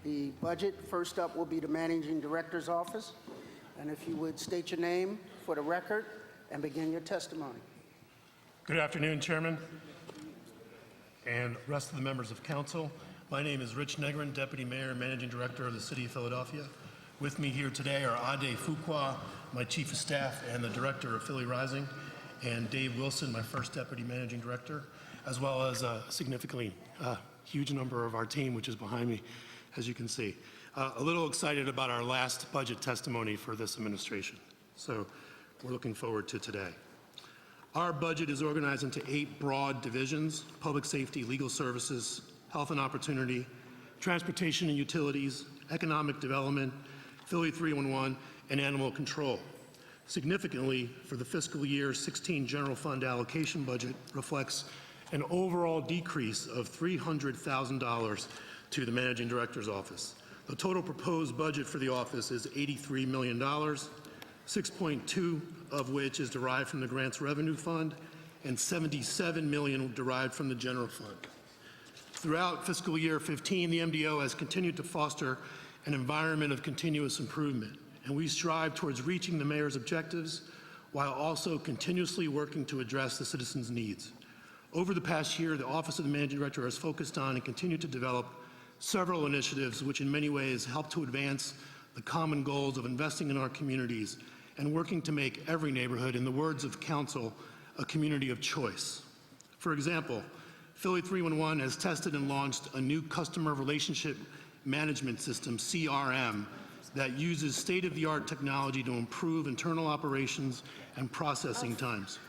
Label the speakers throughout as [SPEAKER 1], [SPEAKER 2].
[SPEAKER 1] the budget. First up will be the Managing Director's Office. And if you would state your name for the record and begin your testimony.
[SPEAKER 2] Good afternoon, Chairman and rest of the members of Council. My name is Rich Negrin, Deputy Mayor and Managing Director of the City of Philadelphia. With me here today are Ade Fuqua, my Chief of Staff and the Director of Philly Rising, and Dave Wilson, my first Deputy Managing Director, as well as a significantly huge number of our team, which is behind me, as you can see. A little excited about our last budget testimony for this administration. So we're looking forward to today. Our budget is organized into 8 broad divisions: public safety, legal services, health and opportunity, transportation and utilities, economic development, Philly 311, and animal control. Significantly, for the fiscal year 16 general fund allocation budget reflects an overall decrease of $300,000 to the Managing Director's Office. The total proposed budget for the office is $83 million, 6.2 of which is derived from the Grants Revenue Fund and $77 million derived from the General Fund. Throughout fiscal year 15, the MDO has continued to foster an environment of continuous improvement, and we strive towards reaching the mayor's objectives while also continuously working to address the citizens' needs. Over the past year, the Office of the Managing Director has focused on and continued to develop several initiatives which in many ways help to advance the common goals of investing in our communities and working to make every neighborhood, in the words of council, a community of choice. For example, Philly 311 has tested and launched a new customer relationship management system, CRM, that uses state-of-the-art technology to improve internal operations and processing times.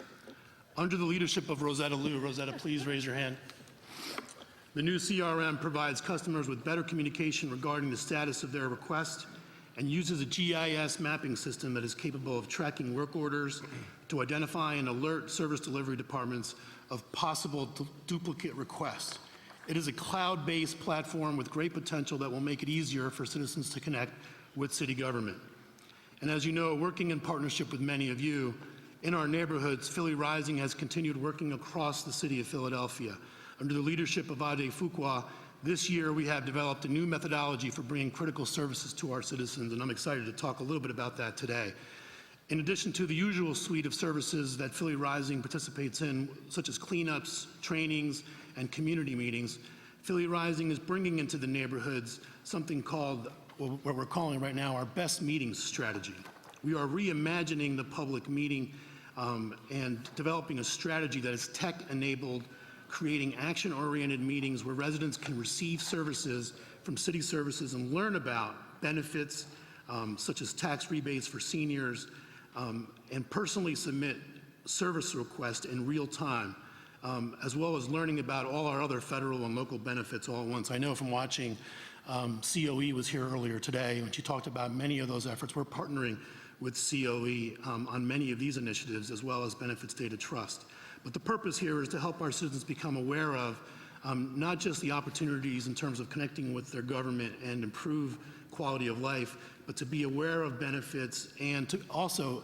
[SPEAKER 2] Under the leadership of Rosetta Liu, Rosetta, please raise your hand. The new CRM provides customers with better communication regarding the status of their request and uses a GIS mapping system that is capable of tracking work orders to identify and alert service delivery departments of possible duplicate requests. It is a cloud-based platform with great potential that will make it easier for citizens to connect with city government. And as you know, working in partnership with many of you, in our neighborhoods, Philly Rising has continued working across the city of Philadelphia. Under the leadership of Ade Fuqua, this year we have developed a new methodology for bringing critical services to our citizens, and I'm excited to talk a little bit about that today. In addition to the usual suite of services that Philly Rising participates in, such as cleanups, trainings, and community meetings, Philly Rising is bringing into the neighborhoods something called, what we're calling right now, our best meetings strategy. We are reimagining the public meeting and developing a strategy that is tech-enabled, creating action-oriented meetings where residents can receive services from city services and learn about benefits such as tax rebates for seniors, and personally submit service requests in real time, as well as learning about all our other federal and local benefits all at once. I know from watching, COE was here earlier today, and she talked about many of those efforts. We're partnering with COE on many of these initiatives, as well as Benefits Data Trust. But the purpose here is to help our citizens become aware of not just the opportunities in terms of connecting with their government and improve quality of life, but to be aware of benefits, and to also,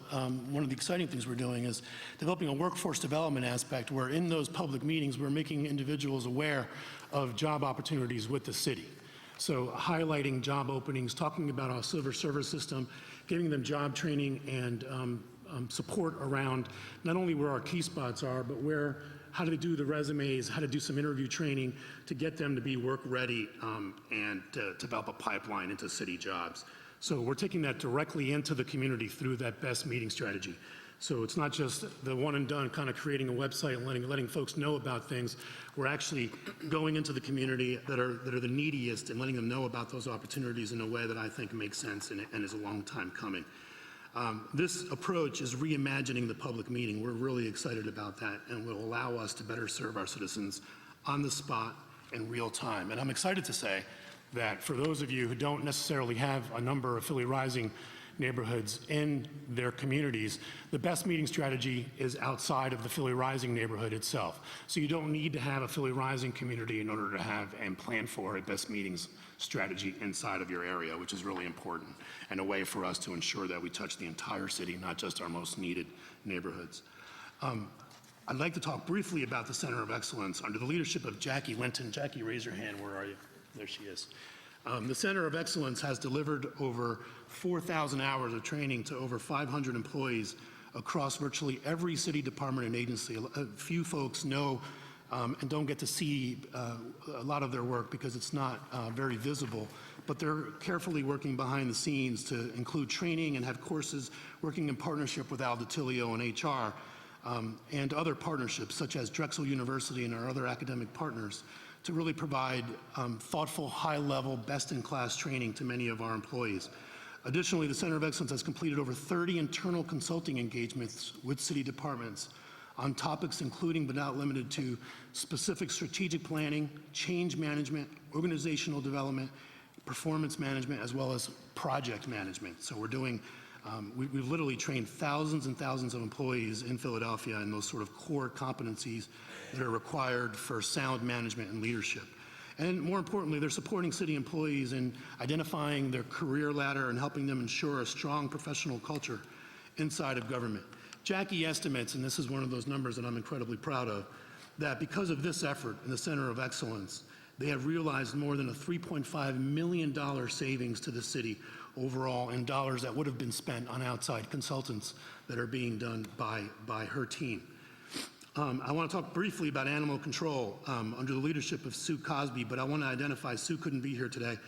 [SPEAKER 2] one of the exciting things we're doing is developing a workforce development aspect where in those public meetings we're making individuals aware of job opportunities with the city. So highlighting job openings, talking about our civil service system, giving them job training and support around not only where our key spots are, but how to do the resumes, how to do some interview training to get them to be work ready and to develop a pipeline into city jobs. So we're taking that directly into the community through that best meeting strategy. So it's not just the one and done kind of creating a website and letting folks know about things. We're actually going into the community that are the neediest and letting them know about those opportunities in a way that I think makes sense and is a long time coming. This approach is reimagining the public meeting. We're really excited about that, and will allow us to better serve our citizens on the spot in real time. And I'm excited to say that for those of you who don't necessarily have a number of Philly Rising neighborhoods in their communities, the best meeting strategy is outside of the Philly Rising neighborhood itself. So you don't need to have a Philly Rising community in order to have and plan for a best meetings strategy inside of your area, which is really important, and a way for us to ensure that we touch the entire city, not just our most needed neighborhoods. I'd like to talk briefly about the Center of Excellence under the leadership of Jackie Linton. Jackie, raise your hand. Where are you? There she is. The Center of Excellence has delivered over 4,000 hours of training to over 500 employees across virtually every city department and agency. A few folks know and don't get to see a lot of their work because it's not very visible, but they're carefully working behind the scenes to include training and have courses working in partnership with Al DiTilio and HR and other partnerships such as Drexel University and our other academic partners to really provide thoughtful, high-level, best-in-class training to many of our employees. Additionally, the Center of Excellence has completed over 30 internal consulting engagements with city departments on topics including but not limited to specific strategic planning, change management, organizational development, performance management, as well as project management. So we're doing, we've literally trained thousands and thousands of employees in Philadelphia in those sort of core competencies that are required for sound management and leadership. And more importantly, they're supporting city employees in identifying their career ladder and helping them ensure a strong professional culture inside of government. Jackie estimates, and this is one of those numbers that I'm incredibly proud of, that because of this effort in the Center of Excellence, they have realized more than a $3.5 million savings to the city overall in dollars that would have been spent on outside consultants that are being done by her team. I want to talk briefly about animal control under the leadership of Sue Cosby, but I want to identify, Sue couldn't be here today.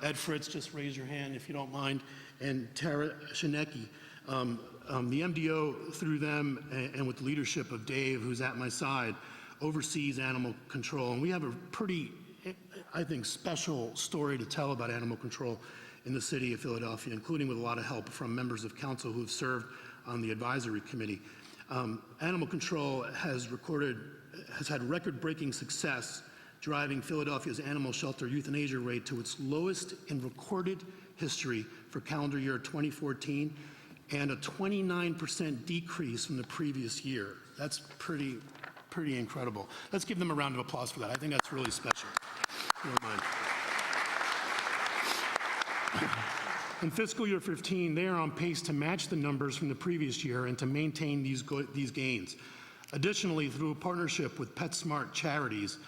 [SPEAKER 2] Ed Fritz, just raise your hand if you don't mind, and Tara Shinecki. The MDO, through them and with the leadership of Dave, who's at my side, oversees animal control. And we have a pretty, I think, special story to tell about animal control in the city of Philadelphia, including with a lot of help from members of council who have served on the advisory committee. Animal control has had record-breaking success driving Philadelphia's animal shelter euthanasia rate to its lowest in recorded history for calendar year 2014 and a 29% decrease from the previous year. That's pretty incredible. Let's give them a round of applause for that. I think that's really special. If you don't mind. In fiscal year 15, they are on pace to match the numbers from the previous year and to maintain these gains. Additionally, through a partnership with PetSmart Charities,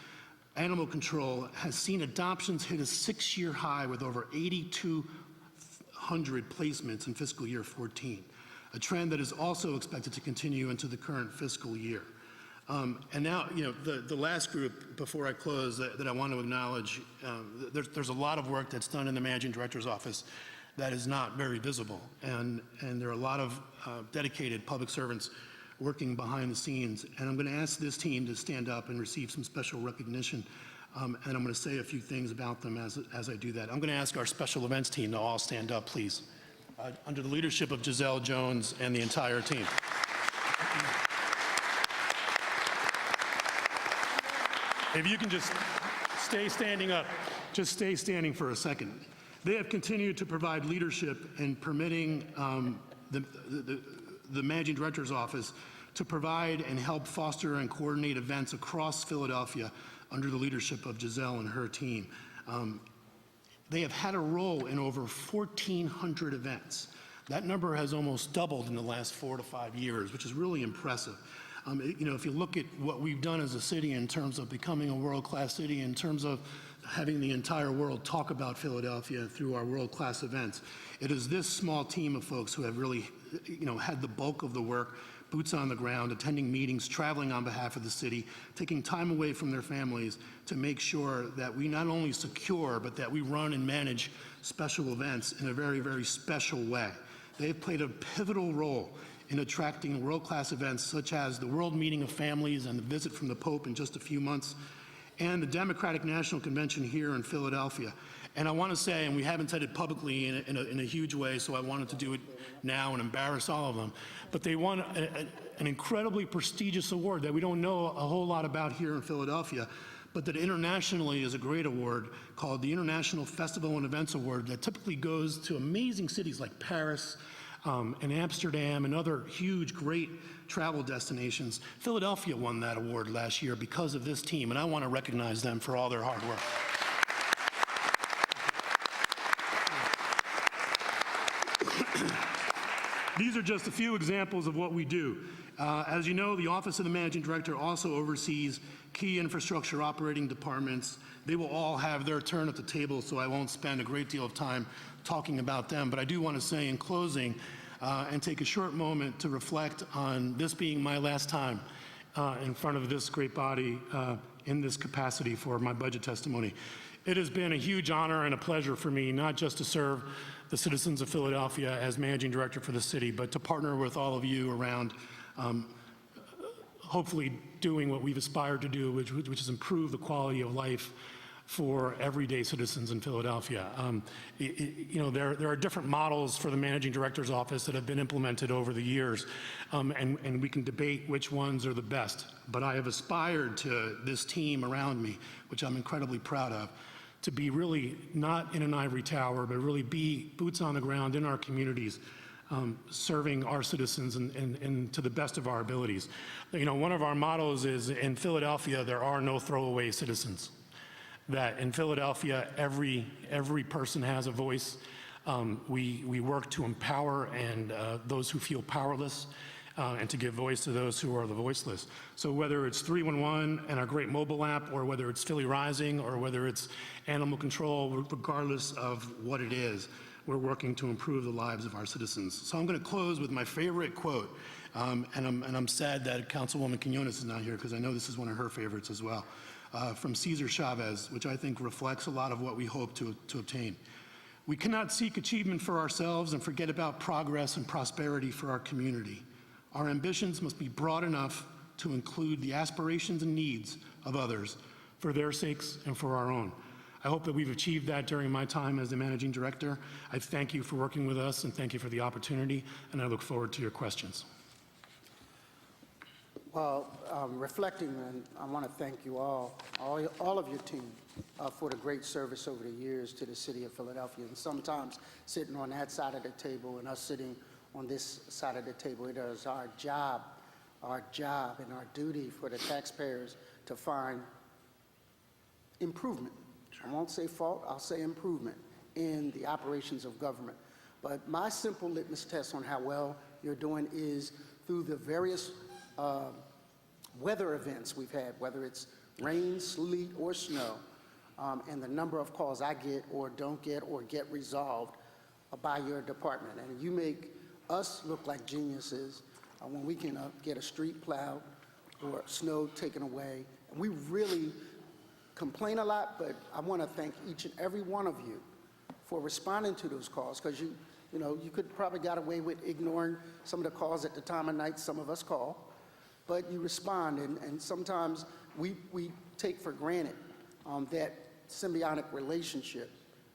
[SPEAKER 2] animal control has seen adoptions hit a 6-year high with over 8,200 placements in fiscal year 14, a trend that is also expected to continue into the current fiscal year. And now, the last group before I close that I want to acknowledge, there's a lot of work that's done in the Managing Director's office that is not very visible. And there are a lot of dedicated public servants working behind the scenes. And I'm going to ask this team to stand up and receive some special recognition. And I'm going to say a few things about them as I do that. I'm going to ask our special events team to all stand up, please, under the leadership of Giselle Jones and the entire team. If you can just stay standing up, just stay standing for a second. They have continued to provide leadership in permitting the Managing Director's office to provide and help foster and coordinate events across Philadelphia under the leadership of Giselle and her team. They have had a role in over 1,400 events. That number has almost doubled in the last 4 to 5 years, which is really impressive. If you look at what we've done as a city in terms of becoming a world-class city, in terms of having the entire world talk about Philadelphia through our world-class events, it is this small team of folks who have really, had the bulk of the work, boots on the ground, attending meetings, traveling on behalf of the city, taking time away from their families to make sure that we not only secure, but that we run and manage special events in a very, very special way. They've played a pivotal role in attracting world-class events such as the World Meeting of Families and the visit from the Pope in just a few months, and the Democratic National Convention here in Philadelphia. And I want to say, and we haven't said it publicly in a huge way, so I wanted to do it now and embarrass all of them, but they won an incredibly prestigious award that we don't know a whole lot about here in Philadelphia, but that internationally is a great award called the International Festival and Events Award that typically goes to amazing cities like Paris, and Amsterdam and other huge, great travel destinations. Philadelphia won that award last year because of this team, and I want to recognize them for all their hard work. These are just a few examples of what we do. As you know, the Office of the Managing Director also oversees key infrastructure operating departments. They will all have their turn at the table, so I won't spend a great deal of time talking about them. But I do want to say in closing and take a short moment to reflect on this being my last time in front of this great body in this capacity for my budget testimony. It has been a huge honor and a pleasure for me not just to serve the citizens of Philadelphia as Managing Director for the city, but to partner with all of you around hopefully doing what we've aspired to do, which is improve the quality of life for everyday citizens in Philadelphia. You know, there are different models for the Managing Director's office that have been implemented over the years, and we can debate which ones are the best. But I have aspired to this team around me, which I'm incredibly proud of, to be really not in an ivory tower, but really be boots on the ground in our communities, serving our citizens and to the best of our abilities. You know, one of our mottos is, in Philadelphia, there are no throwaway citizens. That in Philadelphia, every person has a voice. We work to empower and those who feel powerless and to give voice to those who are the voiceless. So whether it's 311 and our great mobile app, or whether it's Philly Rising, or whether it's animal control, regardless of what it is, we're working to improve the lives of our citizens. So I'm going to close with my favorite quote, and I'm sad that Councilwoman Quinones is not here, because I know this is one of her favorites as well, from Cesar Chavez, which I think reflects a lot of what we hope to obtain. We cannot seek achievement for ourselves and forget about progress and prosperity for our community. Our ambitions must be broad enough to include the aspirations and needs of others for their sakes and for our own. I hope that we've achieved that during my time as the Managing Director. I thank you for working with us and thank you for the opportunity, and I look forward to your questions.
[SPEAKER 1] Well, reflecting, and I want to thank you all of your team for the great service over the years to the city of Philadelphia, and sometimes sitting on that side of the table and us sitting on this side of the table. It is our job and our duty for the taxpayers to find improvement. I won't say fault, I'll say improvement in the operations of government. But my simple litmus test on how well you're doing is through the various weather events we've had, whether it's rain, sleet, or snow, and the number of calls I get or don't get or get resolved by your department. And you make us look like geniuses when we can get a street plowed or snow taken away. And we really complain a lot, but I want to thank each and every one of you for responding to those calls, because you know, you could probably got away with ignoring some of the calls at the time of night some of us call, but you respond, and sometimes we take for granted that symbiotic relationship,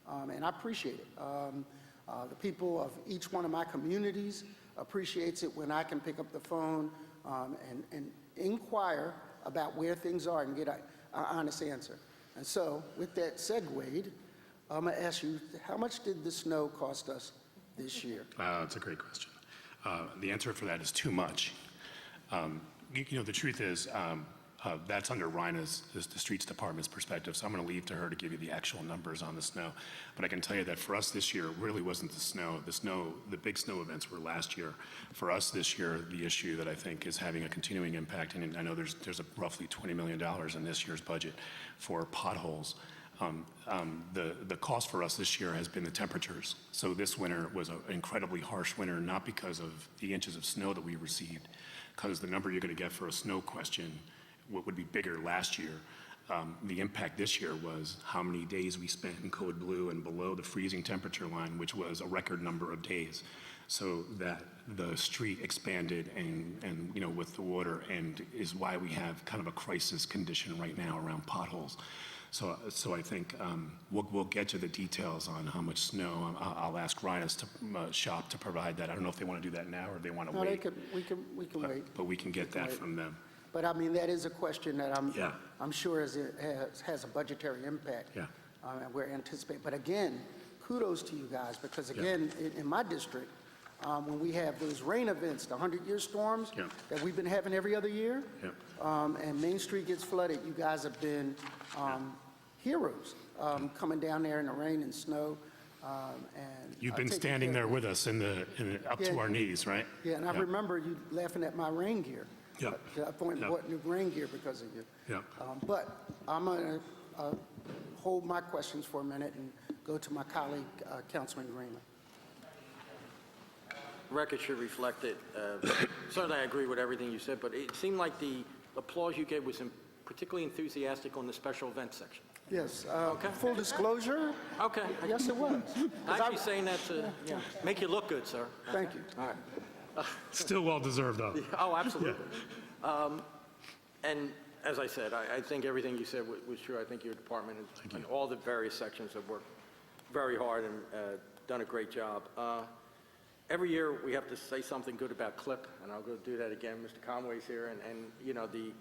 [SPEAKER 1] and I appreciate it. The people of each one of my communities appreciates it when I can pick up the phone and inquire about where things are and get an honest answer. And so, with that segued, I'm going to ask you, how much did the snow cost us this year?
[SPEAKER 2] That's a great question. The answer for that is too much. You know, the truth is, that's under Rhina's, the Streets Department's perspective, so I'm going to leave to her to give you the actual numbers on the snow. But I can tell you that for us this year, it really wasn't the snow. The big snow events were last year. For us this year, the issue that I think is having a continuing impact, and I know there's roughly $20 million in this year's budget for potholes. The cost for us this year has been the temperatures. So this winter was an incredibly harsh winter, not because of the inches of snow that we received, because the number you're going to get for a snow question what would be bigger last year. The impact this year was how many days we spent in code blue and below the freezing temperature line, which was a record number of days. So that the street expanded and you know, with the water, and is why we have kind of a crisis condition right now around potholes. So I think we'll get to the details on how much snow. I'll ask Rhina's shop to provide that. I don't know if they want to do that now or if they want to wait.
[SPEAKER 1] We can wait.
[SPEAKER 2] But we can get that from them.
[SPEAKER 1] But I mean, that is a question that I'm sure has a budgetary impact.
[SPEAKER 2] Yeah.
[SPEAKER 1] And we're anticipating. But again, kudos to you guys, because again, in my district, when we have those rain events, the 100-year storms that we've been having every other year, and Main Street gets flooded, you guys have been heroes coming down there in the rain and snow and
[SPEAKER 2] You've been
[SPEAKER 1] taking
[SPEAKER 2] standing
[SPEAKER 1] care
[SPEAKER 2] there
[SPEAKER 1] of
[SPEAKER 2] with us up to
[SPEAKER 1] Yeah,
[SPEAKER 2] our knees, right?
[SPEAKER 1] Yeah, and I remember you laughing at my rain gear.
[SPEAKER 2] Yeah.
[SPEAKER 1] I pointed
[SPEAKER 2] Yeah.
[SPEAKER 1] bought new rain gear because of you.
[SPEAKER 2] Yeah.
[SPEAKER 1] But I'm going to hold my questions for a minute and go to my colleague, Councilman Greenman.
[SPEAKER 3] Record should reflect it. Certainly, I agree with everything you said, but it seemed like the applause you gave was particularly enthusiastic on the special events section.
[SPEAKER 1] Yes,
[SPEAKER 3] Okay.
[SPEAKER 1] full disclosure,
[SPEAKER 3] Okay.
[SPEAKER 1] yes, it was. 'Cause
[SPEAKER 3] I'm actually saying that to make you look good, sir.
[SPEAKER 1] Thank you.
[SPEAKER 3] All right.
[SPEAKER 2] Still well-deserved, though.
[SPEAKER 3] Oh, absolutely. And as I said, I think everything you said was true. I think your department and all the various sections have worked very hard and done a great job. Every year, we have to say something good about CLIP, and I'll go do that again. Mr. Conway's here, and you know, the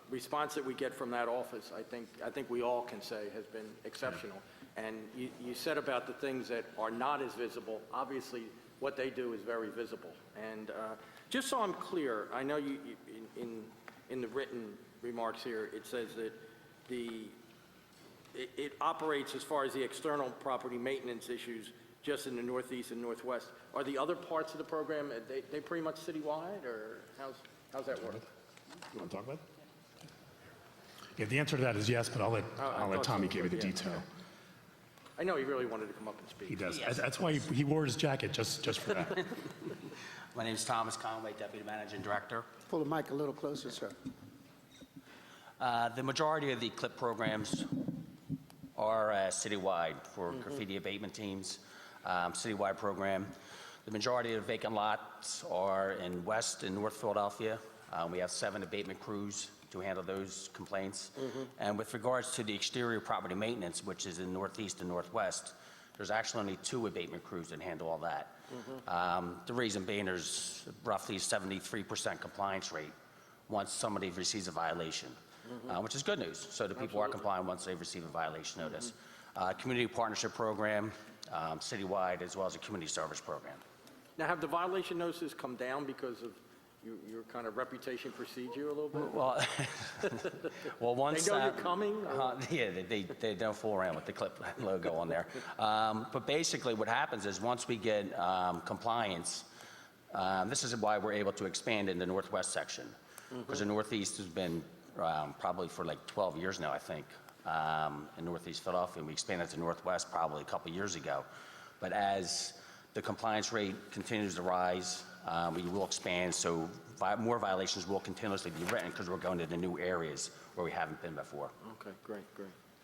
[SPEAKER 3] response that we get from that office, I think we all can say has been exceptional. And you said about the things that are not as visible. Obviously, what they do is very visible. And just so I'm clear, I know you in the written remarks here, it says that it operates as far as the external property maintenance issues just in the Northeast and Northwest. Are the other parts of the program, they pretty much citywide, or how's that work?
[SPEAKER 2] You want to talk about it? Yeah, the answer to that is yes, but I'll let Tommy give you the detail.
[SPEAKER 3] I know he really wanted to come up and speak.
[SPEAKER 2] He does. That's why he wore his jacket, just for that.
[SPEAKER 4] My name is Thomas Conway, Deputy Managing Director.
[SPEAKER 1] Pull the mic a little closer, sir.
[SPEAKER 4] The majority of the CLIP programs are citywide for graffiti abatement teams, citywide program. The majority of vacant lots are in West and North Philadelphia. We have 7 abatement crews to handle those complaints. And with regards to the exterior property maintenance, which is in Northeast and Northwest, there's actually only 2 abatement crews that handle all that. The reason being there's roughly 73% compliance rate once somebody receives a violation, which is good news. So the people are compliant once they receive a violation notice. Community partnership program, citywide, as well as a community service program.
[SPEAKER 3] Now, have the violation notices come down because of your kind of reputation precedes you a little bit?
[SPEAKER 4] Well, well, once
[SPEAKER 3] They know you're coming?
[SPEAKER 4] yeah, they don't fool around with the CLIP logo on there. But basically, what happens is once we get compliance, this is why we're able to expand in the Northwest section, because the Northeast has been probably for like 12 years now, I think, in Northeast Philadelphia, and we expanded to Northwest probably a couple years ago. But as the compliance rate continues to rise, we will expand, so more violations will continuously be written because we're going to the new areas where we haven't been before.
[SPEAKER 3] Okay, great.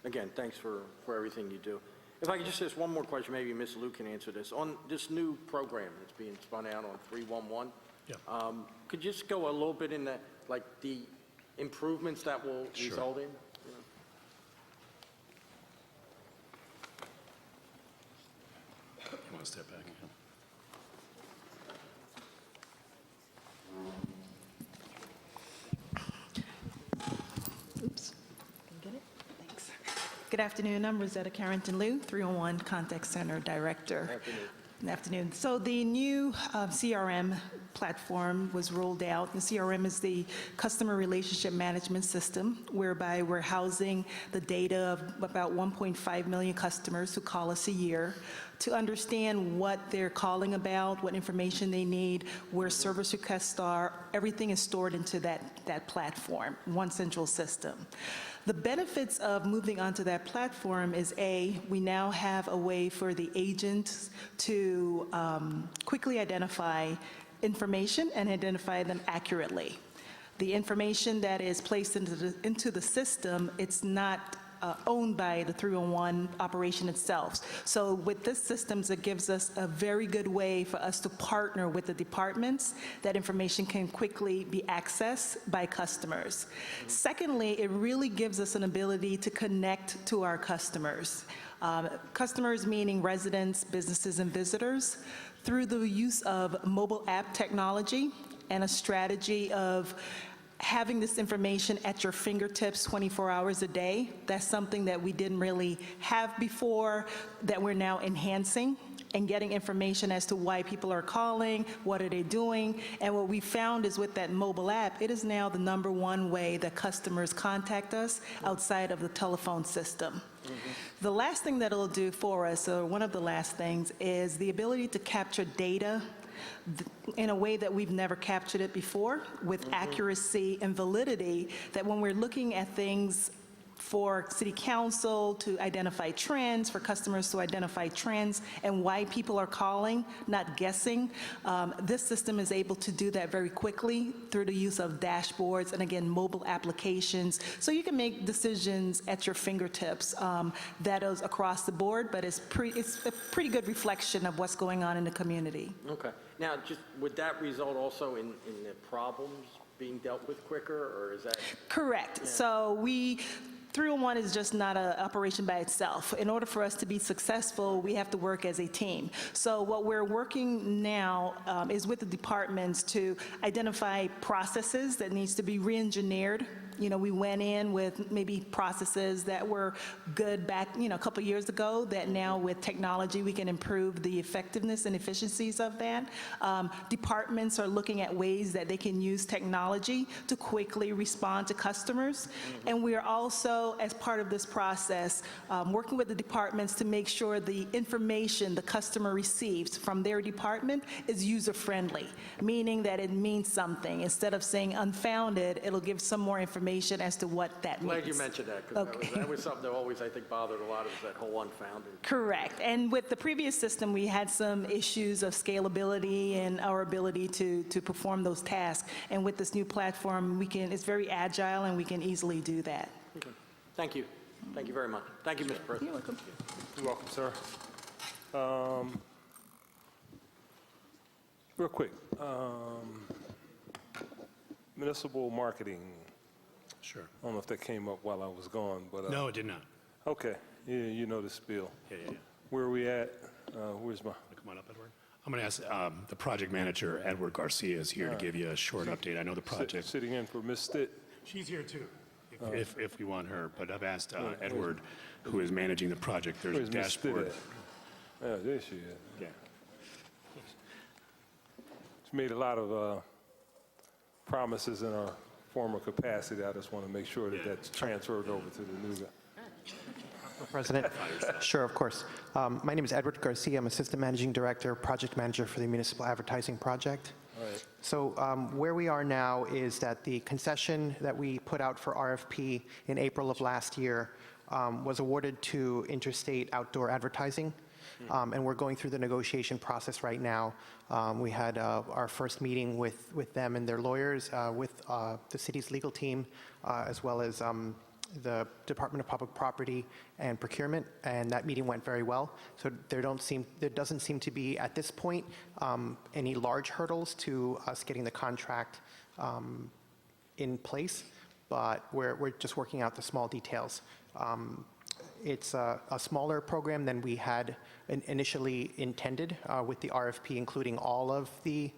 [SPEAKER 3] Again, thanks for everything you do. If I could just ask one more question, maybe Ms. Lou can answer this. On this new program that's being spun out on 311, could you just go a little bit in like the improvements that will result in?
[SPEAKER 2] You want to step back?
[SPEAKER 5] Oops. Can you get it? Thanks. Good afternoon. I'm Rosetta Carrington-Liu, 301 Contact Center Director. Good afternoon. So the new CRM platform was rolled out. The CRM is the Customer Relationship Management System, whereby we're housing the data of about 1.5 million customers who call us a year to understand what they're calling about, what information they need, where service requests are. Everything is stored into that platform, one central system. The benefits of moving onto that platform is, A, we now have a way for the agents to quickly identify information and identify them accurately. The information that is placed into the system, it's not owned by the 301 operation itself. So with this systems, it gives us a very good way for us to partner with the departments. That information can quickly be accessed by customers. Secondly, it really gives us an ability to connect to our customers. Customers meaning residents, businesses, and visitors through the use of mobile app technology and a strategy of having this information at your fingertips 24 hours a day. That's something that we didn't really have before that we're now enhancing. and getting information as to why people are calling, what are they doing. And what we found is with that mobile app, it is now the #1 way that customers contact us outside of the telephone system. The last thing that it'll do for us, or one of the last things, is the ability to capture data in a way that we've never captured it before, with accuracy and validity, that when we're looking at things for city council to identify trends, for customers to identify trends and why people are calling, not guessing. This system is able to do that very quickly through the use of dashboards and, again, mobile applications. So you can make decisions at your fingertips. That is across the board, but it's a pretty good reflection of what's going on in the community.
[SPEAKER 3] Okay. Now, just would that result also in the problems being dealt with quicker, or is that?
[SPEAKER 5] Correct.
[SPEAKER 3] Yeah.
[SPEAKER 5] So 301 is just not an operation by itself. In order for us to be successful, we have to work as a team. So what we're working now is with the departments to identify processes that needs to be re-engineered. You know, we went in with maybe processes that were good back, a couple years ago, that now with technology we can improve the effectiveness and efficiencies of that. Departments are looking at ways that they can use technology to quickly respond to customers. And we are also, as part of this process, working with the departments to make sure the information the customer receives from their department is user-friendly, meaning that it means something. Instead of saying unfounded, it'll give some more information as to what that means.
[SPEAKER 3] Glad you mentioned that, because
[SPEAKER 5] Okay.
[SPEAKER 3] that was something that always, I think, bothered a lot of us, that whole unfounded.
[SPEAKER 5] Correct. And with the previous system, we had some issues of scalability and our ability to perform those tasks. And with this new platform, it's very agile and we can easily do that.
[SPEAKER 3] Okay. Thank you. Thank you very much. Thank you, Mr. President.
[SPEAKER 5] You're welcome.
[SPEAKER 6] You're welcome, sir. Real quick, municipal marketing.
[SPEAKER 2] Sure.
[SPEAKER 6] I don't know if that came up while I was gone, but.
[SPEAKER 2] No, it did not.
[SPEAKER 6] Okay, you know the spiel.
[SPEAKER 2] Yeah.
[SPEAKER 6] Where are we at? Where's my,
[SPEAKER 2] Come on up, Edward. I'm going to ask the project manager, Edward Garcia, is here to give you a short update. I know the project.
[SPEAKER 6] sitting in for Ms. Stitt?
[SPEAKER 2] She's here too, if we want her. But I've asked Edward, who is managing the project. There's a
[SPEAKER 6] Where's Ms. Stitt
[SPEAKER 2] dashboard.
[SPEAKER 6] at? Yeah, there she is.
[SPEAKER 2] Yeah.
[SPEAKER 6] She's made a lot of promises in her former capacity. I just want to make sure that that's transferred over to the new guy.
[SPEAKER 7] President. Sure, of course. My name is Edward Garcia. I'm Assistant Managing Director, Project Manager for the Municipal Advertising Project.
[SPEAKER 6] All right.
[SPEAKER 7] So where we are now is that the concession that we put out for RFP in April of last year was awarded to Interstate Outdoor Advertising, and we're going through the negotiation process right now. We had our first meeting with them and their lawyers, with the city's legal team, as well as the Department of Public Property and Procurement, and that meeting went very well. So there doesn't seem to be, at this point, any large hurdles to us getting the contract in place, but we're just working out the small details. It's a smaller program than we had initially intended, with the RFP including all of the,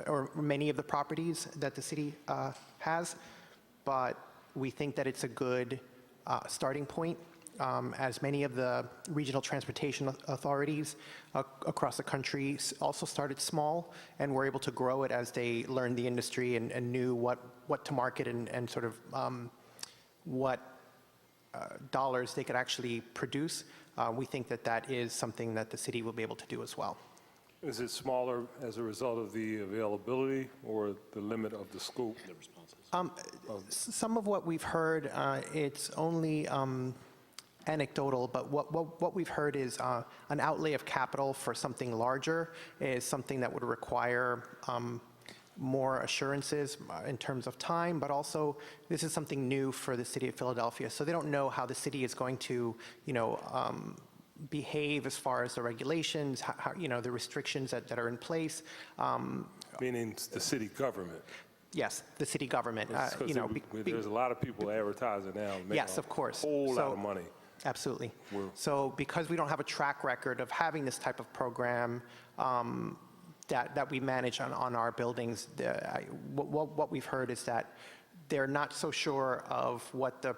[SPEAKER 7] or many of the properties that the city has, but we think that it's a good starting point, as many of the regional transportation authorities across the country also started small and were able to grow it as they learned the industry and knew what to market and sort of what dollars they could actually produce. We think that that is something that the city will be able to do as well.
[SPEAKER 6] Is it smaller as a result of the availability or the limit of the scope?
[SPEAKER 7] Some of what we've heard, it's only anecdotal, but what we've heard is an outlay of capital for something larger is something that would require more assurances in terms of time, but also this is something new for the city of Philadelphia. So they don't know how the city is going to, behave as far as the regulations, how, the restrictions that are in place.
[SPEAKER 6] Meaning the city government?
[SPEAKER 7] Yes, the city government.
[SPEAKER 6] There's a lot of people advertising now.
[SPEAKER 7] Yes, of course.
[SPEAKER 6] A whole lot of money.
[SPEAKER 7] Absolutely. So because we don't have a track record of having this type of program that we manage on our buildings, what we've heard is that they're not so sure of what the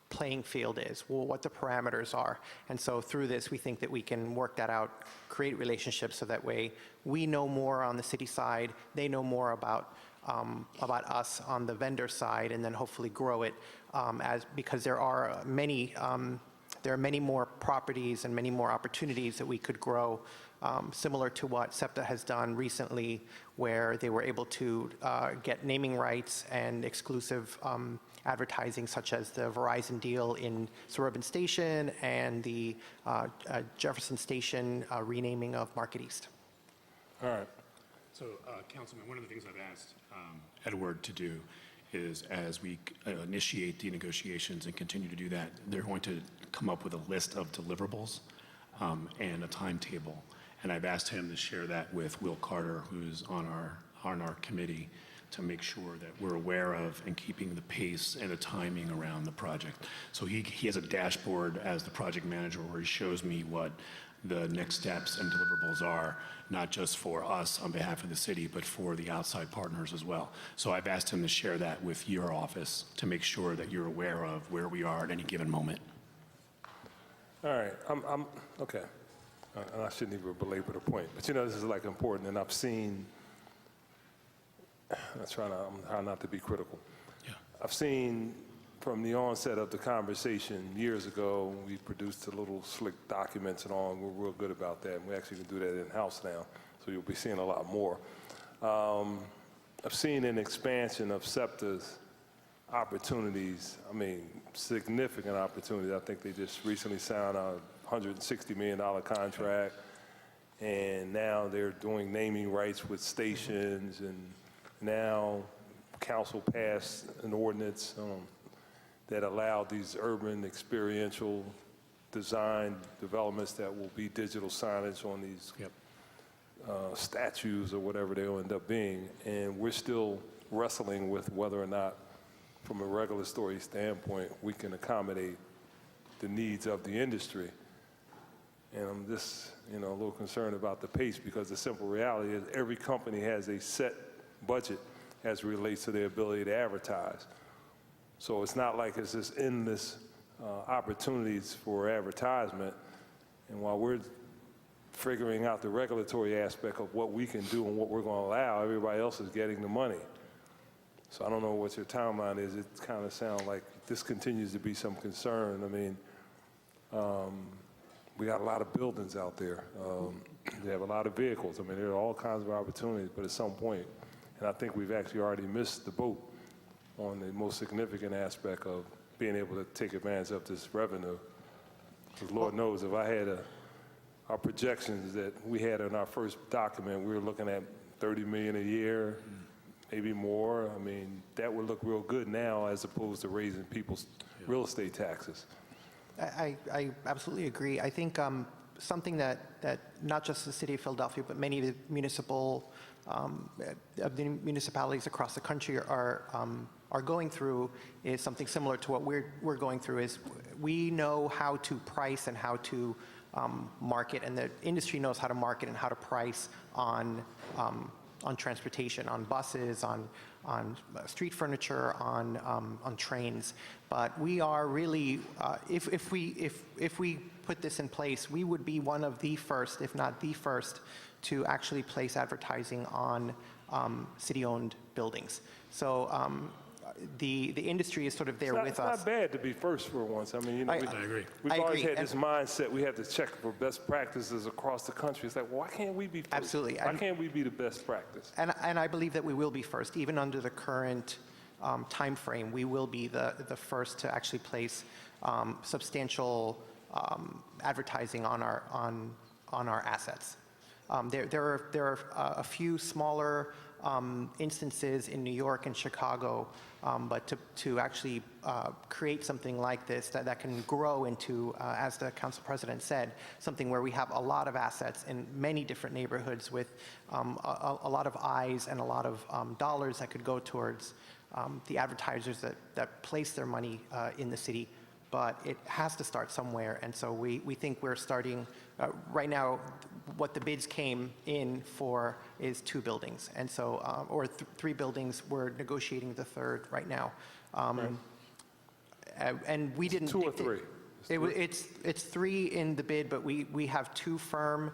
[SPEAKER 7] playing field is, what the parameters are. And so through this, we think that we can work that out, create relationships so that way we know more on the city side, they know more about us on the vendor side, and then hopefully grow it because there are many more properties and many more opportunities that we could grow, similar to what SEPTA has done recently, where they were able to get naming rights and exclusive advertising, such as the Verizon deal in Suburban Station and the Jefferson Station renaming of Market East.
[SPEAKER 6] All right.
[SPEAKER 2] So, Councilman, one of the things I've asked Edward to do is, as we initiate the negotiations and continue to do that, they're going to come up with a list of deliverables and a timetable. And I've asked him to share that with Will Carter, who's on our committee, to make sure that we're aware of and keeping the pace and the timing around the project. So he has a dashboard as the project manager where he shows me what the next steps and deliverables are, not just for us on behalf of the city, but for the outside partners as well. So I've asked him to share that with your office to make sure that you're aware of where we are at any given moment.
[SPEAKER 6] All right, I'm okay. And I shouldn't even belabor the point, but this is like important, and I've seen, I'm trying not to be critical.
[SPEAKER 2] Yeah.
[SPEAKER 6] I've seen from the onset of the conversation years ago, we produced the little slick documents and all, and we're real good about that, and we actually can do that in-house now, so you'll be seeing a lot more. I've seen an expansion of SEPTA's opportunities, significant opportunities. I think they just recently signed a $160 million contract, and now they're doing naming rights with stations, and now council passed an ordinance that allowed these urban experiential design developments that will be digital signage on these statues or whatever they'll end up being. And we're still wrestling with whether or not, from a regulatory standpoint, we can accommodate the needs of the industry. And I'm just, a little concerned about the pace, because the simple reality is every company has a set budget as it relates to their ability to advertise. So it's not like it's just endless opportunities for advertisement. And while we're figuring out the regulatory aspect of what we can do and what we're going to allow, everybody else is getting the money. So I don't know what your timeline is. It kind of sounds like this continues to be some concern. We got a lot of buildings out there. They have a lot of vehicles. There are all kinds of opportunities, but at some point, and I think we've actually already missed the boat on the most significant aspect of being able to take advantage of this revenue. Because Lord knows, if I had our projections that we had in our first document, we were looking at $30 million a year, maybe more. That would look real good now, as opposed to raising people's real estate taxes.
[SPEAKER 7] I absolutely agree. I think something that not just the city of Philadelphia, but many of the municipalities across the country are going through is something similar to what we're going through. Is we know how to price and how to market, and the industry knows how to market and how to price on transportation, on buses, on street furniture, on trains. But we are really, if we put this in place, we would be one of the first, if not the first, to actually place advertising on city-owned buildings. So the industry is sort of there with us.
[SPEAKER 6] It's not bad to be first for once.
[SPEAKER 2] I agree.
[SPEAKER 6] We've
[SPEAKER 7] I
[SPEAKER 6] always
[SPEAKER 7] agree.
[SPEAKER 6] had this mindset we have to check for best practices across the country. It's like, why can't we be first?
[SPEAKER 7] Absolutely.
[SPEAKER 6] Why can't we be the best practice?
[SPEAKER 7] And I believe that we will be first, even under the current time frame. We will be the first to actually place substantial advertising on our assets. There are a few smaller instances in New York and Chicago, but to actually create something like this that can grow into, as the council president said, something where we have a lot of assets in many different neighborhoods with a lot of eyes and a lot of dollars that could go towards the advertisers that place their money in the city. But it has to start somewhere, and so we think we're starting, right now, what the bids came in for is 2 buildings, and so, or 3 buildings, we're negotiating the 3rd right now.
[SPEAKER 6] Right.
[SPEAKER 7] And we didn't...
[SPEAKER 6] Two or
[SPEAKER 7] dictate-
[SPEAKER 6] three?
[SPEAKER 7] It's three in the bid, but we have two firm,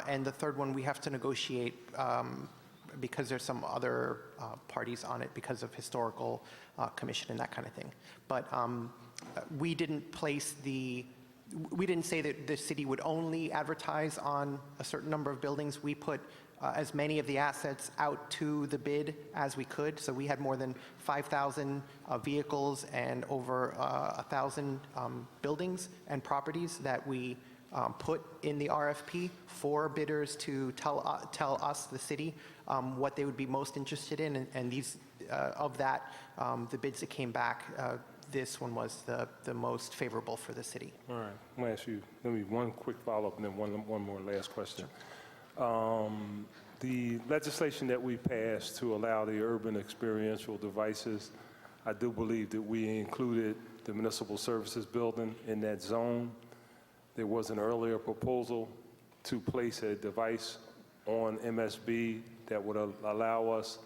[SPEAKER 7] and the third one we have to negotiate because there's some other parties on it because of historical commission and that kind of thing. But we didn't we didn't say that the city would only advertise on a certain number of buildings. We put as many of the assets out to the bid as we could. So we had more than 5,000 vehicles and over 1,000 buildings and properties that we put in the RFP for bidders to tell us, the city, what they would be most interested in. And these, of that, the bids that came back, this one was the most favorable for the city.
[SPEAKER 6] All right, I'm going to ask you, let me one quick follow-up and then one more last question. The legislation that we passed to allow the urban experiential devices, I do believe that we included the municipal services building in that zone. There was an earlier proposal to place a device on MSB that would allow us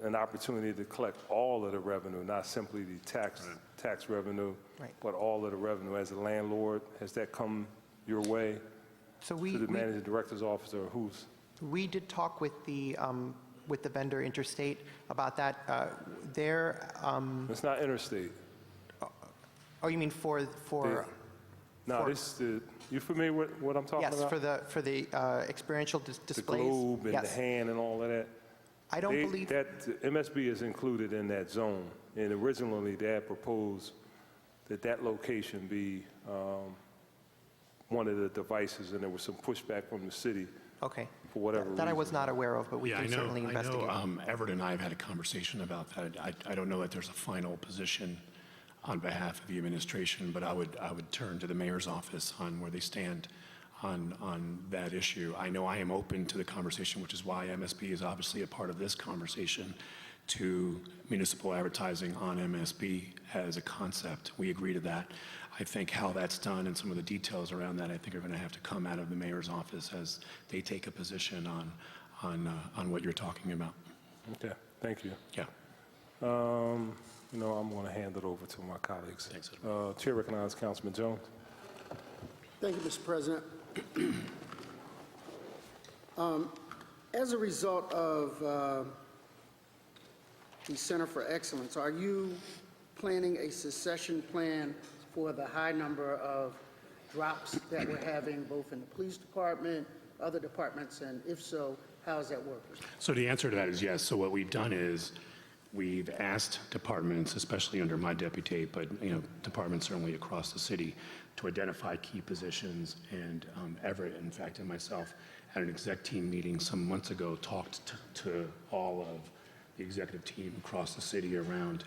[SPEAKER 6] an opportunity to collect all of the revenue, not simply the tax revenue,
[SPEAKER 7] Right.
[SPEAKER 6] but all of the revenue as a landlord. Has that come your way?
[SPEAKER 7] So
[SPEAKER 6] To the managing director's office, or who's?
[SPEAKER 7] we did talk with the vendor Interstate about that.
[SPEAKER 6] It's not interstate.
[SPEAKER 7] Oh, you mean for
[SPEAKER 6] No,
[SPEAKER 7] For-
[SPEAKER 6] you familiar with what I'm talking
[SPEAKER 7] yes,
[SPEAKER 6] about?
[SPEAKER 7] for the experiential
[SPEAKER 6] The
[SPEAKER 7] displays?
[SPEAKER 6] globe and the
[SPEAKER 7] Yes.
[SPEAKER 6] hand and all of that?
[SPEAKER 7] I don't believe...
[SPEAKER 6] That MSB is included in that zone, and originally they had proposed that location be one of the devices, and there was some pushback from the city
[SPEAKER 7] Okay.
[SPEAKER 6] for whatever reason.
[SPEAKER 7] That I was not aware of, but we
[SPEAKER 2] Yeah,
[SPEAKER 7] can certainly investigate.
[SPEAKER 2] I know Everett and I have had a conversation about that. I don't know that there's a final position on behalf of the administration, but I would turn to the mayor's office on where they stand on that issue. I know I am open to the conversation, which is why MSB is obviously a part of this conversation, to municipal advertising on MSB as a concept. We agree to that. I think how that's done and some of the details around that, I think, are going to have to come out of the mayor's office as they take a position on what you're talking about.
[SPEAKER 6] Okay, thank you.
[SPEAKER 2] Yeah.
[SPEAKER 6] I'm going to hand it over to my colleagues.
[SPEAKER 2] Thanks.
[SPEAKER 6] Chair recognizes Councilman Jones.
[SPEAKER 1] Thank you, Mr. President. As a result of the Center for Excellence, are you planning a succession plan for the high number of drops that we're having both in the police department, other departments, and if so, how is that working?
[SPEAKER 2] So the answer to that is yes. So what we've done is we've asked departments, especially under my deputy, but departments certainly across the city, to identify key positions. And Everett, in fact, and myself at an exec team meeting some months ago talked to all of the executive team across the city around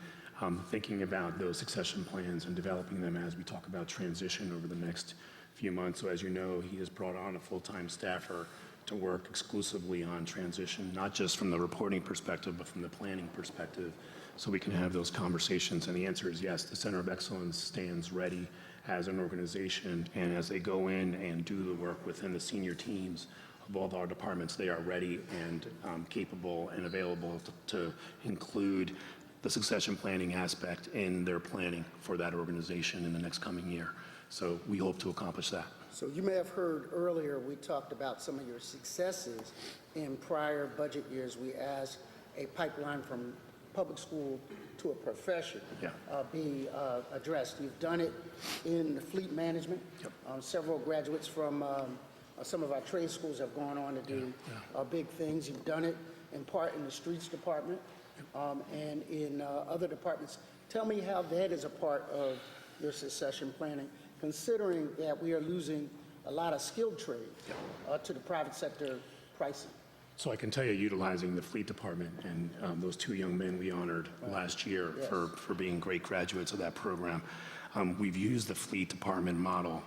[SPEAKER 2] thinking about those succession plans and developing them as we talk about transition over the next few months. So as you know, he has brought on a full-time staffer to work exclusively on transition, not just from the reporting perspective, but from the planning perspective, so we can have those conversations. And the answer is yes, the Center of Excellence stands ready as an organization, and as they go in and do the work within the senior teams of all our departments, they are ready and capable and available to include the succession planning aspect in their planning for that organization in the next coming year. So we hope to accomplish that.
[SPEAKER 1] So you may have heard earlier, we talked about some of your successes in prior budget years. We asked a pipeline from public school to a profession be addressed. You've done it in fleet management.
[SPEAKER 2] Yep.
[SPEAKER 1] Several graduates from some of our trade schools have gone on to do big things. You've done it in part in the streets department and in other departments. Tell me how that is a part of your succession planning, considering that we are losing a lot of skilled trade to the private sector pricing.
[SPEAKER 2] So I can tell you, utilizing the fleet department and those two young men we honored last year for being great graduates of that program, we've used the fleet department model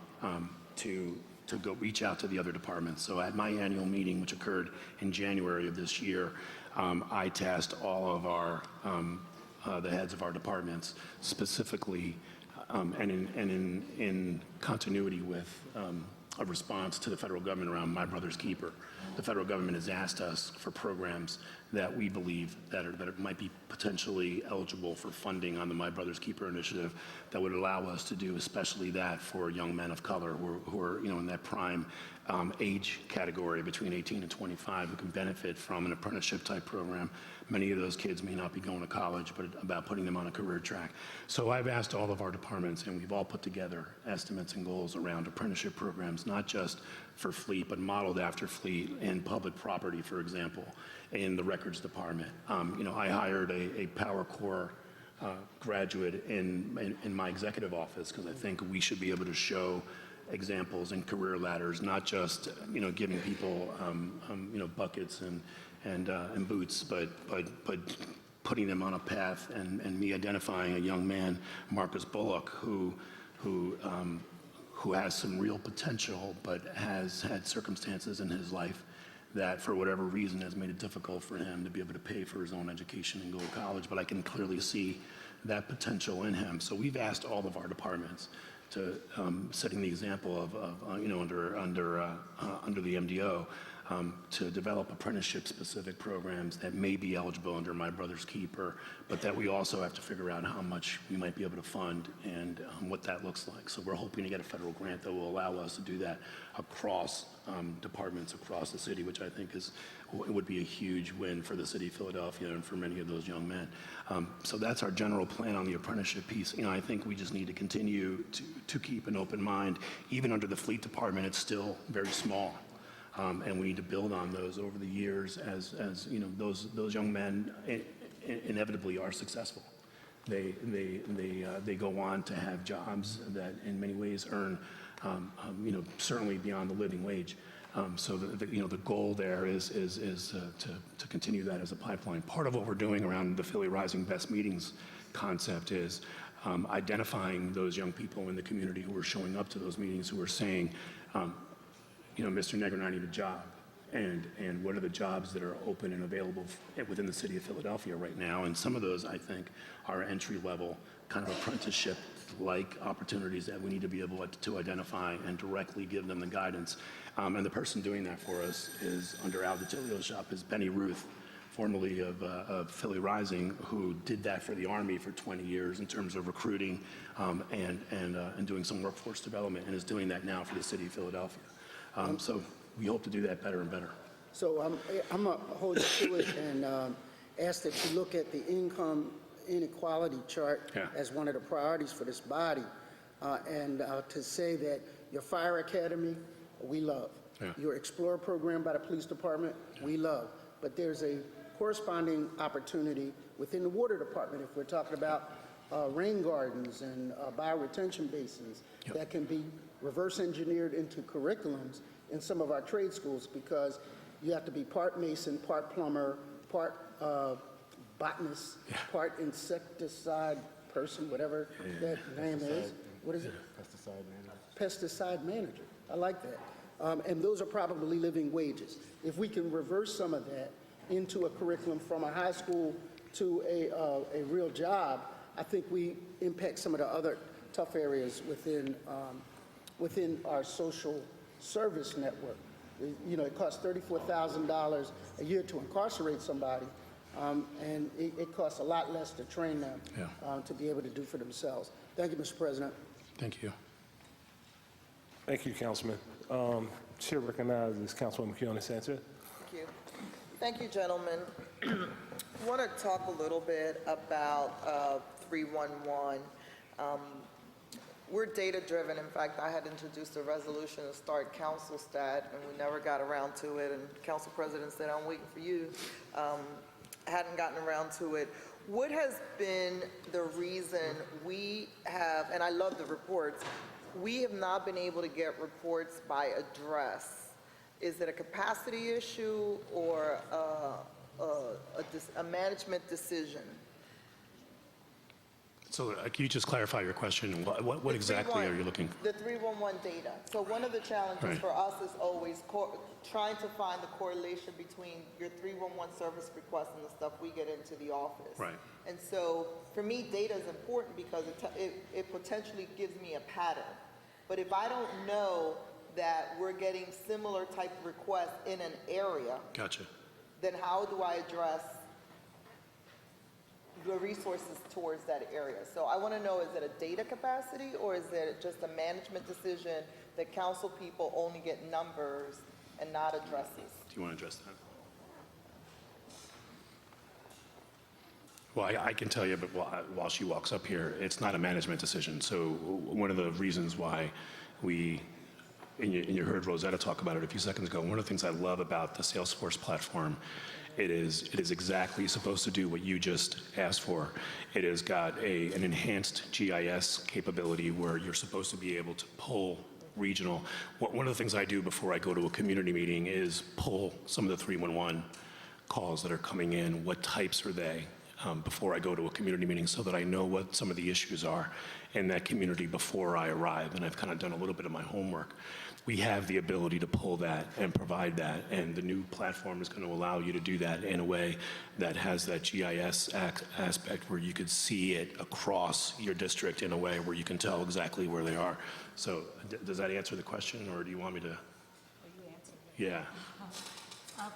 [SPEAKER 2] to go reach out to the other departments. So at my annual meeting, which occurred in January of this year, I tasked all of our the heads of our departments specifically, and in continuity with a response to the federal government around My Brother's Keeper. The federal government has asked us for programs that we believe that might be potentially eligible for funding on the My Brother's Keeper initiative that would allow us to do especially that for young men of color who are in that prime age category between 18 and 25 who can benefit from an apprenticeship type program. Many of those kids may not be going to college, but about putting them on a career track. So I've asked all of our departments, and we've all put together estimates and goals around apprenticeship programs, not just for fleet, but modeled after fleet in public property, for example, in the records department. I hired a Power Corps graduate in my executive office because I think we should be able to show examples and career ladders, not just giving people buckets and boots, but putting them on a path, and me identifying a young man, Marcus Bullock, who has some real potential, but has had circumstances in his life that, for whatever reason, has made it difficult for him to be able to pay for his own education and go to college. But I can clearly see that potential in him. So we've asked all of our departments to setting the example of under the MDO. To develop apprenticeship-specific programs that may be eligible under My Brother's Keeper, but that we also have to figure out how much we might be able to fund and what that looks like. So we're hoping to get a federal grant that will allow us to do that across departments across the city, which I think would be a huge win for the city of Philadelphia and for many of those young men. So that's our general plan on the apprenticeship piece. I think we just need to continue to keep an open mind. Even under the fleet department, it's still very small. And we need to build on those over the years as those young men inevitably are successful. They go on to have jobs that in many ways earn certainly beyond the living wage. So the goal there is to continue that as a pipeline. Part of what we're doing around the Philly Rising Best Meetings concept is identifying those young people in the community who are showing up to those meetings who are saying, Mr. Negrin, I need a job. And what are the jobs that are open and available within the city of Philadelphia right now? And some of those, I think, are entry-level kind of apprenticeship-like opportunities that we need to be able to identify and directly give them the guidance. And the person doing that for us is, under Al DiTilio's shop, is Benny Ruth, formerly of Philly Rising, who did that for the Army for 20 years in terms of recruiting and doing some workforce development, and is doing that now for the city of Philadelphia. So we hope to do that better and better.
[SPEAKER 1] So I'm going to hold you to it and ask that you look at the income inequality chart as one of the priorities for this body, and to say that your fire academy, we love. Your Explorer program by the police department, we love. But there's a corresponding opportunity within the water department if we're talking about rain gardens and bioretention basins that can be reverse engineered into curriculums in some of our trade schools, because you have to be part mason, part plumber, part botanist, part insecticide person, whatever that name is. What is it? Pesticide manager. Pesticide manager. I like that. And those are probably living wages. If we can reverse some of that into a curriculum from a high school to a real job, I think we impact some of the other tough areas within our social service network. It costs $34,000 a year to incarcerate somebody, and it costs a lot less to train them to be able to do for themselves. Thank you, Mr. President.
[SPEAKER 2] Thank you.
[SPEAKER 6] Thank you, Councilman. Chair recognizes Councilwoman Keone Sanchez.
[SPEAKER 8] Thank you. Thank you, gentlemen. I want to talk a little bit about 311. We're data-driven. In fact, I had introduced a resolution to start council stat, and we never got around to it, and Council President said, I'm waiting for you. Hadn't gotten around to it. What has been the reason we have, and I love the reports, we have not been able to get reports by address? Is it a capacity issue or a management decision?
[SPEAKER 2] So can you just clarify your question? What exactly are you looking for?
[SPEAKER 8] The 311 data. So one of the challenges for us is always trying to find the correlation between your 311 service request and the stuff we get into the office.
[SPEAKER 2] Right.
[SPEAKER 8] And so for me, data is important because it potentially gives me a pattern. But if I don't know that we're getting similar type of requests in an area,
[SPEAKER 2] Gotcha.
[SPEAKER 8] then how do I address the resources towards that area? So I want to know, is it a data capacity or is it just a management decision that council people only get numbers and not addresses?
[SPEAKER 2] Do you want to address that? Well, I can tell you, but while she walks up here, it's not a management decision. So one of the reasons why we, and you heard Rosetta talk about it a few seconds ago, one of the things I love about the Salesforce platform, it is exactly supposed to do what you just asked for. It has got an enhanced GIS capability where you're supposed to be able to pull regional. One of the things I do before I go to a community meeting is pull some of the 311 calls that are coming in. What types are they? Before I go to a community meeting so that I know what some of the issues are in that community before I arrive. And I've kind of done a little bit of my homework. We have the ability to pull that and provide that. And the new platform is going to allow you to do that in a way that has that GIS aspect where you could see it across your district in a way where you can tell exactly where they are. So does that answer the question, or do you want me to?
[SPEAKER 9] Will you answer?
[SPEAKER 2] Yeah.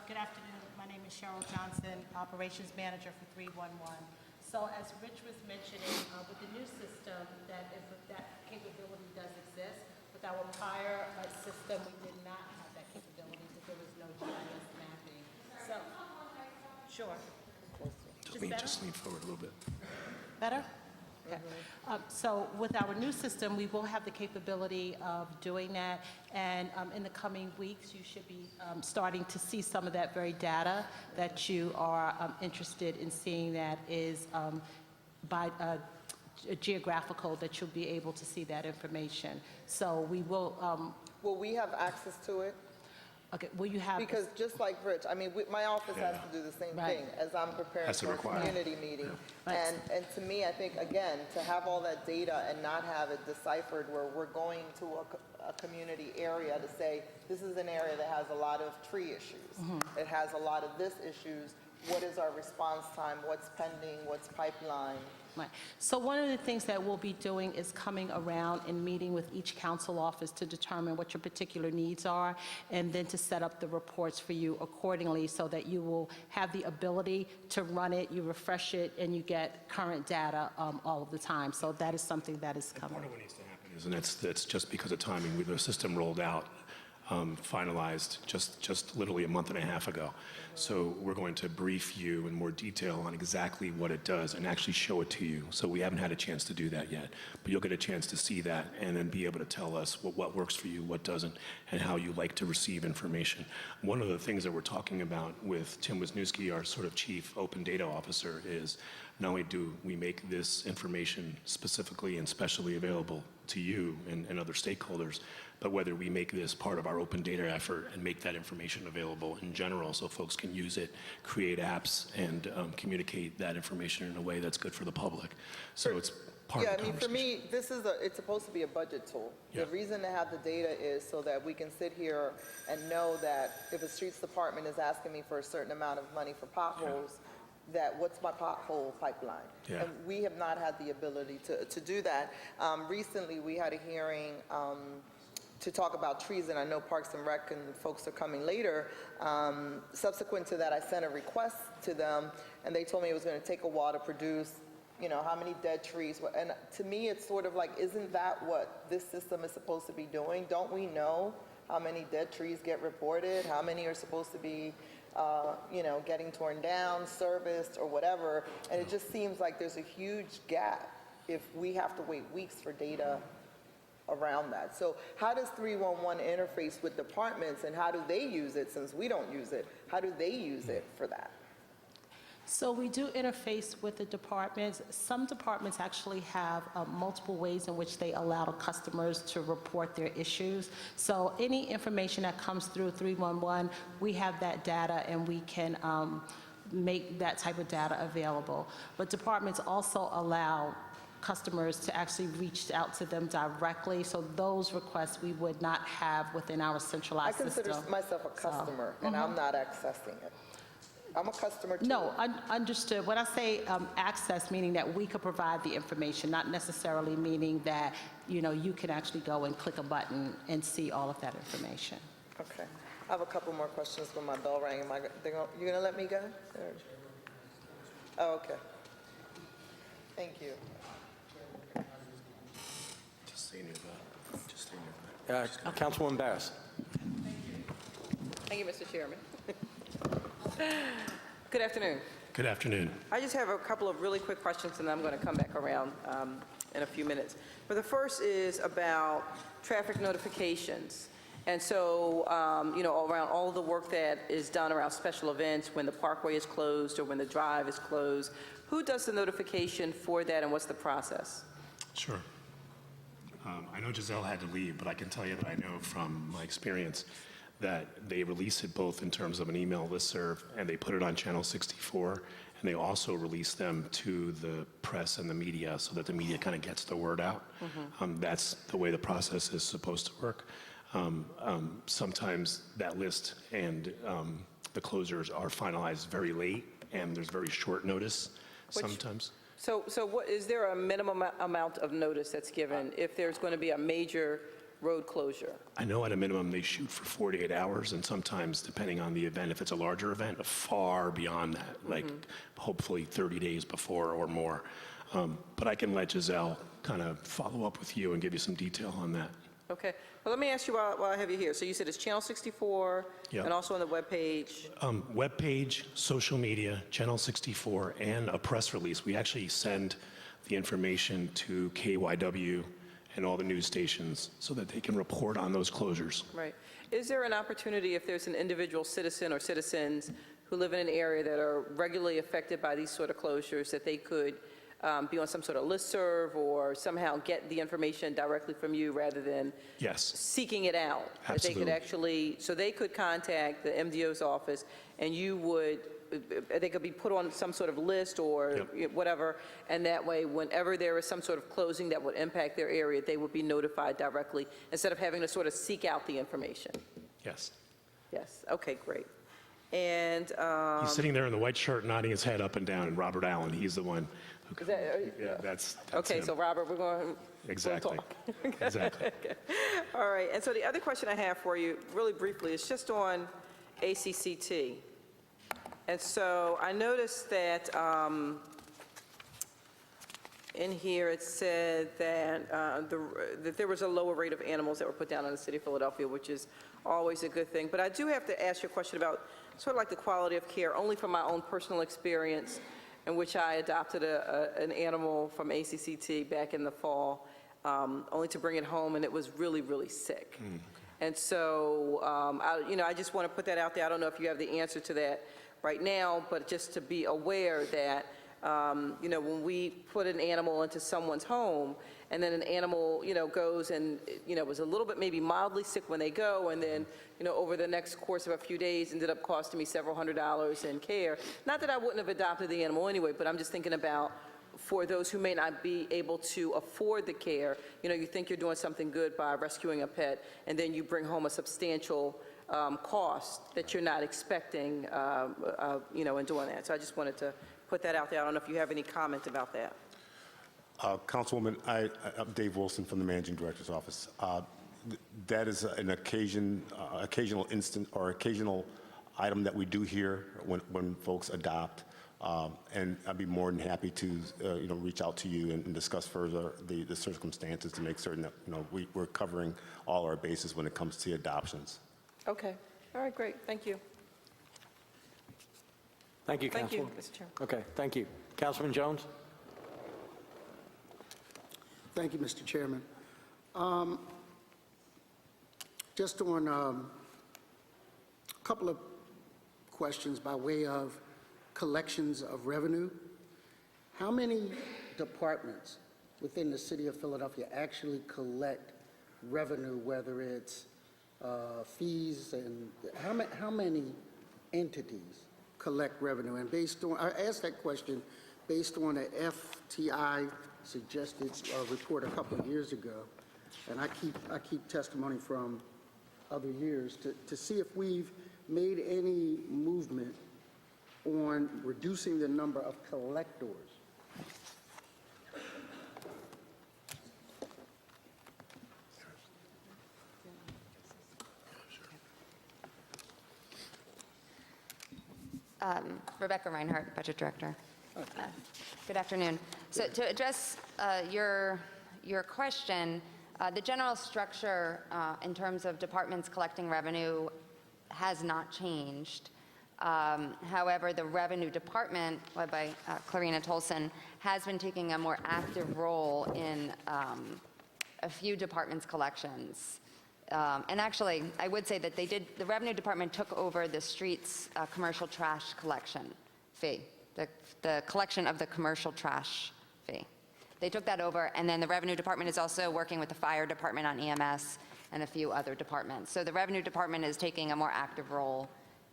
[SPEAKER 9] Good afternoon. My name is Cheryl Johnson, Operations Manager for 311. So as Rich was mentioning, with the new system, that capability does exist. With our prior system, we did not have that capability because there was no GIS mapping. So, sure.
[SPEAKER 2] Just lean forward a little bit.
[SPEAKER 9] Better? Okay. So with our new system, we will have the capability of doing that, and in the coming weeks, you should be starting to see some of that very data that you are interested in seeing, that is by geographical, that you'll be able to see that information. So we will,
[SPEAKER 8] Will we have access to it?
[SPEAKER 9] okay, will you have?
[SPEAKER 8] Because just like Rich, I mean, my office has to do the same
[SPEAKER 9] Right.
[SPEAKER 8] thing as I'm preparing
[SPEAKER 2] Has to
[SPEAKER 8] for a
[SPEAKER 2] require.
[SPEAKER 8] community meeting.
[SPEAKER 9] Right.
[SPEAKER 8] And to me, I think, again, to have all that data and not have it deciphered where we're going to a community area to say, this is an area that has a lot of tree issues. It has a lot of this issues. What is our response time? What's pending? What's pipeline?
[SPEAKER 9] Right. So one of the things that we'll be doing is coming around and meeting with each council office to determine what your particular needs are, and then to set up the reports for you accordingly so that you will have the ability to run it, you refresh it, and you get current data all of the time. So that is something that is coming.
[SPEAKER 2] Part of what needs to happen is, and that's just because of timing, the system rolled out, finalized just literally a month and a half ago. So we're going to brief you in more detail on exactly what it does and actually show it to you. So we haven't had a chance to do that yet, but you'll get a chance to see that and then be able to tell us what works for you, what doesn't, and how you like to receive information. One of the things that we're talking about with Tim Wisniewski, our sort of chief open data officer, is not only do we make this information specifically and specially available to you and other stakeholders, but whether we make this part of our open data effort and make that information available in general so folks can use it, create apps, and communicate that information in a way that's good for the public. So it's part
[SPEAKER 8] Yeah,
[SPEAKER 2] of the
[SPEAKER 8] I mean, for
[SPEAKER 2] conversation.
[SPEAKER 8] me, it's supposed to be a budget tool.
[SPEAKER 2] Yeah.
[SPEAKER 8] The reason to have the data is so that we can sit here and know that if a streets department is asking me for a certain amount of money for potholes, that what's my pothole pipeline?
[SPEAKER 2] Yeah.
[SPEAKER 8] And we have not had the ability to do that. Recently, we had a hearing to talk about trees, and I know Parks and Rec and folks are coming later. Subsequent to that, I sent a request to them, and they told me it was going to take a while to produce, how many dead trees. And to me, it's sort of like, isn't that what this system is supposed to be doing? Don't we know how many dead trees get reported? How many are supposed to be, getting torn down, serviced, or whatever? And it just seems like there's a huge gap if we have to wait weeks for data around that. So how does 311 interface with departments, and how do they use it, since we don't use it? How do they use it for that?
[SPEAKER 9] So we do interface with the departments. Some departments actually have multiple ways in which they allow customers to report their issues. So any information that comes through 311, we have that data, and we can make that type of data available. But departments also allow customers to actually reach out to them directly. So those requests we would not have within our
[SPEAKER 8] I
[SPEAKER 9] centralized system.
[SPEAKER 8] consider myself a customer, and I'm not accessing it. I'm a customer too.
[SPEAKER 9] No, understood. When I say access, meaning that we could provide the information, not necessarily meaning that, you can actually go and click a button and see all of that information.
[SPEAKER 8] Okay. I have a couple more questions when my bell rang. You're going to let me go? Oh, okay. Thank you.
[SPEAKER 3] Councilwoman Barris.
[SPEAKER 10] Thank you, Mr. Chairman. Good afternoon.
[SPEAKER 2] Good afternoon.
[SPEAKER 10] I just have a couple of really quick questions, and I'm going to come back around in a few minutes. But the first is about traffic notifications. And so, around all the work that is done around special events, when the parkway is closed or when the drive is closed, who does the notification for that, and what's the process?
[SPEAKER 2] Sure. I know Giselle had to leave, but I can tell you that I know from my experience that they release it both in terms of an email listserv, and they put it on Channel 64, and they also release them to the press and the media so that the media kind of gets the word out. That's the way the process is supposed to work. Sometimes that list and the closures are finalized very late, and there's very short notice sometimes.
[SPEAKER 10] So is there a minimum amount of notice that's given if there's going to be a major road closure?
[SPEAKER 2] I know at a minimum they shoot for 48 hours, and sometimes, depending on the event, if it's a larger event, far beyond that, like hopefully 30 days before or more. But I can let Giselle kind of follow up with you and give you some detail on that.
[SPEAKER 10] Okay. Well, let me ask you while I have you here. So you said it's Channel 64
[SPEAKER 2] Yeah.
[SPEAKER 10] and also on the webpage.
[SPEAKER 2] Webpage, social media, Channel 64, and a press release. We actually send the information to KYW and all the news stations so that they can report on those closures.
[SPEAKER 10] Right. Is there an opportunity if there's an individual citizen or citizens who live in an area that are regularly affected by these sort of closures that they could be on some sort of listserv or somehow get the information directly from you rather than
[SPEAKER 2] Yes.
[SPEAKER 10] seeking it out? That they could
[SPEAKER 2] Absolutely.
[SPEAKER 10] actually, so they could contact the MDO's office and they could be put on some sort of list or whatever, and that way, whenever there is some sort of closing that would impact their area, they would be notified directly instead of having to sort of seek out the information.
[SPEAKER 2] Yes.
[SPEAKER 10] Yes, okay, great. And,
[SPEAKER 2] He's sitting there in the white shirt nodding his head up and down, and Robert Allen, he's the one who...
[SPEAKER 10] is that,
[SPEAKER 2] Yeah, that's
[SPEAKER 10] okay,
[SPEAKER 2] him.
[SPEAKER 10] so Robert, we're going to
[SPEAKER 2] Exactly.
[SPEAKER 10] talk.
[SPEAKER 2] Exactly.
[SPEAKER 10] All right, and so the other question I have for you, really briefly, is just on ACCT. And so I noticed that in here it said that, that there was a lower rate of animals that were put down in the city of Philadelphia, which is always a good thing. But I do have to ask you a question about sort of like the quality of care, only from my own personal experience, in which I adopted an animal from ACCT back in the fall, only to bring it home, and it was really, really sick. And so, I just want to put that out there. I don't know if you have the answer to that right now, but just to be aware that, when we put an animal into someone's home, and then an animal, goes and, was a little bit maybe mildly sick when they go, and then, over the next course of a few days ended up costing me several $100s in care. Not that I wouldn't have adopted the animal anyway, but I'm just thinking about for those who may not be able to afford the care, you think you're doing something good by rescuing a pet, and then you bring home a substantial cost that you're not expecting, in doing that. So I just wanted to put that out there. I don't know if you have any comment about that.
[SPEAKER 11] Councilwoman, I'm Dave Wilson from the Managing Director's Office. That is an occasional instance or occasional item that we do here when folks adopt. And I'd be more than happy to, reach out to you and discuss further the circumstances to make certain that, we're covering all our bases when it comes to adoptions.
[SPEAKER 10] Okay. All right, great. Thank you.
[SPEAKER 3] Thank you,
[SPEAKER 10] Thank you,
[SPEAKER 3] Councilwoman.
[SPEAKER 10] Mr. Chairman.
[SPEAKER 3] Okay, thank you. Councilman Jones?
[SPEAKER 1] Thank you, Mr. Chairman. Just on a couple of questions by way of collections of revenue. How many departments within the city of Philadelphia actually collect revenue, whether it's fees, and how many entities collect revenue? And based on, I asked that question based on a FTI suggested report a couple of years ago, and I keep testimony from other years to see if we've made any movement on reducing the number of collectors.
[SPEAKER 12] Rebecca Reinhardt, Budget Director. Good afternoon. So to address your question, the general structure in terms of departments collecting revenue has not changed. However, the Revenue Department, led by Clarina Tolson, has been taking a more active role in a few departments' collections. And actually, I would say that the Revenue Department took over the streets commercial trash collection fee, the collection of the commercial trash fee. They took that over, and then the Revenue Department is also working with the Fire Department on EMS and a few other departments. So the Revenue Department is taking a more active role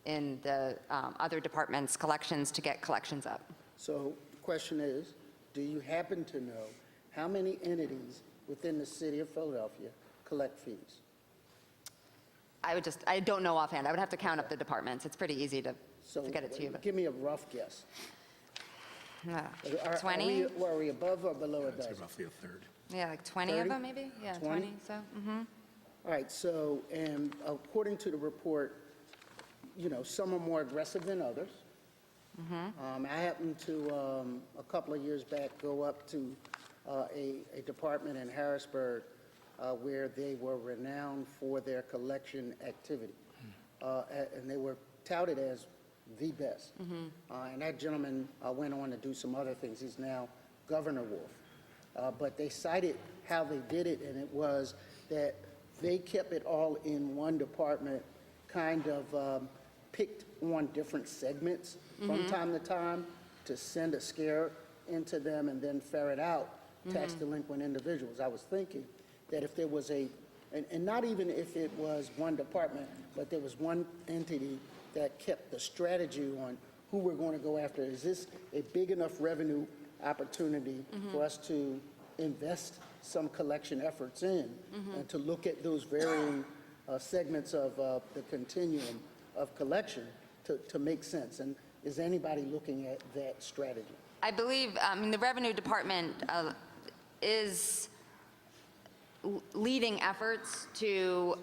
[SPEAKER 12] in the other departments' collections to get collections up.
[SPEAKER 1] So the question is, do you happen to know how many entities within the city of Philadelphia collect fees?
[SPEAKER 12] I don't know offhand. I would have to count up the departments. It's pretty easy to get it to you. But
[SPEAKER 1] Give me a rough guess.
[SPEAKER 12] 20?
[SPEAKER 1] Are we above or below a dozen?
[SPEAKER 2] Roughly a third.
[SPEAKER 12] Yeah, like 20 of
[SPEAKER 1] 30?
[SPEAKER 12] them maybe? Yeah,
[SPEAKER 1] 20?
[SPEAKER 12] 20, so,
[SPEAKER 1] All right, so, and according to the report, some are more aggressive than others. I happened to, a couple of years back, go up to a department in Harrisburg where they were renowned for their collection activity. And they were touted as the best. And that gentleman went on to do some other things. He's now Governor Wolf. But they cited how they did it, and it was that they kept it all in one department, kind of picked on different segments from time to time to send a scare into them and then ferret out tax delinquent individuals. I was thinking that if there was and not even if it was one department, but there was one entity that kept the strategy on who we're going to go after. Is this a big enough revenue opportunity for us to invest some collection efforts in and to look at those varying segments of the continuum of collection to make sense? And is anybody looking at that strategy?
[SPEAKER 12] I believe, the Revenue Department is leading efforts to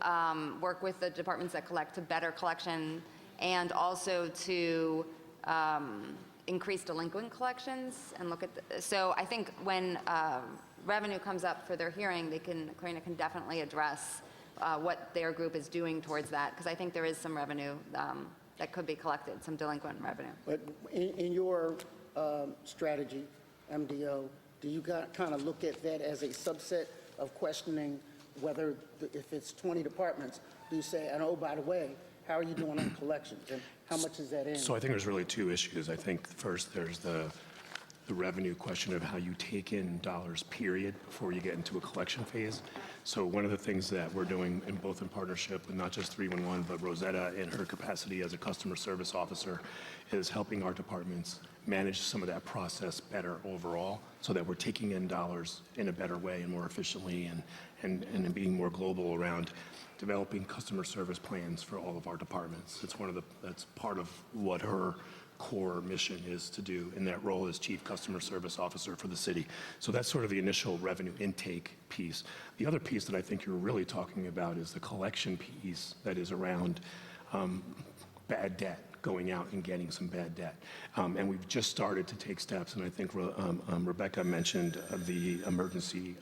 [SPEAKER 12] work with the departments that collect to better collection and also to increase delinquent collections and look at so I think when revenue comes up for their hearing, Clarina can definitely address what their group is doing towards that, because I think there is some revenue that could be collected, some delinquent revenue.
[SPEAKER 1] But in your strategy, MDO, do you kind of look at that as a subset of questioning whether, if it's 20 departments, do you say, and oh, by the way, how are you doing on collections, and how much is that in?
[SPEAKER 2] So I think there's really two issues. I think first there's the revenue question of how you take in dollars, period, before you get into a collection phase. So one of the things that we're doing in partnership with not just 311, but Rosetta in her capacity as a customer service officer is helping our departments manage some of that process better overall so that we're taking in dollars in a better way and more efficiently and being more global around developing customer service plans for all of our departments. That's part of what her core mission is to do in that role as Chief Customer Service Officer for the city. So that's sort of the initial revenue intake piece. The other piece that I think you're really talking about is the collection piece that is around bad debt, going out and getting some bad debt. And we've just started to take steps, and I think Rebecca mentioned the emergency,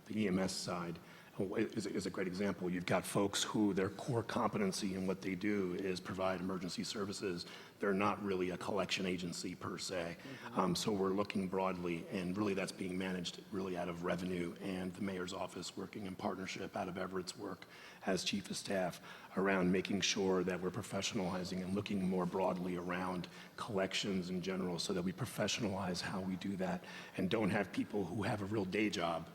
[SPEAKER 2] the EMS side is a great example. You've got folks who their core competency in what they do is provide emergency services. They're not really a collection agency per se. So we're looking broadly, and really that's being managed really out of revenue and the mayor's office working in partnership out of Everett's work as chief of staff around making sure that we're professionalizing and looking more broadly around collections in general so that we professionalize how we do that and don't have people who have a real day job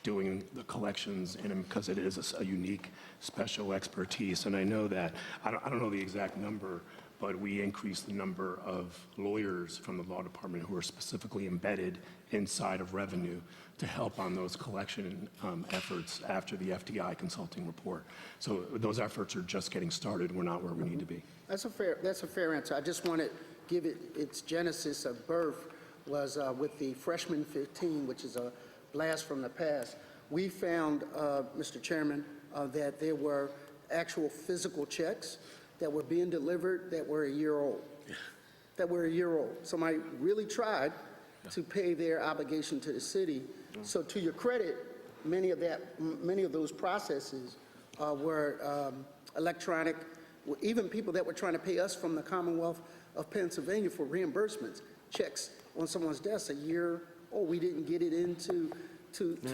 [SPEAKER 2] doing the collections in them, because it is a unique, special expertise. And I know that, I don't know the exact number, but we increased the number of lawyers from the law department who are specifically embedded inside of revenue to help on those collection efforts after the FTI consulting report. So those efforts are just getting started. We're not where we need to be.
[SPEAKER 1] That's a fair answer. I just wanted give it its genesis of birth was with the freshman 15, which is a blast from the past. We found, Mr. Chairman, that there were actual physical checks that were being delivered that were a year old. That were a year old. Somebody really tried to pay their obligation to the city. So to your credit, many of those processes were electronic. Even people that were trying to pay us from the Commonwealth of Pennsylvania for reimbursements, checks on someone's desk a year, we didn't get it into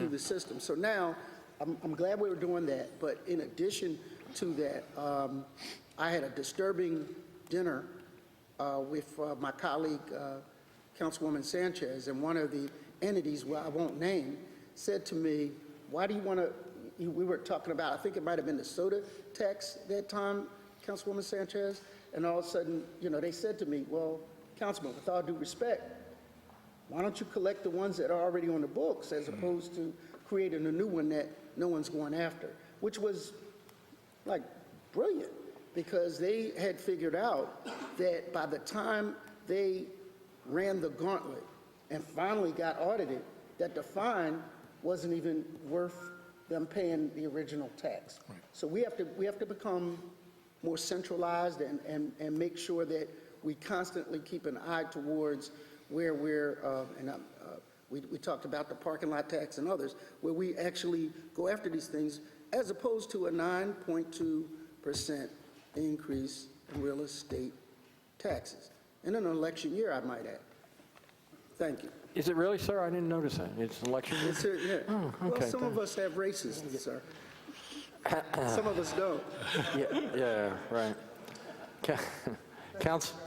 [SPEAKER 1] the system. So now, I'm glad we were doing that, but in addition to that, I had a disturbing dinner with my colleague, Councilwoman Sanchez, and one of the entities, I won't name, said to me, why do you want to, we were talking about, I think it might have been the soda tax that time, Councilwoman Sanchez, and all of a sudden, they said to me, well, Councilman, with all due respect, why don't you collect the ones that are already on the books as opposed to creating a new one that no one's going after, which was like brilliant, because they had figured out that by the time they ran the gauntlet and finally got audited, that the fine wasn't even worth them paying the original tax. Right. So we have to become more centralized and make sure that we constantly keep an eye towards where we talked about the parking lot tax and others, where we actually go after these things, as opposed to a 9.2% increase in real estate taxes. In an election year, I might add. Thank you.
[SPEAKER 13] Is it really, sir? I didn't notice that. It's election year?
[SPEAKER 1] Yeah.
[SPEAKER 13] Oh, okay.
[SPEAKER 1] Well, some of us have races, sir. Some of us don't.
[SPEAKER 13] Yeah, right.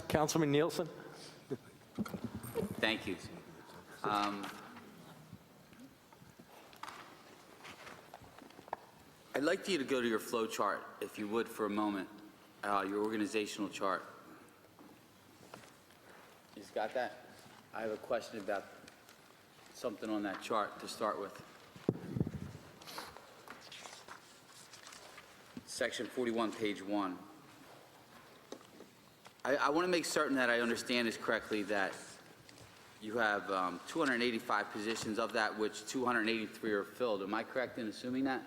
[SPEAKER 13] Councilman Nielsen?
[SPEAKER 14] Thank you. I'd like you to go to your flow chart, if you would, for a moment, your organizational chart. You just got that? I have a question about something on that chart to start with. Section 41, page 1. I want to make certain that I understand this correctly, that you have 285 positions, of that which 283 are filled. Am I correct in assuming that?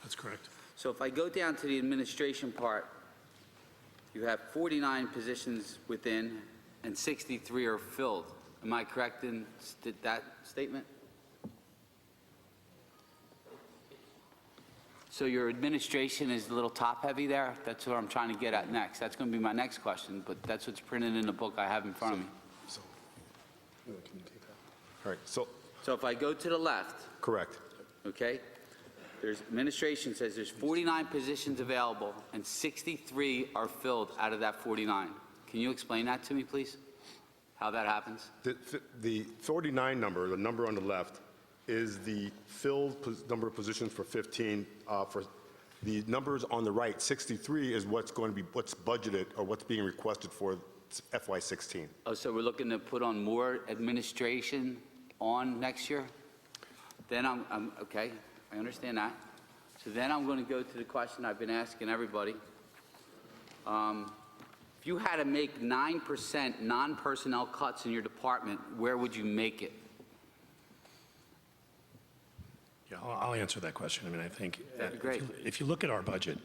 [SPEAKER 2] That's correct.
[SPEAKER 14] So if I go down to the administration part, you have 49 positions within and 63 are filled. Am I correct in that statement? So your administration is a little top-heavy there? That's what I'm trying to get at next. That's going to be my next question, but that's what's printed in the book I have in front of me.
[SPEAKER 11] All right, so,
[SPEAKER 14] So if I go to the left,
[SPEAKER 11] correct.
[SPEAKER 14] okay, there's administration says there's 49 positions available and 63 are filled out of that 49. Can you explain that to me, please? How that happens?
[SPEAKER 11] The 49 number, the number on the left, is the filled number of positions for 15. For the numbers on the right, 63 is what's budgeted or what's being requested for FY16.
[SPEAKER 14] Oh, so we're looking to put on more administration on next year? Then I'm okay, I understand that. So then I'm going to go to the question I've been asking everybody. If you had to make 9% non-personnel cuts in your department, where would you make it?
[SPEAKER 2] Yeah, I'll answer that question. I mean, I think
[SPEAKER 14] That'd be great.
[SPEAKER 2] if you look at our budget,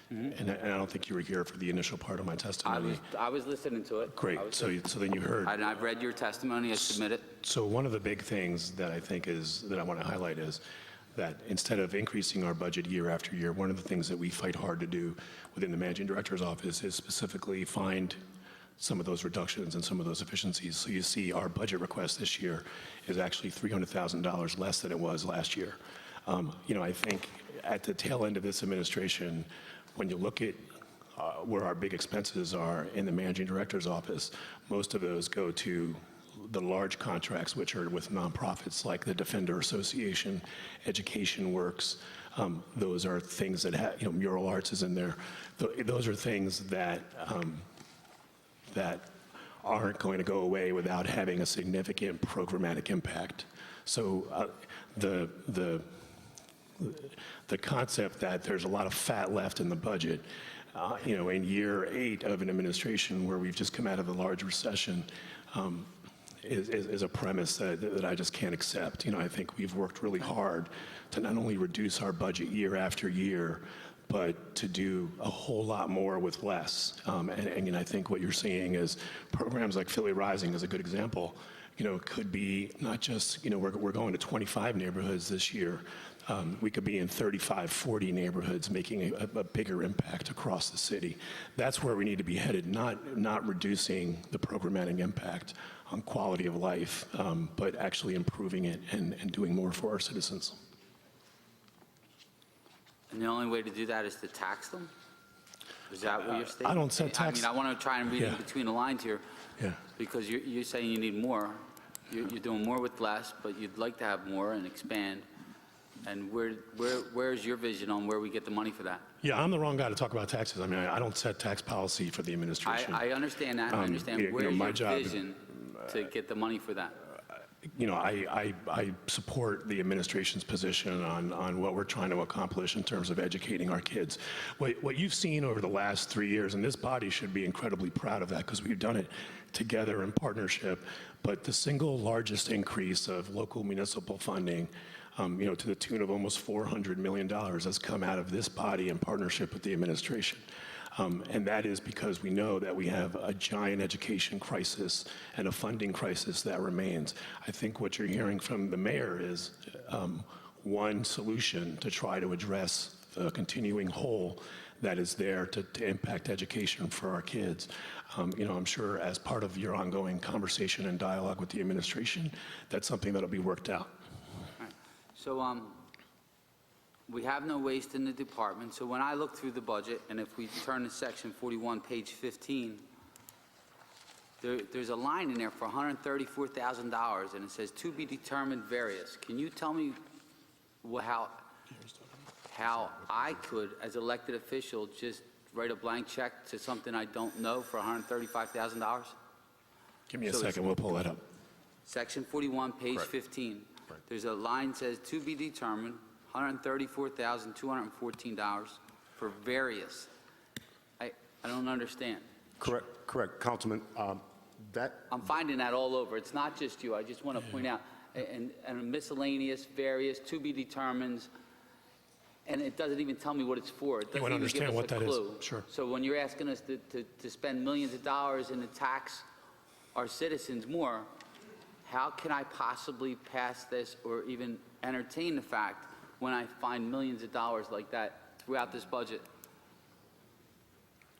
[SPEAKER 2] and I don't think you were here for the initial part of my testimony.
[SPEAKER 14] I was listening to it.
[SPEAKER 2] Great. So then you heard.
[SPEAKER 14] And I've read your testimony. I submit it.
[SPEAKER 2] So one of the big things that I think that I want to highlight is that instead of increasing our budget year after year, one of the things that we fight hard to do within the managing director's office is specifically find some of those reductions and some of those efficiencies. So you see our budget request this year is actually $300,000 less than it was last year. I think at the tail end of this administration, when you look at where our big expenses are in the managing director's office, most of those go to the large contracts, which are with nonprofits like the Defender Association, Education Works. Those are things that have, Mural Arts is in there. Those are things that aren't going to go away without having a significant programmatic impact. So the concept that there's a lot of fat left in the budget, in year 8 of an administration where we've just come out of a large recession, is a premise that I just can't accept. I think we've worked really hard to not only reduce our budget year after year, but to do a whole lot more with less. And I think what you're seeing is programs like Philly Rising is a good example. Could be not just, we're going to 25 neighborhoods this year. We could be in 35, 40 neighborhoods making a bigger impact across the city. That's where we need to be headed, not reducing the programmatic impact on quality of life, but actually improving it and doing more for our citizens.
[SPEAKER 14] And the only way to do that is to tax them? Is that what you're stating?
[SPEAKER 2] I don't set tax.
[SPEAKER 14] I want to try and read in
[SPEAKER 2] Yeah.
[SPEAKER 14] between the lines here,
[SPEAKER 2] Yeah.
[SPEAKER 14] because you're saying you need more. You're doing more with less, but you'd like to have more and expand. And where's your vision on where we get the money for that?
[SPEAKER 2] Yeah, I'm the wrong guy to talk about taxes. I don't set tax policy for the administration.
[SPEAKER 14] I understand that. I understand. Where's
[SPEAKER 2] my
[SPEAKER 14] your
[SPEAKER 2] job-
[SPEAKER 14] vision to get the money for that?
[SPEAKER 2] I support the administration's position on what we're trying to accomplish in terms of educating our kids. What you've seen over the last 3 years, and this body should be incredibly proud of that because we've done it together in partnership, but the single largest increase of local municipal funding, to the tune of almost $400 million has come out of this body in partnership with the administration. And that is because we know that we have a giant education crisis and a funding crisis that remains. I think what you're hearing from the mayor is one solution to try to address the continuing hole that is there to impact education for our kids. I'm sure as part of your ongoing conversation and dialogue with the administration, that's something that'll be worked out.
[SPEAKER 14] All right. So we have no waste in the department. So when I look through the budget, and if we turn to section 41, page 15, there's a line in there for $134,000, and it says to be determined various. Can you tell me how I could, as elected official, just write a blank check to something I don't know for $135,000?
[SPEAKER 2] Give me a
[SPEAKER 14] So it's-
[SPEAKER 2] second, we'll pull that up.
[SPEAKER 14] Section 41, page 15. There's a line says to be determined, $134,214 for various. I don't understand.
[SPEAKER 11] Correct, Councilman.
[SPEAKER 14] I'm finding that all over. It's not just you. I just want to point out, and miscellaneous, various, to be determined, and it doesn't even tell me what it's for. It doesn't
[SPEAKER 2] wanna
[SPEAKER 14] even give
[SPEAKER 2] understand
[SPEAKER 14] us
[SPEAKER 2] what
[SPEAKER 14] a
[SPEAKER 2] that is.
[SPEAKER 14] clue.
[SPEAKER 2] Sure.
[SPEAKER 14] So when you're asking us to spend millions of dollars and to tax our citizens more, how can I possibly pass this or even entertain the fact when I find millions of dollars like that throughout this budget?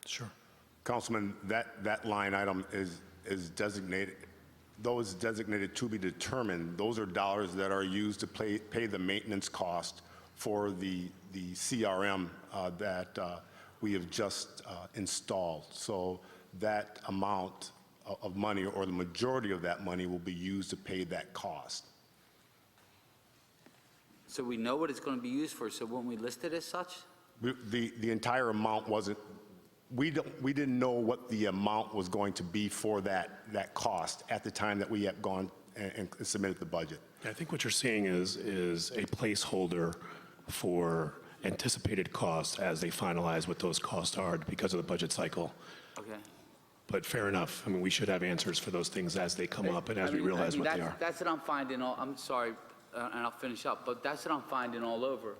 [SPEAKER 2] Sure.
[SPEAKER 11] Councilman, that line item is designated, those designated to be determined, those are dollars that are used to pay the maintenance cost for the CRM that we have just installed. So that amount of money, or the majority of that money, will be used to pay that cost.
[SPEAKER 14] So we know what it's going to be used for, so when we list it as such?
[SPEAKER 11] The entire amount wasn't, we didn't know what the amount was going to be for that cost at the time that we had gone and submitted the budget.
[SPEAKER 2] I think what you're seeing is a placeholder for anticipated costs as they finalize what those costs are because of the budget cycle.
[SPEAKER 14] Okay.
[SPEAKER 2] But fair enough. We should have answers for those things as they come up and as we realize what they are.
[SPEAKER 14] That's what I'm finding, I'm sorry, and I'll finish up, but that's what I'm finding all over.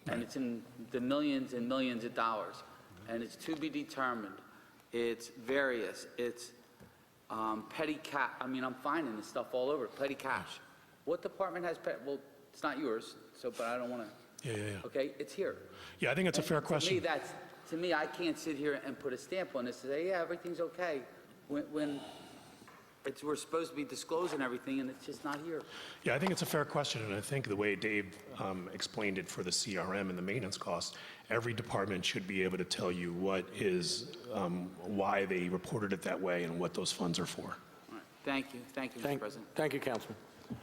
[SPEAKER 14] And it's in the millions and millions of dollars. And it's to be determined. It's various. It's petty cash. I'm finding this stuff all over, petty cash. What department has well, it's not yours, but I don't want to.
[SPEAKER 2] Yeah.
[SPEAKER 14] Okay, it's here.
[SPEAKER 2] Yeah, I think it's a fair question.
[SPEAKER 14] To me, I can't sit here and put a stamp on this and say, yeah, everything's okay, when we're supposed to be disclosing everything, and it's just not here.
[SPEAKER 2] Yeah, I think it's a fair question, and I think the way Dave explained it for the CRM and the maintenance costs, every department should be able to tell you what is, why they reported it that way and what those funds are for.
[SPEAKER 14] All right. Thank you, Mr. President.
[SPEAKER 13] Thank you, Councilman.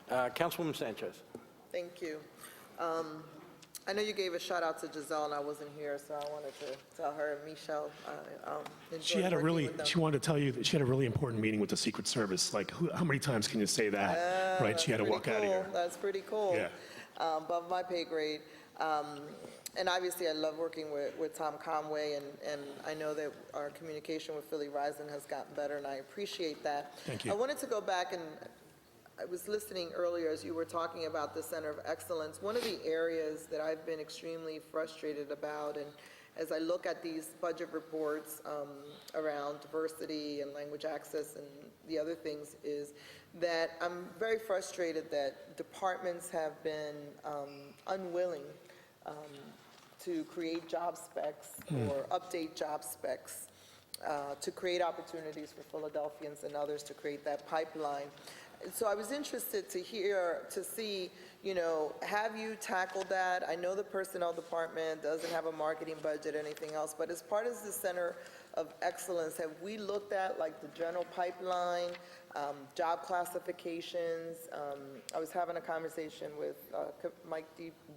[SPEAKER 13] Councilwoman Sanchez.
[SPEAKER 8] Thank you. I know you gave a shout out to Giselle, and I wasn't here, so I wanted to tell her and Michelle,
[SPEAKER 2] She had she wanted to tell you that she had a really important meeting with the Secret Service. Like, how many times can you say that, right? She had to walk out of here.
[SPEAKER 8] That's pretty cool.
[SPEAKER 2] Yeah.
[SPEAKER 8] Above my pay grade. And obviously, I love working with Tom Conway, and I know that our communication with Philly Rising has gotten better, and I appreciate that.
[SPEAKER 2] Thank you.
[SPEAKER 8] I wanted to go back, and I was listening earlier as you were talking about the Center of Excellence. One of the areas that I've been extremely frustrated about, and as I look at these budget reports around diversity and language access and the other things, is that I'm very frustrated that departments have been unwilling to create job specs or update job specs to create opportunities for Philadelphians and others to create that pipeline. And so I was interested to see, have you tackled that? I know the personnel department doesn't have a marketing budget or anything else, but as part of the Center of Excellence, have we looked at like the general pipeline, job classifications? I was having a conversation with Mike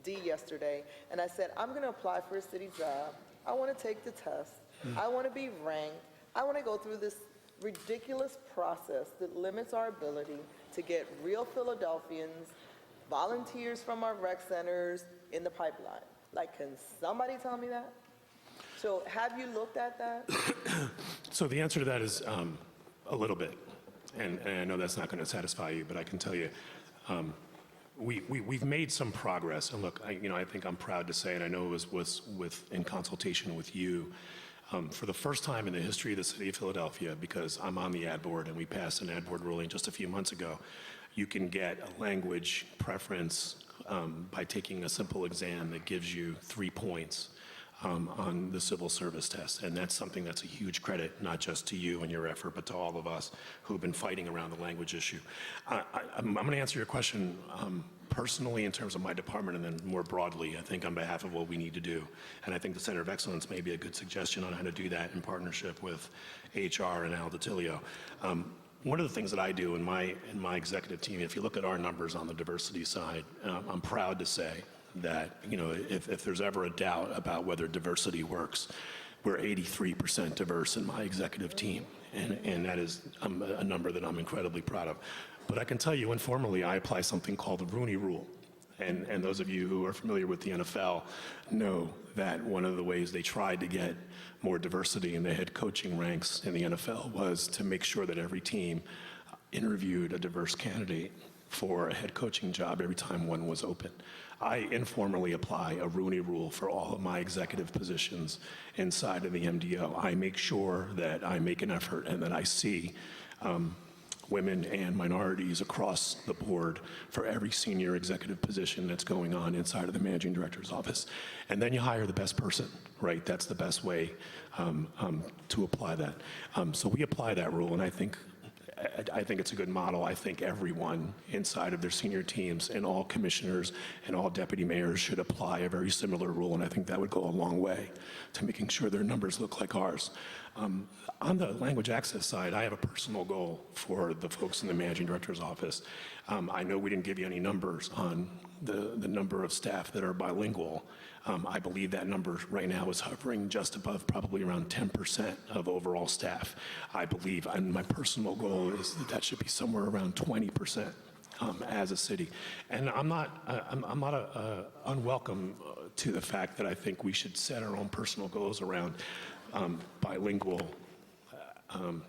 [SPEAKER 8] D yesterday, and I said, I'm going to apply for a city job. I want to take the test. I want to be ranked. I want to go through this ridiculous process that limits our ability to get real Philadelphians, volunteers from our rec centers in the pipeline. Like, can somebody tell me that? So have you looked at that?
[SPEAKER 2] So the answer to that is a little bit. And I know that's not going to satisfy you, but I can tell you, we've made some progress. And look, I think I'm proud to say, and I know it was in consultation with you, for the first time in the history of the city of Philadelphia, because I'm on the ad board and we passed an ad board ruling just a few months ago, you can get a language preference by taking a simple exam that gives you 3 points on the civil service test. And that's something that's a huge credit, not just to you and your effort, but to all of us who've been fighting around the language issue. I'm going to answer your question personally in terms of my department, and then more broadly, I think on behalf of what we need to do. And I think the Center of Excellence may be a good suggestion on how to do that in partnership with HR and Al DiTilio. One of the things that I do in my executive team, if you look at our numbers on the diversity side, I'm proud to say that, if there's ever a doubt about whether diversity works, we're 83% diverse in my executive team. And that is a number that I'm incredibly proud of. But I can tell you informally, I apply something called the Rooney Rule. And those of you who are familiar with the NFL know that one of the ways they tried to get more diversity in the head coaching ranks in the NFL was to make sure that every team interviewed a diverse candidate for a head coaching job every time one was open. I informally apply a Rooney Rule for all of my executive positions inside of the MDO. I make sure that I make an effort and that I see women and minorities across the board for every senior executive position that's going on inside of the managing director's office. And then you hire the best person, right? That's the best way to apply that. So we apply that rule, and I think it's a good model. I think everyone inside of their senior teams and all commissioners and all deputy mayors should apply a very similar rule, and I think that would go a long way to making sure their numbers look like ours. On the language access side, I have a personal goal for the folks in the managing director's office. I know we didn't give you any numbers on the number of staff that are bilingual. I believe that number right now is hovering just above probably around 10% of overall staff. I believe, and my personal goal is that should be somewhere around 20% as a city. And I'm not unwelcome to the fact that I think we should set our own personal goals around bilingual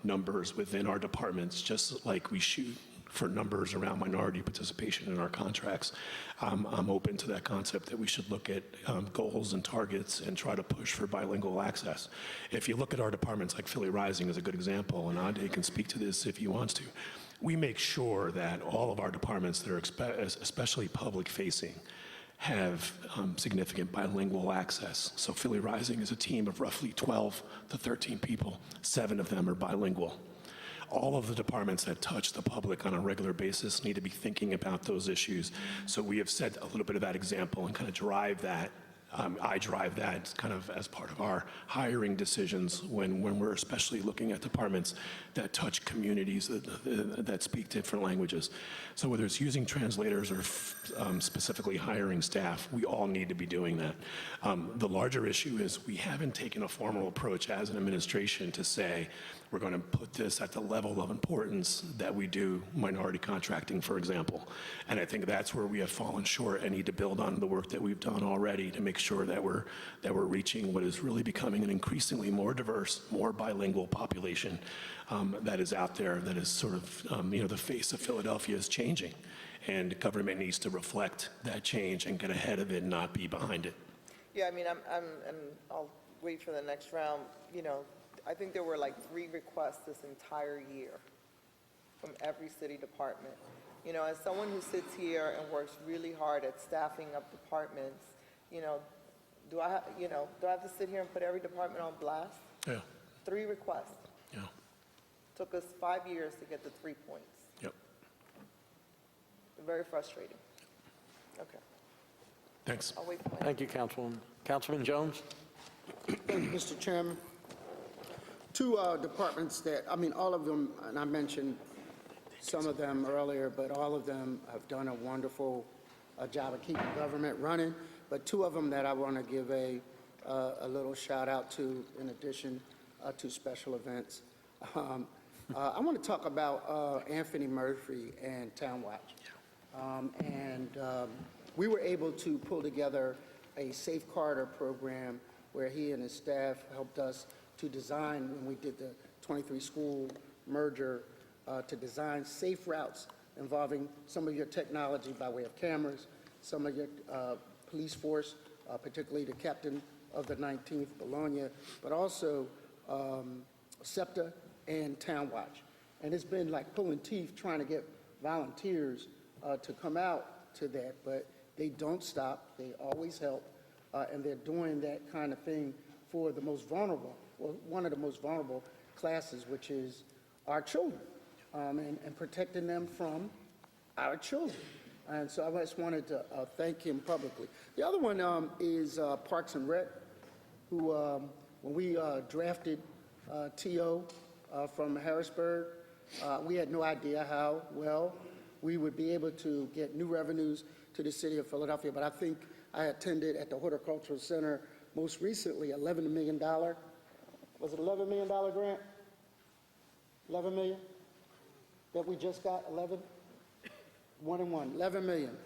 [SPEAKER 2] numbers within our departments, just like we shoot for numbers around minority participation in our contracts. I'm open to that concept that we should look at goals and targets and try to push for bilingual access. If you look at our departments, like Philly Rising is a good example, and Ade can speak to this if he wants to, we make sure that all of our departments that are especially public-facing have significant bilingual access. So Philly Rising is a team of roughly 12 to 13 people. 7 of them are bilingual. All of the departments that touch the public on a regular basis need to be thinking about those issues. So we have set a little bit of that example and kind of drive that I drive that kind of as part of our hiring decisions when we're especially looking at departments that touch communities that speak different languages. So whether it's using translators or specifically hiring staff, we all need to be doing that. The larger issue is we haven't taken a formal approach as an administration to say we're going to put this at the level of importance that we do minority contracting, for example. And I think that's where we have fallen short and need to build on the work that we've done already to make sure that we're reaching what is really becoming an increasingly more diverse, more bilingual population that is out there, that is sort of, the face of Philadelphia is changing. And government needs to reflect that change and get ahead of it, not be behind it.
[SPEAKER 8] Yeah, I mean, and I'll wait for the next round. I think there were like 3 requests this entire year from every city department. As someone who sits here and works really hard at staffing up departments, do I have to sit here and put every department on blast?
[SPEAKER 2] Yeah.
[SPEAKER 8] 3 requests.
[SPEAKER 2] Yeah.
[SPEAKER 8] Took us 5 years to get the 3 points.
[SPEAKER 2] Yep.
[SPEAKER 8] Very frustrating. Okay,
[SPEAKER 2] Thanks.
[SPEAKER 8] I'll wait for my.
[SPEAKER 3] Thank you, Councilwoman. Councilman Jones?
[SPEAKER 1] Thank you, Mr. Chairman. 2 departments that, all of them, and I mentioned some of them earlier, but all of them have done a wonderful job of keeping government running. But 2 of them that I want to give a little shout out to, in addition to special events. I want to talk about Anthony Murphy and Town Watch. We were able to pull together a Safe Corridor program where he and his staff helped us to design, when we did the 23 school merger, to design safe routes involving some of your technology by way of cameras, some of your police force, particularly the captain of the 19th Bologna, but also SEPTA and Town Watch. And it's been like pulling teeth trying to get volunteers to come out to that, but they don't stop. They always help, and they're doing that kind of thing for the most vulnerable, well, one of the most vulnerable classes, which is our children, and protecting them from our children. And so I just wanted to thank him publicly. The other one is Parks and Rec, who, when we drafted T.O. From Harrisburg, we had no idea how well we would be able to get new revenues to the city of Philadelphia. But I think I attended at the Horticultural Center most recently, $11 million. Was it $11 million grant? 11 million that we just got, 11? 1 and 1, 11 million.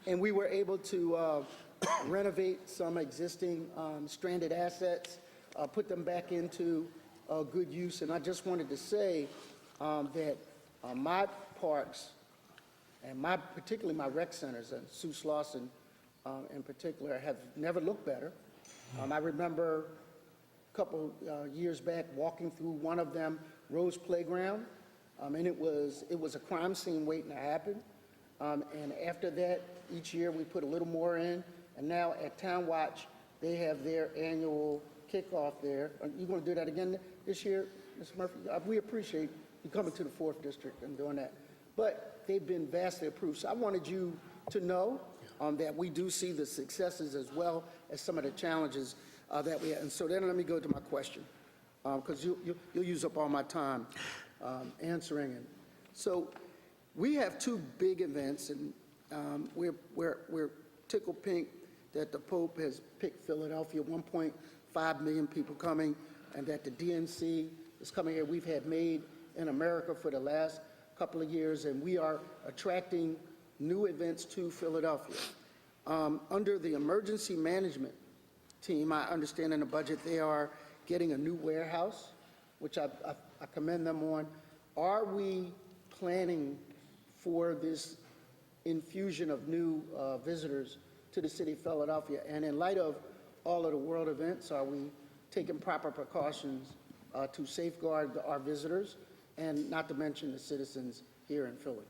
[SPEAKER 1] And we were able to renovate some existing stranded assets, put them back into good use. And I just wanted to say that my parks and particularly my rec centers, and Sue Slauson in particular, have never looked better. I remember a couple years back walking through one of them, Rose Playground, and it was a crime scene waiting to happen. And after that, each year we put a little more in. And now at Town Watch, they have their annual kickoff there. Are you going to do that again this year, Mr. Murphy? We appreciate you coming to the 4th District and doing that. But they've been vastly approved. So I wanted you to know that we do see the successes as well as some of the challenges that we have. And so then let me go to my question, because you'll use up all my time answering it. So we have 2 big events, and we're tickled pink that the Pope has picked Philadelphia, 1.5 million people coming, and that the DNC is coming here. We've had Made in America for the last couple of years, and we are attracting new events to Philadelphia. Under the emergency management team, I understand in the budget they are getting a new warehouse, which I commend them on. Are we planning for this infusion of new visitors to the city of Philadelphia? And in light of all of the world events, are we taking proper precautions to safeguard our visitors, and not to mention the citizens here in Philly?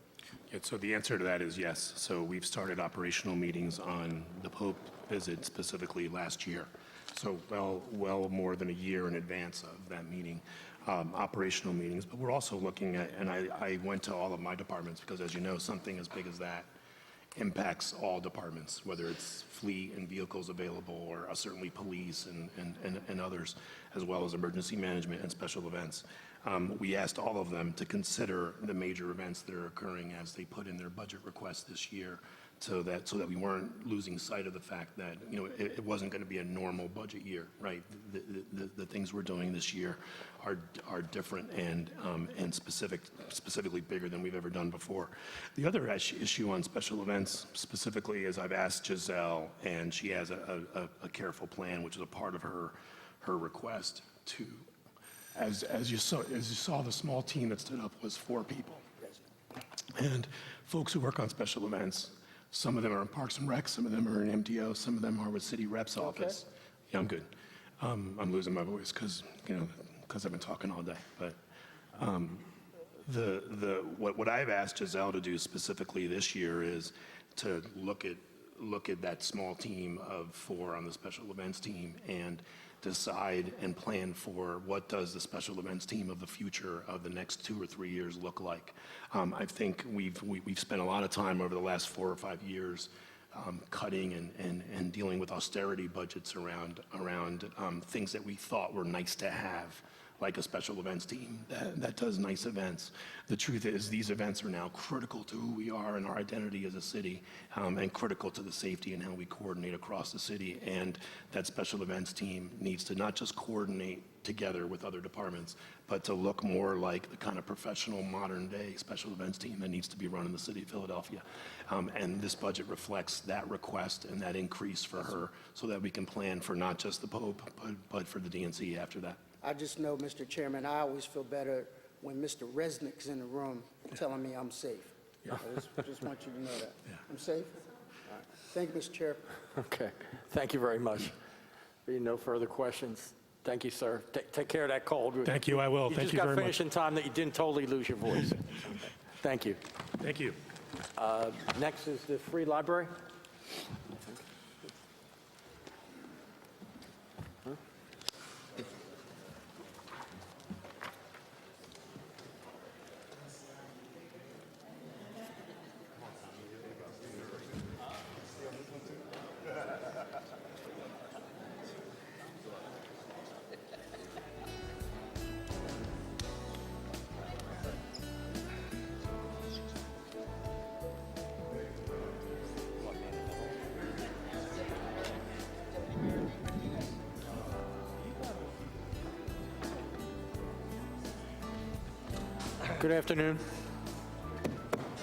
[SPEAKER 2] Yeah, so the answer to that is yes. So we've started operational meetings on the Pope visit specifically last year. So well more than a year in advance of that meeting, operational meetings. But we're also looking at, and I went to all of my departments because, as you know, something as big as that impacts all departments, whether it's fleet and vehicles available, or certainly police and others, as well as emergency management and special events. We asked all of them to consider the major events that are occurring as they put in their budget requests this year, so that we weren't losing sight of the fact that, it wasn't going to be a normal budget year, right? The things we're doing this year are different and specifically bigger than we've ever done before. The other issue on special events specifically is I've asked Giselle, and she has a careful plan, which is a part of her request to, as you saw, the small team that stood up was 4 people. And folks who work on special events, some of them are in Parks and Rec, some of them are in MDO, some of them are with City Rep's office. Yeah, I'm good. I'm losing my voice because I've been talking all day. But what I've asked Giselle to do specifically this year is to look at that small team of 4 on the special events team and decide and plan for what does the special events team of the future of the next 2 or 3 years look like. I think we've spent a lot of time over the last 4 or 5 years cutting and dealing with austerity budgets around things that we thought were nice to have, like a special events team that does nice events. The truth is these events are now critical to who we are and our identity as a city, and critical to the safety and how we coordinate across the city. And that special events team needs to not just coordinate together with other departments, but to look more like the kind of professional modern day special events team that needs to be run in the city of Philadelphia. And this budget reflects that request and that increase for her so that we can plan for not just the Pope, but for the DNC after that.
[SPEAKER 1] I just know, Mr. Chairman, I always feel better when Mr. Resnick's in the room telling me I'm safe. I just want you to know that. I'm safe? All right. Thank you, Mr. Chair.
[SPEAKER 13] Okay, thank you very much. Being no further questions, thank you, sir. Take care of that cold.
[SPEAKER 2] Thank you, I will. Thank you very
[SPEAKER 13] just got
[SPEAKER 2] much.
[SPEAKER 13] finished in time that you didn't totally lose your voice. Thank you.
[SPEAKER 2] Thank you.
[SPEAKER 13] Next is the Free Library. Good afternoon.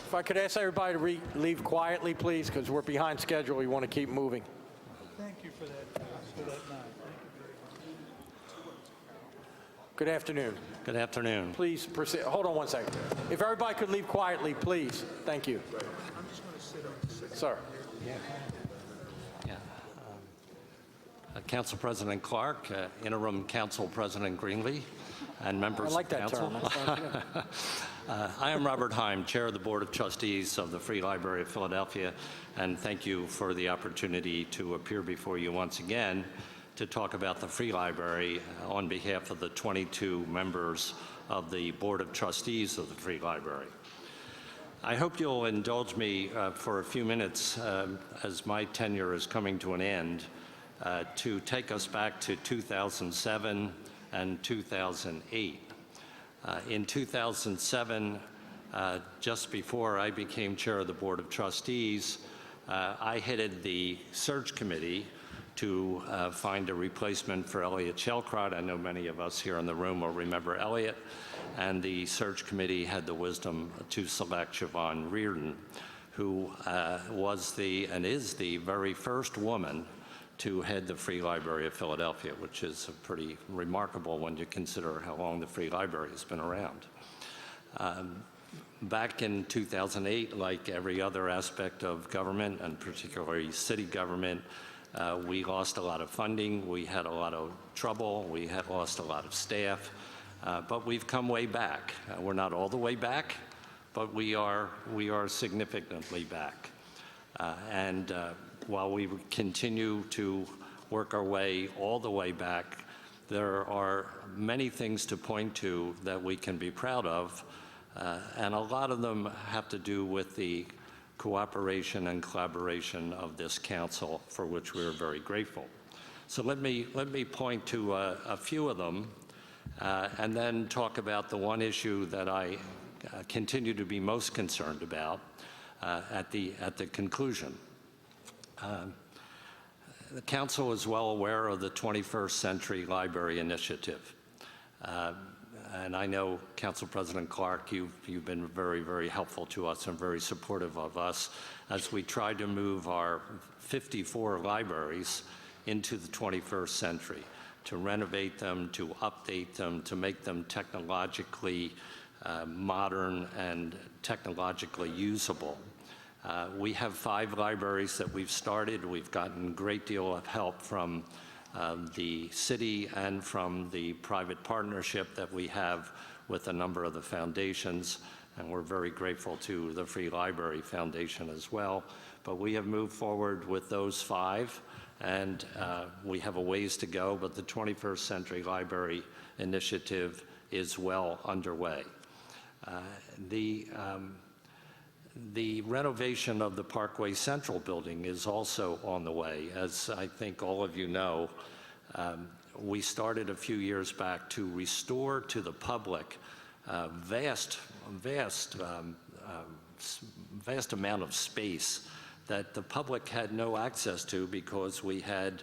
[SPEAKER 13] If I could ask everybody to leave quietly, please, because we're behind schedule. We want to keep moving.
[SPEAKER 15] Thank you for that nod. Thank you very much.
[SPEAKER 13] Good afternoon.
[SPEAKER 16] Good afternoon.
[SPEAKER 13] Please proceed. Hold on one second. If everybody could leave quietly, please. Thank you.
[SPEAKER 15] I'm just going to sit on the second.
[SPEAKER 13] Sir.
[SPEAKER 16] Yeah. Council President Clark, Interim Council President Greenlee, and members
[SPEAKER 13] I like
[SPEAKER 16] of
[SPEAKER 13] that
[SPEAKER 16] council.
[SPEAKER 13] term.
[SPEAKER 16] I am Robert Heim, Chair of the Board of Trustees of the Free Library of Philadelphia, and thank you for the opportunity to appear before you once again to talk about the Free Library on behalf of the 22 members of the Board of Trustees of the Free Library. I hope you'll indulge me for a few minutes as my tenure is coming to an end to take us back to 2007 and 2008. In 2007, just before I became chair of the Board of Trustees, I headed the search committee to find a replacement for Elliot Shellcrott. I know many of us here in the room will remember Elliot, and the search committee had the wisdom to select Siobhan Reardon, who was and is the very first woman to head the Free Library of Philadelphia, which is pretty remarkable when you consider how long the Free Library has been around. Back in 2008, like every other aspect of government, and particularly city government, we lost a lot of funding, we had a lot of trouble, we had lost a lot of staff, but we've come way back. We're not all the way back, but we are significantly back. While we continue to work our way all the way back, there are many things to point to that we can be proud of, and a lot of them have to do with the cooperation and collaboration of this council, for which we are very grateful. So let me point to a few of them, and then talk about the one issue that I continue to be most concerned about at the conclusion. The council is well aware of the 21st Century Library Initiative. And I know, Council President Clark, you've been very, very helpful to us and very supportive of us as we try to move our 54 libraries into the 21st century, to renovate them, to update them, to make them technologically modern and technologically usable. We have 5 libraries that we've started. We've gotten a great deal of help from the city and from the private partnership that we have with a number of the foundations, and we're very grateful to the Free Library Foundation as well. But we have moved forward with those 5, and we have a ways to go, but the 21st Century Library Initiative is well underway. The renovation of the Parkway Central building is also on the way. As I think all of you know, we started a few years back to restore to the public vast amount of space that the public had no access to because we had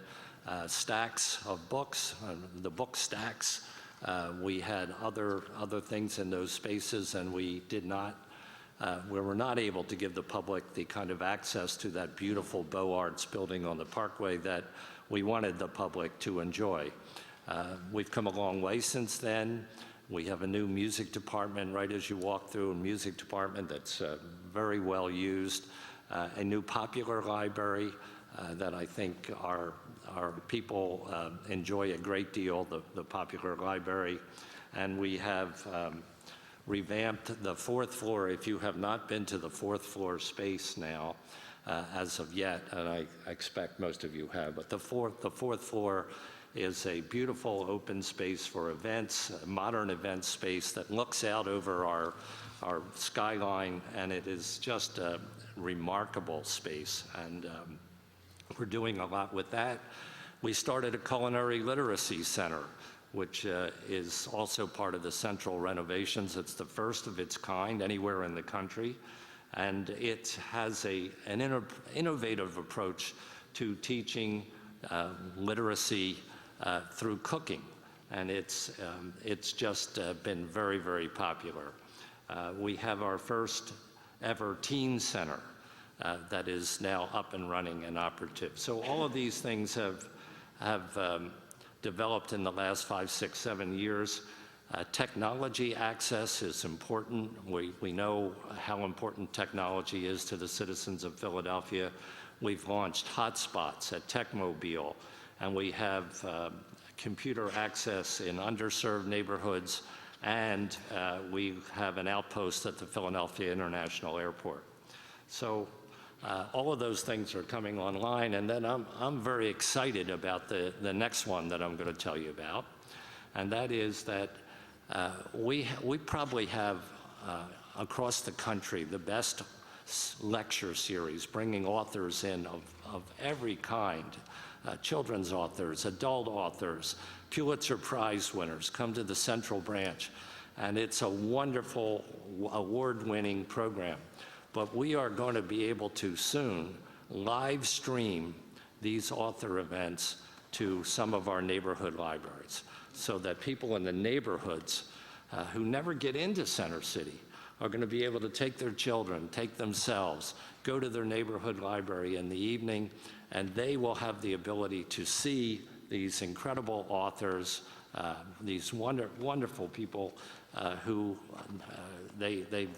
[SPEAKER 16] stacks of books, the book stacks. We had other things in those spaces, and we were not able to give the public the kind of access to that beautiful Beaux Arts building on the Parkway that we wanted the public to enjoy. We've come a long way since then. We have a new music department right as you walk through, a music department that's very well used, a new popular library that I think our people enjoy a great deal, the popular library, and we have revamped the 4th floor. If you have not been to the 4th floor space now, as of yet, and I expect most of you have, but the fourth floor is a beautiful open space for events, a modern event space that looks out over our skyline, and it is just a remarkable space, and we're doing a lot with that. We started a culinary literacy center, which is also part of the central renovations. It's the first of its kind anywhere in the country, and it has an innovative approach to teaching literacy through cooking, and it's just been very, very popular. We have our first ever teen center that is now up and running and operative. So all of these things have developed in the last 5, 6, 7 years. Technology access is important. We know how important technology is to the citizens of Philadelphia. We've launched hotspots at Techmobile, and we have computer access in underserved neighborhoods, and we have an outpost at the Philadelphia International Airport. So all of those things are coming online, and then I'm very excited about the next one that I'm going to tell you about, and that is that we probably have across the country the best lecture series, bringing authors in of every kind, children's authors, adult authors, Pulitzer Prize winners come to the Central Branch, and it's a wonderful award-winning program. But we are going to be able to soon live stream these author events to some of our neighborhood libraries so that people in the neighborhoods who never get into Center City are going to be able to take their children, take themselves, go to their neighborhood library in the evening, and they will have the ability to see these incredible authors, these wonderful people who they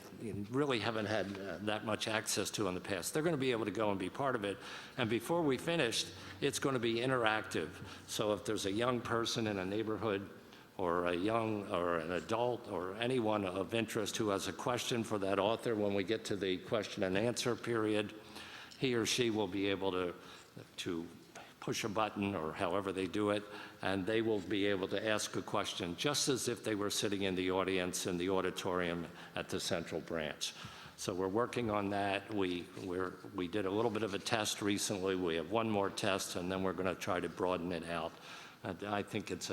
[SPEAKER 16] really haven't had that much access to in the past. They're going to be able to go and be part of it. And before we finish, it's going to be interactive. So if there's a young person in a neighborhood or an adult or anyone of interest who has a question for that author, when we get to the question and answer period, he or she will be able to push a button or however they do it, and they will be able to ask a question just as if they were sitting in the audience in the auditorium at the Central Branch. So we're working on that. We did a little bit of a test recently. We have one more test, and then we're going to try to broaden it out. And I think it's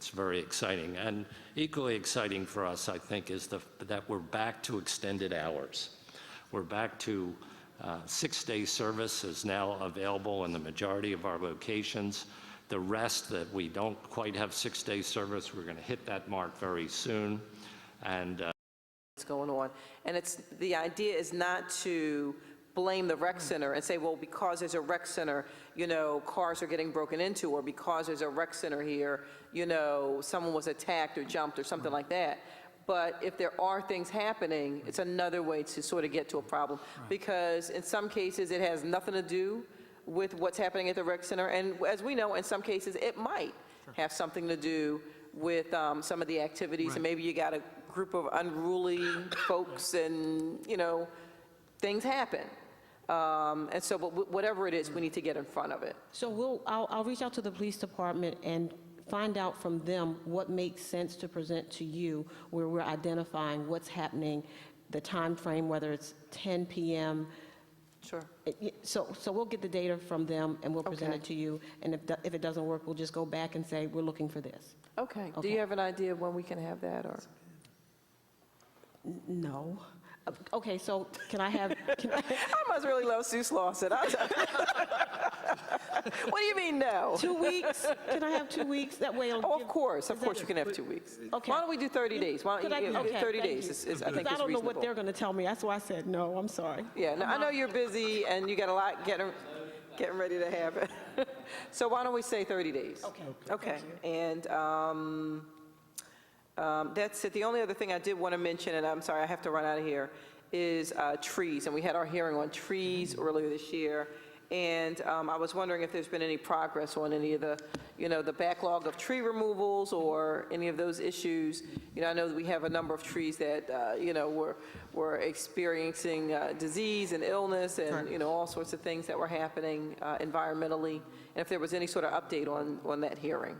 [SPEAKER 16] very exciting. And equally exciting for us, I think, is that we're back to extended hours. We're back to 6-day service is now available in the majority of our locations. The rest that we don't quite have 6-day service, we're going to hit that mark very soon. And
[SPEAKER 10] What's going on. And the idea is not to blame the rec center and say, well, because there's a rec center, cars are getting broken into, or because there's a rec center here, someone was attacked or jumped or something like that. But if there are things happening, it's another way to sort of get to a problem. Because in some cases, it has nothing to do with what's happening at the rec center. And as we know, in some cases, it might have something to do with some of the activities. And maybe you got a group of unruly folks and, things happen. And so whatever it is, we need to get in front of it.
[SPEAKER 9] So I'll reach out to the police department and find out from them what makes sense to present to you, where we're identifying what's happening, the time frame, whether it's 10 p.m.
[SPEAKER 10] Sure.
[SPEAKER 9] So we'll get the data from them and we'll present
[SPEAKER 10] Okay.
[SPEAKER 9] it to you. And if it doesn't work, we'll just go back and say, we're looking for this.
[SPEAKER 10] Okay. Do you have an idea of when we can have that, or?
[SPEAKER 9] No. Okay, so can I have,
[SPEAKER 10] I must really love Sue Slauson. What do you mean no?
[SPEAKER 9] 2 weeks? Can I have 2 weeks? That way it'll
[SPEAKER 10] Oh,
[SPEAKER 9] give-
[SPEAKER 10] of course you can have 2 weeks.
[SPEAKER 9] Okay.
[SPEAKER 10] Why don't we do 30 days? Why
[SPEAKER 9] Could
[SPEAKER 10] don't
[SPEAKER 9] I-
[SPEAKER 10] you,
[SPEAKER 9] okay,
[SPEAKER 10] 30
[SPEAKER 9] thank
[SPEAKER 10] days
[SPEAKER 9] you.
[SPEAKER 10] is I think
[SPEAKER 9] I
[SPEAKER 10] is
[SPEAKER 9] don't know what
[SPEAKER 10] reasonable.
[SPEAKER 9] they're going to tell me. That's why I said no. I'm sorry.
[SPEAKER 10] Yeah, no, I know you're busy and you got a lot getting ready to happen. So why don't we say 30 days?
[SPEAKER 9] Okay.
[SPEAKER 10] Okay,
[SPEAKER 9] Thank you.
[SPEAKER 10] and that's it. The only other thing I did want to mention, and I'm sorry, I have to run out of here, is trees. And we had our hearing on trees earlier this year. And I was wondering if there's been any progress on any of the, the backlog of tree removals or any of those issues. I know that we have a number of trees that, were experiencing disease and illness and, all sorts of things that were happening environmentally. And if there was any sort of update on that hearing.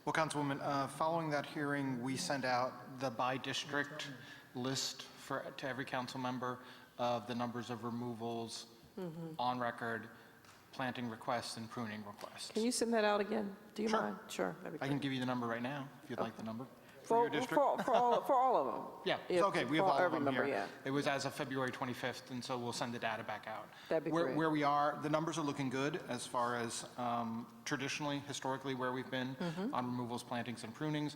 [SPEAKER 17] Well, Councilwoman, following that hearing, we sent out the by-district list to every council member of the numbers of removals, on record, planting requests, and pruning requests.
[SPEAKER 10] Can you send that out again? Do you
[SPEAKER 17] Sure.
[SPEAKER 10] mind? Sure. that'd be
[SPEAKER 17] I
[SPEAKER 10] great.
[SPEAKER 17] can give you the number right now, if you'd like the number. For your district?
[SPEAKER 10] For all of them.
[SPEAKER 17] Yeah, okay, we have
[SPEAKER 10] for
[SPEAKER 17] all of
[SPEAKER 10] every
[SPEAKER 17] them
[SPEAKER 10] member,
[SPEAKER 17] here.
[SPEAKER 10] yeah.
[SPEAKER 17] It was as of February 25th, and so we'll send the data back out.
[SPEAKER 10] That'd be great.
[SPEAKER 17] Where we are, the numbers are looking good as far as traditionally, historically, where we've been
[SPEAKER 10] Mm-hmm.
[SPEAKER 17] on removals, plantings, and prunings.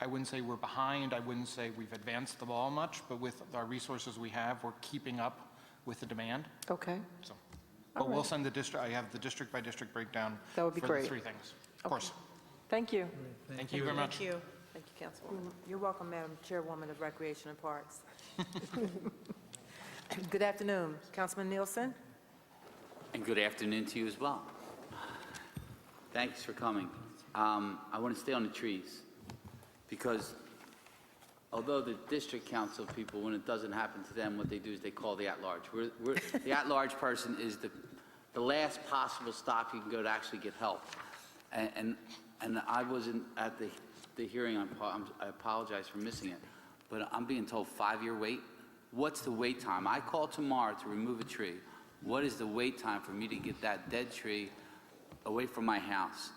[SPEAKER 17] I wouldn't say we're behind, I wouldn't say we've advanced the ball much, but with our resources we have, we're keeping up with the demand.
[SPEAKER 10] Okay.
[SPEAKER 17] So, but we'll send the district, I have the district-by-district breakdown
[SPEAKER 10] That would be
[SPEAKER 17] for
[SPEAKER 10] great.
[SPEAKER 17] the three things. Of course.
[SPEAKER 10] Thank you.
[SPEAKER 17] Thank you very much.
[SPEAKER 10] Thank you, Councilwoman.
[SPEAKER 18] You're welcome, Madam Chairwoman of Recreation and Parks. Good afternoon, Councilman Nielsen.
[SPEAKER 14] And good afternoon to you as well. Thanks for coming. I want to stay on the trees because although the district council people, when it doesn't happen to them, what they do is they call the at-large. The at-large person is the last possible stop you can go to actually get help. And I wasn't at the hearing. I apologize for missing it. But I'm being told 5-year wait. What's the wait time? I call tomorrow to remove a tree. What is the wait time for me to get that dead tree away from my house?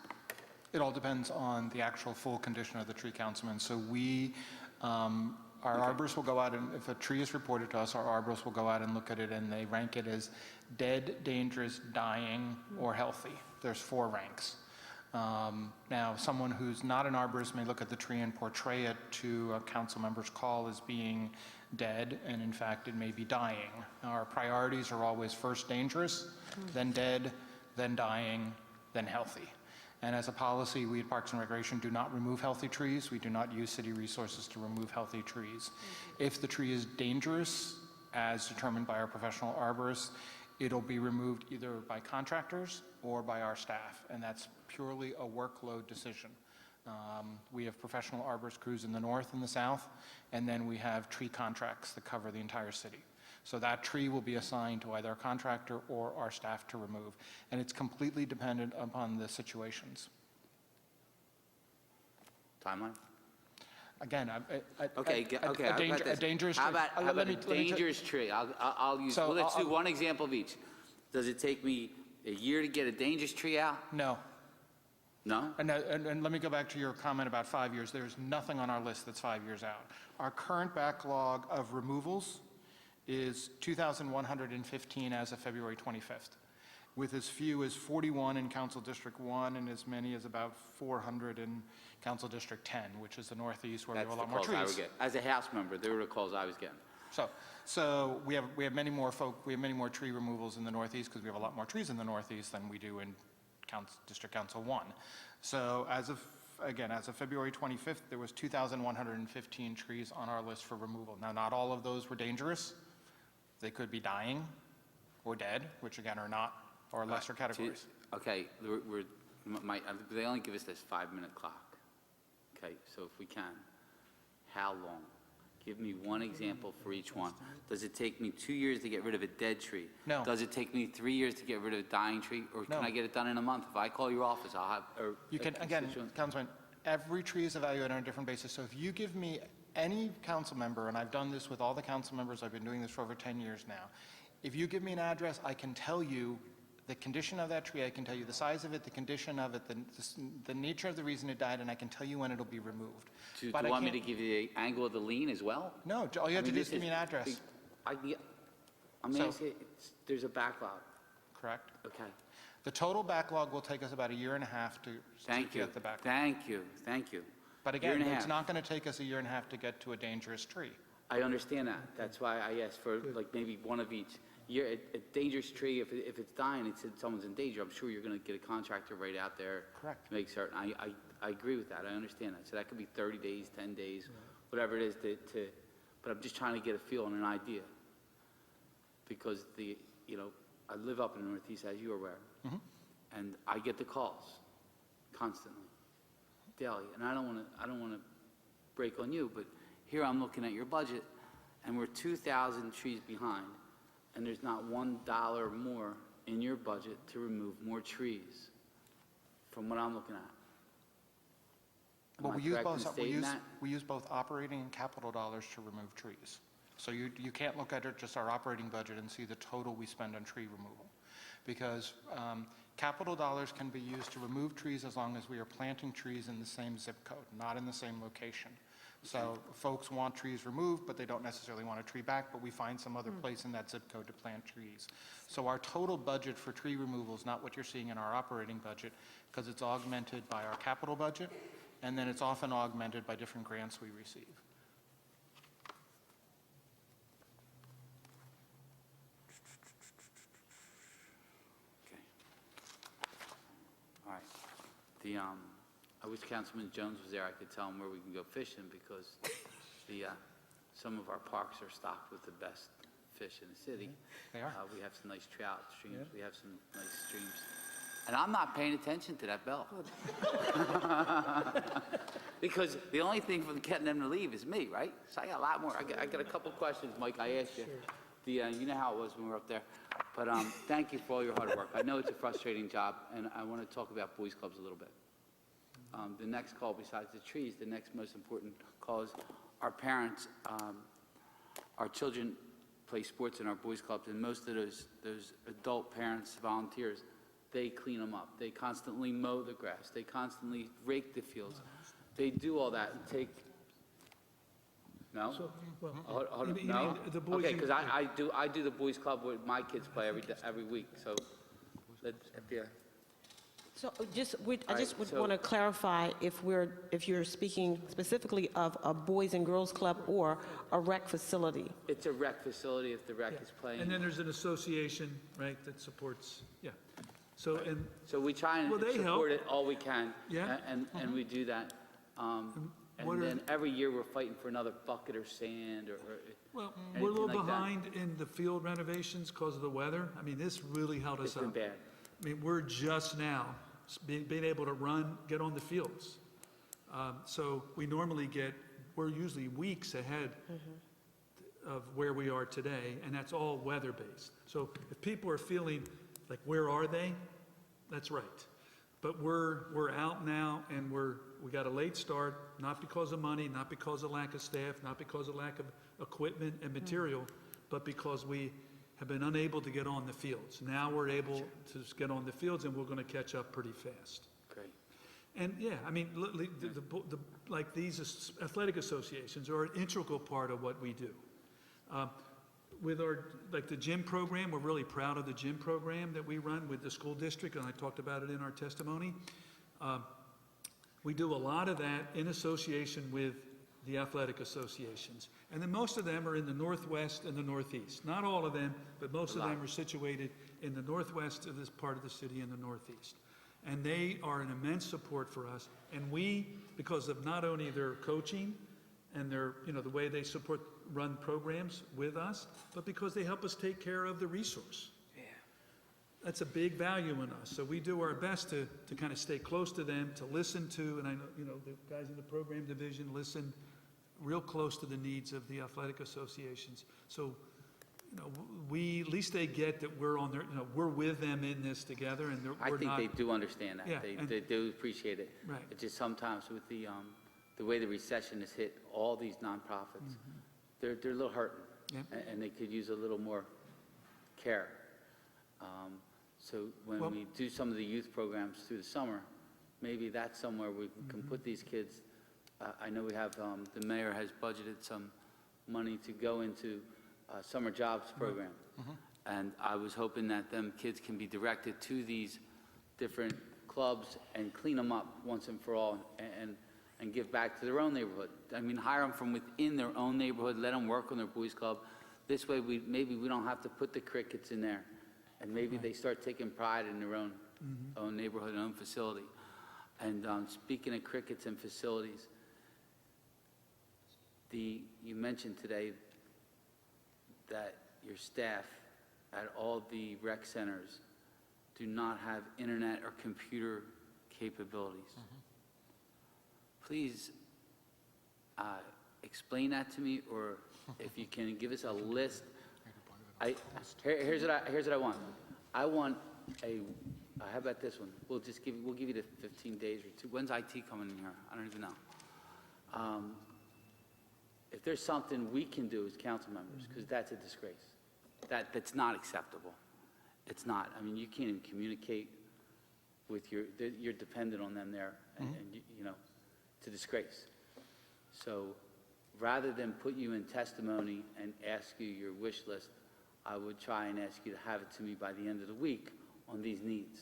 [SPEAKER 17] It all depends on the actual full condition of the tree, Councilman. So we, our arborists will go out, and if a tree is reported to us, our arborists will go out and look at it, and they rank it as dead, dangerous, dying, or healthy. There's 4 ranks. Now, someone who's not an arborist may look at the tree and portray it to a council member's call as being dead, and in fact, it may be dying. Our priorities are always first dangerous, then dead, then dying, then healthy. And as a policy, we at Parks and Recreation do not remove healthy trees. We do not use city resources to remove healthy trees. If the tree is dangerous, as determined by our professional arborists, it'll be removed either by contractors or by our staff, and that's purely a workload decision. We have professional arborist crews in the north and the south, and then we have tree contracts that cover the entire city. So that tree will be assigned to either a contractor or our staff to remove, and it's completely dependent upon the situations.
[SPEAKER 14] Timeline?
[SPEAKER 17] Again,
[SPEAKER 14] Okay, okay, how about
[SPEAKER 17] a
[SPEAKER 14] this?
[SPEAKER 17] dangerous
[SPEAKER 14] How
[SPEAKER 17] tree.
[SPEAKER 14] about, how
[SPEAKER 17] Let
[SPEAKER 14] about
[SPEAKER 17] me-
[SPEAKER 14] a
[SPEAKER 17] let me tell-
[SPEAKER 14] dangerous tree? I'll use,
[SPEAKER 17] So,
[SPEAKER 14] well, let's do
[SPEAKER 17] I'll-
[SPEAKER 14] one example of each. Does it take me a year to get a dangerous tree out?
[SPEAKER 17] No.
[SPEAKER 14] No?
[SPEAKER 17] And let me go back to your comment about 5 years. There's nothing on our list that's 5 years out. Our current backlog of removals is 2,115 as of February 25th, with as few as 41 in Council District 1 and as many as about 400 in Council District 10, which is the northeast where we
[SPEAKER 14] That's
[SPEAKER 17] have a
[SPEAKER 14] the
[SPEAKER 17] lot more
[SPEAKER 14] calls I would
[SPEAKER 17] trees.
[SPEAKER 14] get. As a House member, they were the calls I was getting.
[SPEAKER 17] So we have many more many more tree removals in the northeast because we have a lot more trees in the northeast than we do in District Council 1. So as of February 25th, there was 2,115 trees on our list for removal. Now, not all of those were dangerous. They could be dying or dead, which again are not, or lesser categories.
[SPEAKER 14] Okay, they only give us this 5-minute clock. Okay, so if we can, how long? Give me one example for each one. Does it take me 2 years to get rid of a dead tree?
[SPEAKER 17] No.
[SPEAKER 14] Does it take me 3 years to get rid of a dying tree? Or
[SPEAKER 17] No.
[SPEAKER 14] can I get it done in a month? If I call your office, I'll have, or
[SPEAKER 17] You
[SPEAKER 14] a
[SPEAKER 17] can, again,
[SPEAKER 14] constituent-
[SPEAKER 17] Councilman, every tree is evaluated on a different basis. So if you give me any council member, and I've done this with all the council members, I've been doing this for over 10 years now. If you give me an address, I can tell you the condition of that tree, I can tell you the size of it, the condition of it, the nature of the reason it died, and I can tell you when it'll be removed.
[SPEAKER 14] Do you
[SPEAKER 17] But I
[SPEAKER 14] want me to
[SPEAKER 17] can't-
[SPEAKER 14] give you the angle of the lien as well?
[SPEAKER 17] No, all you have to do is
[SPEAKER 14] this
[SPEAKER 17] give me an address,
[SPEAKER 14] I'm
[SPEAKER 17] So-
[SPEAKER 14] asking, there's a backlog.
[SPEAKER 17] correct?
[SPEAKER 14] Okay.
[SPEAKER 17] The total backlog will take us about a year and a half to
[SPEAKER 14] Thank you.
[SPEAKER 17] get the backlog.
[SPEAKER 14] Thank you. Thank you.
[SPEAKER 17] But
[SPEAKER 14] Year
[SPEAKER 17] again,
[SPEAKER 14] and a
[SPEAKER 17] it's
[SPEAKER 14] half.
[SPEAKER 17] not going to take us a year and a half to get to a dangerous tree.
[SPEAKER 14] I understand that. That's why I asked for like maybe one of each. A dangerous tree, if it's dying, it's someone's in danger, I'm sure you're going to get a contractor right out there.
[SPEAKER 17] Correct.
[SPEAKER 14] To make certain. I agree with that. I understand that. So that could be 30 days, 10 days, whatever it is but I'm just trying to get a feel and an idea. Because I live up in the Northeast, as you're aware. And I get the calls constantly, daily. And I don't want to break on you, but here I'm looking at your budget, and we're 2,000 trees behind, and there's not $1 more in your budget to remove more trees, from what I'm looking at.
[SPEAKER 17] Well,
[SPEAKER 14] Am I
[SPEAKER 17] we use
[SPEAKER 14] correct in
[SPEAKER 17] both,
[SPEAKER 14] stating that?
[SPEAKER 17] we use both operating and capital dollars to remove trees. So you can't look at it just our operating budget and see the total we spend on tree removal. Because capital dollars can be used to remove trees as long as we are planting trees in the same zip code, not in the same location. So folks want trees removed, but they don't necessarily want a tree back, but we find some other place in that zip code to plant trees. So our total budget for tree removal is not what you're seeing in our operating budget, because it's augmented by our capital budget, and then it's often augmented by different grants we receive.
[SPEAKER 14] Okay. All right. I wish Councilman Jones was there. I could tell him where we can go fishing because some of our parks are stocked with the best fish in the city.
[SPEAKER 17] They are.
[SPEAKER 14] We have some nice trout streams. We have some nice streams. And I'm not paying attention to that bell. Because the only thing from getting them to leave is me, right? So I got a lot more. I got a couple questions, Mike, I asked you. You know how it was when we were up there. But thank you for all your hard work. I know it's a frustrating job, and I want to talk about boys' clubs a little bit. The next call, besides the trees, the next most important call is our parents. Our children play sports in our boys' clubs, and most of those adult parents, volunteers, they clean them up. They constantly mow the grass. They constantly rake the fields. They do all that and take. No? Hold on.
[SPEAKER 15] you
[SPEAKER 14] No?
[SPEAKER 15] mean the boys
[SPEAKER 14] Okay,
[SPEAKER 15] you-
[SPEAKER 14] because I do the boys' club where my kids play every week. So, yeah.
[SPEAKER 19] So I just
[SPEAKER 14] right,
[SPEAKER 19] would
[SPEAKER 14] so-
[SPEAKER 19] want to clarify if you're speaking specifically of a Boys and Girls Club or a rec facility.
[SPEAKER 14] It's a rec facility if the rec is playing.
[SPEAKER 15] And then there's an association, right, that supports, yeah. So, and
[SPEAKER 14] So we try and
[SPEAKER 15] Well, they
[SPEAKER 14] support
[SPEAKER 15] help.
[SPEAKER 14] it all we can.
[SPEAKER 15] Yeah.
[SPEAKER 14] And we do that.
[SPEAKER 15] what
[SPEAKER 14] And
[SPEAKER 15] are-
[SPEAKER 14] then every year we're fighting for another bucket or sand or
[SPEAKER 15] well,
[SPEAKER 14] anything
[SPEAKER 15] we're a little
[SPEAKER 14] like that.
[SPEAKER 15] behind in the field renovations because of the weather. I mean, this really held
[SPEAKER 14] It's
[SPEAKER 15] us
[SPEAKER 14] been
[SPEAKER 15] up.
[SPEAKER 14] bad.
[SPEAKER 15] I mean, we're just now being able to get on the fields. So we're usually weeks ahead of where we are today, and that's all weather-based. So if people are feeling like, where are they? That's right. But we're out now, and we got a late start, not because of money, not because of lack of staff, not because of lack of equipment and material, but because we have been unable to get on the fields. Now we're able to get on the fields, and we're going to catch up pretty fast.
[SPEAKER 14] Great.
[SPEAKER 15] And yeah, I mean, like these athletic associations are an integral part of what we do. With like the gym program, we're really proud of the gym program that we run with the school district, and I talked about it in our testimony. We do a lot of that in association with the athletic associations. And then most of them are in the Northwest and the Northeast. Not all of them, but most of them are situated in the Northwest of this part of the city and the Northeast. And they are an immense support for us. And we, because of not only their coaching and their, the way they run programs with us, but because they help us take care of the resource. Yeah. That's a big value in us. So we do our best to kind of stay close to them, to listen to, and I know, the guys in the program division listen real close to the needs of the athletic associations. So, we, at least they get that we're on their, we're with them in this together, and
[SPEAKER 14] I
[SPEAKER 15] we're
[SPEAKER 14] think
[SPEAKER 15] not.
[SPEAKER 14] they do understand that.
[SPEAKER 15] Yeah,
[SPEAKER 14] They do appreciate it.
[SPEAKER 15] Right.
[SPEAKER 14] It's just sometimes with the way the recession has hit all these nonprofits, they're a little hurting,
[SPEAKER 15] Yeah.
[SPEAKER 14] and they could use a little more care. So when
[SPEAKER 15] Well-
[SPEAKER 14] we do some of the youth programs through the summer, maybe that's somewhere we can put these kids. I know we have, the mayor has budgeted some money to go into summer jobs program. And I was hoping that them kids can be directed to these different clubs and clean them up once and for all, and give back to their own neighborhood. I mean, hire them from within their own neighborhood, let them work on their boys club. This way, maybe we don't have to put the crickets in there, and maybe they start taking pride in their own neighborhood and own facility. And speaking of crickets and facilities, you mentioned today that your staff at all the rec centers do not have internet or computer capabilities. Please explain that to me, or if you can give us a list. Here's what I want. I want how about this one? We'll give you the 15 days or two. When's IT coming in here? I don't even know. If there's something we can do as council members, because that's a disgrace. That's not acceptable. It's not. I mean, you can't even communicate with you're dependent on them there, and it's a disgrace. So rather than put you in testimony and ask you your wish list, I would try and ask you to have it to me by the end of the week on these needs.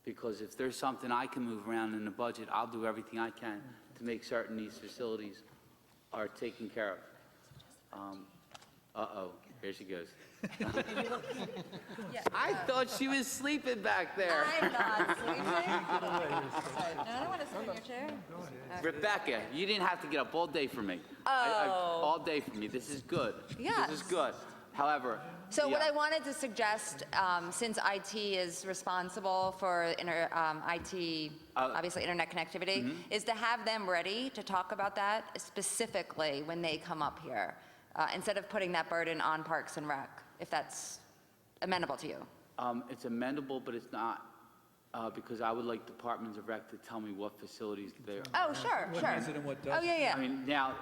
[SPEAKER 14] Because if there's something I can move around in the budget, I'll do everything I can to make certain these facilities are taken care of. Here she goes. I thought she was sleeping back there.
[SPEAKER 12] I'm not sleeping. I don't want to sit in your chair.
[SPEAKER 14] Rebecca, you didn't have to get up all day for me.
[SPEAKER 12] Oh.
[SPEAKER 14] All day for me. This is good.
[SPEAKER 12] Yes.
[SPEAKER 14] This is good. However,
[SPEAKER 12] So what I wanted to suggest, since IT is responsible for IT, obviously internet connectivity, is to have them ready to talk about that specifically when they come up here, instead of putting that burden on Parks and Rec, if that's amenable to you.
[SPEAKER 14] it's amendable, but it's not, because I would like departments of rec to tell me what facilities they're.
[SPEAKER 12] Oh, sure,
[SPEAKER 15] What
[SPEAKER 12] sure.
[SPEAKER 15] isn't and what
[SPEAKER 12] Oh,
[SPEAKER 15] doesn't.
[SPEAKER 12] yeah,
[SPEAKER 14] I
[SPEAKER 12] yeah.
[SPEAKER 14] mean, now,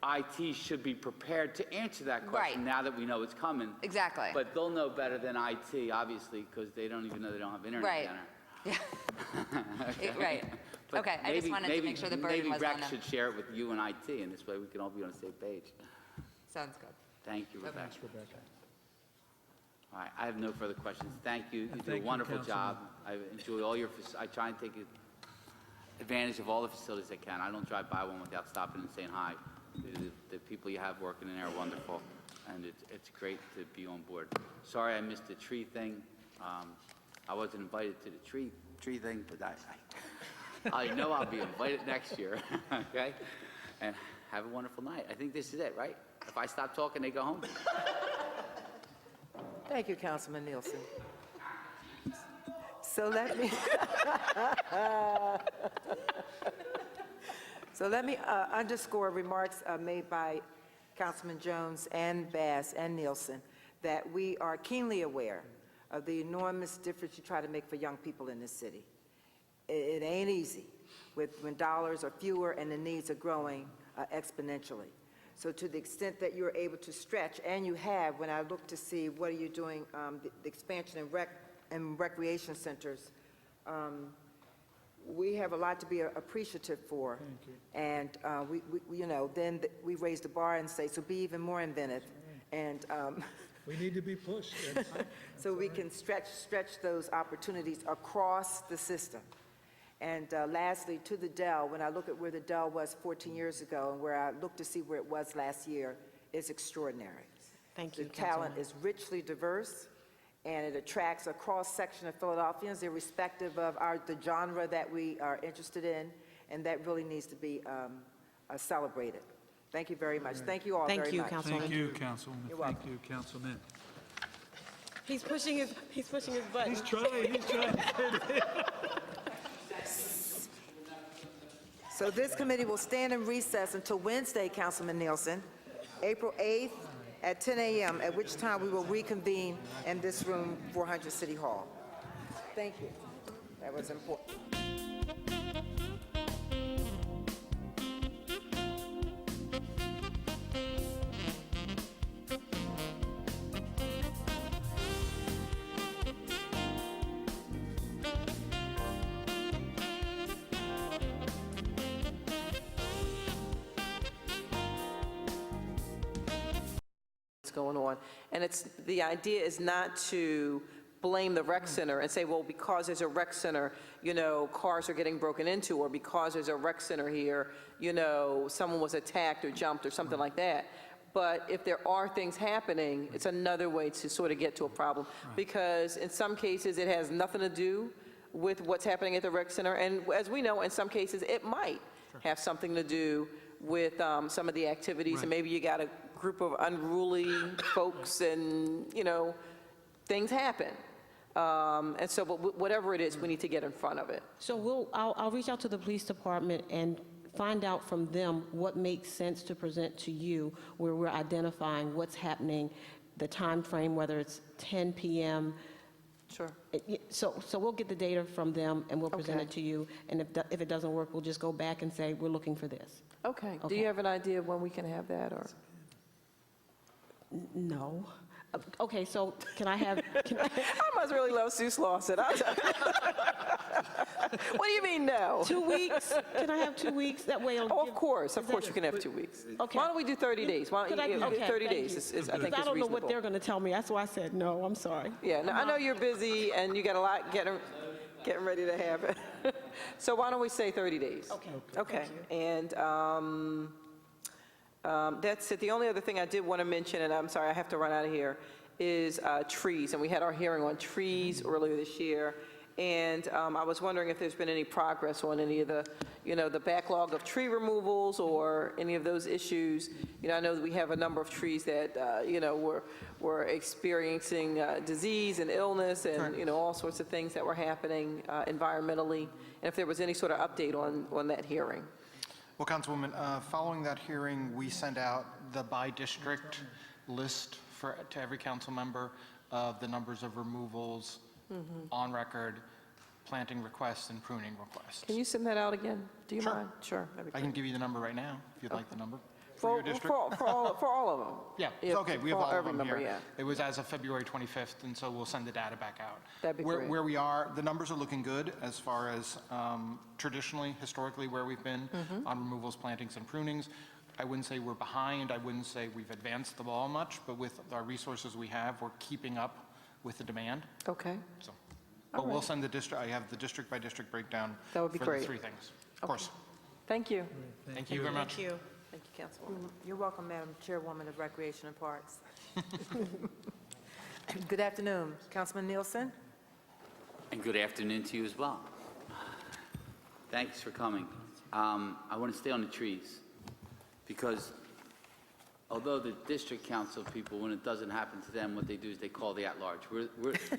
[SPEAKER 14] IT should be prepared to answer that question
[SPEAKER 12] Right.
[SPEAKER 14] now that we know it's coming.
[SPEAKER 12] Exactly.
[SPEAKER 14] But they'll know better than IT, obviously, because they don't even know they don't have internet
[SPEAKER 12] Right.
[SPEAKER 14] center.
[SPEAKER 12] Yeah. Right.
[SPEAKER 14] But
[SPEAKER 12] Okay, I just wanted to make sure the burden was on
[SPEAKER 14] Maybe rec
[SPEAKER 12] them.
[SPEAKER 14] should share it with you and IT, and this way we can all be on the same page.
[SPEAKER 12] Sounds good.
[SPEAKER 14] Thank you, Rebecca. All right, I have no further questions. Thank you. You do a
[SPEAKER 15] thank you,
[SPEAKER 14] wonderful job.
[SPEAKER 15] Councilman.
[SPEAKER 14] I enjoy all your, I try and take advantage of all the facilities I can. I don't drive by one without stopping and saying hi. The people you have working in there are wonderful, and it's great to be on board. Sorry I missed the tree thing. I wasn't invited to the tree thing, but I know I'll be invited next year, okay? And have a wonderful night. I think this is it, right? If I stop talking, they go home.
[SPEAKER 19] Thank you, Councilman Nielsen. So let me, underscore remarks made by Councilman Jones and Bass and Nielsen, that we are keenly aware of the enormous difference you try to make for young people in this city. it ain't easy when dollars are fewer and the needs are growing exponentially. So to the extent that you're able to stretch, and you have, when I look to see what are you doing, the expansion in recreation centers, we have a lot to be appreciative for. And then we raise the bar and say, so be even more inventive. And
[SPEAKER 15] We need to be pushed.
[SPEAKER 19] so we can stretch those opportunities across the system. And lastly, to the Dell, when I look at where the Dell was 14 years ago and where I look to see where it was last year, it's extraordinary. Thank you, the talent is richly diverse, and it attracts a cross-section of Philadelphians, irrespective of the genre that we are interested in, and that really needs to be celebrated. Thank you very much. Thank you all very much.
[SPEAKER 15] Thank you, Councilwoman.
[SPEAKER 19] You're
[SPEAKER 15] Thank
[SPEAKER 19] welcome.
[SPEAKER 15] you, Councilman.
[SPEAKER 5] He's pushing his button.
[SPEAKER 15] He's trying.
[SPEAKER 19] So this committee will stand in recess until Wednesday, Councilman Nielsen, April 8th at 10 a.m., at which time we will reconvene in this room, 400 City Hall. Thank you. That was important.
[SPEAKER 10] Going on. And the idea is not to blame the rec center and say, well, because there's a rec center, cars are getting broken into, or because there's a rec center here, someone was attacked or jumped or something like that. But if there are things happening, it's another way to sort of get to a problem. Because in some cases, it has nothing to do with what's happening at the rec center. And as we know, in some cases, it might have something to do with some of the activities. And maybe you got a group of unruly folks and, things happen. And so, but whatever it is, we need to get in front of it.
[SPEAKER 20] So I'll reach out to the police department and find out from them what makes sense to present to you, where we're identifying what's happening, the time frame, whether it's 10 p.m.
[SPEAKER 10] Sure.
[SPEAKER 20] So we'll get the data from them and we'll present
[SPEAKER 10] Okay.
[SPEAKER 20] it to you. And if it doesn't work, we'll just go back and say, we're looking for this.
[SPEAKER 10] Okay. Do you have an idea of when we can have that, or?
[SPEAKER 20] No. Okay, so can I have,
[SPEAKER 10] I must really love Sue Slauson. What do you mean, no?
[SPEAKER 20] 2 weeks? Can I have 2 weeks? That way it'll
[SPEAKER 10] Oh,
[SPEAKER 20] give-
[SPEAKER 10] of course you can have 2 weeks.
[SPEAKER 20] Okay.
[SPEAKER 10] Why don't we do 30 days? Why
[SPEAKER 20] Could
[SPEAKER 10] don't
[SPEAKER 20] I-
[SPEAKER 10] you,
[SPEAKER 20] okay,
[SPEAKER 10] 30
[SPEAKER 20] thank
[SPEAKER 10] days
[SPEAKER 20] you.
[SPEAKER 10] is I think
[SPEAKER 20] Because
[SPEAKER 10] is
[SPEAKER 20] I don't know what
[SPEAKER 10] reasonable.
[SPEAKER 20] they're going to tell me. That's why I said no. I'm sorry.
[SPEAKER 10] Yeah, no, I know you're busy and you got a lot getting ready to happen. So why don't we say 30 days?
[SPEAKER 20] Okay.
[SPEAKER 10] Okay, and that's it. The only other thing I did want to mention, and I'm sorry, I have to run out of here, is trees. And we had our hearing on trees earlier this year. And I was wondering if there's been any progress on any of the, the backlog of tree removals or any of those issues. I know that we have a number of trees that, were experiencing disease and illness and, all sorts of things that were happening environmentally. And if there was any sort of update on that hearing.
[SPEAKER 17] Well, Councilwoman, following that hearing, we sent out the by-district list to every council member of the numbers of removals on record, planting requests, and pruning requests.
[SPEAKER 10] Can you send that out again? Do you
[SPEAKER 17] Sure.
[SPEAKER 10] mind? Sure. that'd be
[SPEAKER 17] I
[SPEAKER 10] great.
[SPEAKER 17] can give you the number right now, if you'd like the number. For
[SPEAKER 10] For
[SPEAKER 17] your district?
[SPEAKER 10] for all of them.
[SPEAKER 17] Yeah, it's okay, we have
[SPEAKER 10] for
[SPEAKER 17] all of
[SPEAKER 10] every
[SPEAKER 17] them
[SPEAKER 10] member,
[SPEAKER 17] here.
[SPEAKER 10] yeah.
[SPEAKER 17] It was as of February 25th, and so we'll send the data back out.
[SPEAKER 10] That'd be great.
[SPEAKER 17] Where we are, the numbers are looking good as far as traditionally, historically, where we've been
[SPEAKER 10] Mm-hmm.
[SPEAKER 17] on removals, plantings, and prunings. I wouldn't say we're behind, I wouldn't say we've advanced the ball much, but with our resources we have, we're keeping up with the demand.
[SPEAKER 10] Okay.
[SPEAKER 17] So, but we'll send the district, I have the district-by-district breakdown
[SPEAKER 10] That would be
[SPEAKER 17] for
[SPEAKER 10] great.
[SPEAKER 17] the three things. Of course.
[SPEAKER 10] Thank you.
[SPEAKER 17] Thank you very much.
[SPEAKER 20] Thank you.
[SPEAKER 10] Thank you, Councilwoman.
[SPEAKER 19] You're welcome, Madam Chairwoman of Recreation and Parks. Good afternoon, Councilman Nielsen.
[SPEAKER 14] And good afternoon to you as well. Thanks for coming. I want to stay on the trees because although the district council people, when it doesn't happen to them, what they do is they call the at-large.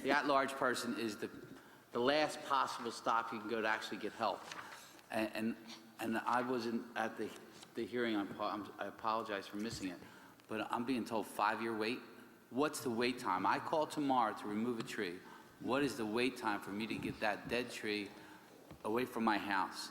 [SPEAKER 14] The at-large person is the last possible stop you can go to actually get help. And I wasn't at the hearing. I apologize for missing it. But I'm being told 5-year wait. What's the wait time? I call tomorrow to remove a tree. What is the wait time for me to get that dead tree away from my house?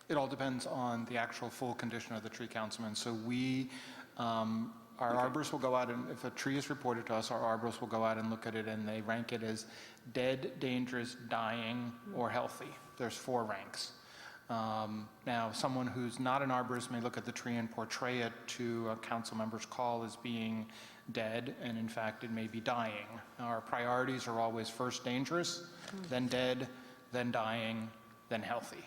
[SPEAKER 17] It all depends on the actual full condition of the tree, Councilman. So we, our arborists will go out and, if a tree is reported to us, our arborists will go out and look at it and they rank it as dead, dangerous, dying, or healthy. There's 4 ranks. Now, someone who's not an arborist may look at the tree and portray it to a council member's call as being dead, and in fact, it may be dying. Our priorities are always first dangerous, then dead, then dying, then healthy.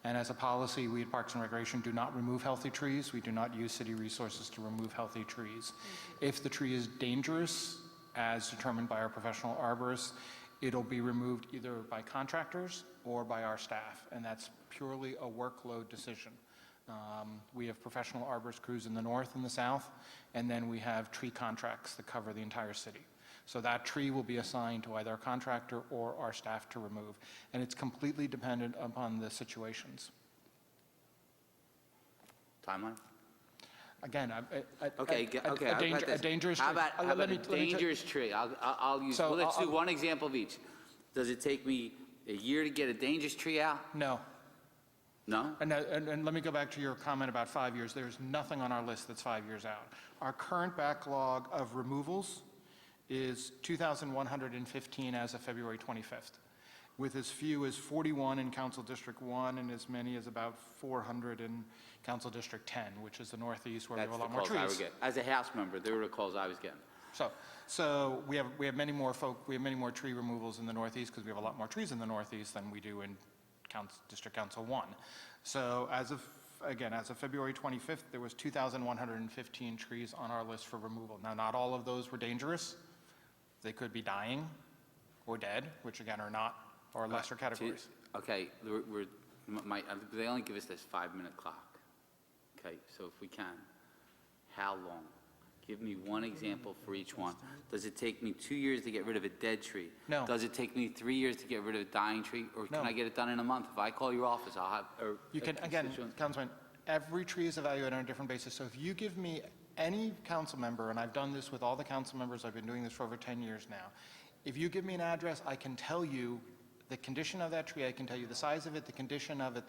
[SPEAKER 17] And as a policy, we at Parks and Recreation do not remove healthy trees. We do not use city resources to remove healthy trees. If the tree is dangerous, as determined by our professional arborists, it'll be removed either by contractors or by our staff, and that's purely a workload decision. We have professional arborist crews in the north and the south, and then we have tree contracts that cover the entire city. So that tree will be assigned to either a contractor or our staff to remove, and it's completely dependent upon the situations.
[SPEAKER 14] Timeline?
[SPEAKER 17] Again,
[SPEAKER 14] a
[SPEAKER 17] dangerous
[SPEAKER 14] How
[SPEAKER 17] tree.
[SPEAKER 14] about a dangerous tree? I'll use,
[SPEAKER 17] So,
[SPEAKER 14] well, let's do
[SPEAKER 17] I'll-
[SPEAKER 14] one example of each. Does it take me a year to get a dangerous tree out?
[SPEAKER 17] No.
[SPEAKER 14] No?
[SPEAKER 17] And let me go back to your comment about 5 years. There's nothing on our list that's 5 years out. Our current backlog of removals is 2,115 as of February 25th, with as few as 41 in Council District 1 and as many as about 400 in Council District 10, which is the northeast where we have
[SPEAKER 14] That's
[SPEAKER 17] a
[SPEAKER 14] the
[SPEAKER 17] lot more
[SPEAKER 14] calls I would
[SPEAKER 17] trees.
[SPEAKER 14] get. As a House member, they were the calls I was getting.
[SPEAKER 17] So we have many more we have many more tree removals in the northeast because we have a lot more trees in the northeast than we do in District Council 1. So as of February 25th, there was 2,115 trees on our list for removal. Now, not all of those were dangerous. They could be dying or dead, which again are not, or lesser categories.
[SPEAKER 14] Okay, they only give us this 5-minute clock. Okay, so if we can, how long? Give me one example for each one. Does it take me 2 years to get rid of a dead tree?
[SPEAKER 17] No.
[SPEAKER 14] Does it take me 3 years to get rid of a dying tree? Or
[SPEAKER 17] No.
[SPEAKER 14] can I get it done in a month? If I call your office, I'll have,
[SPEAKER 17] You can, again, Councilman, every tree is evaluated on a different basis. So if you give me any council member, and I've done this with all the council members, I've been doing this for over 10 years now. If you give me an address, I can tell you the condition of that tree, I can tell you the size of it, the condition of it,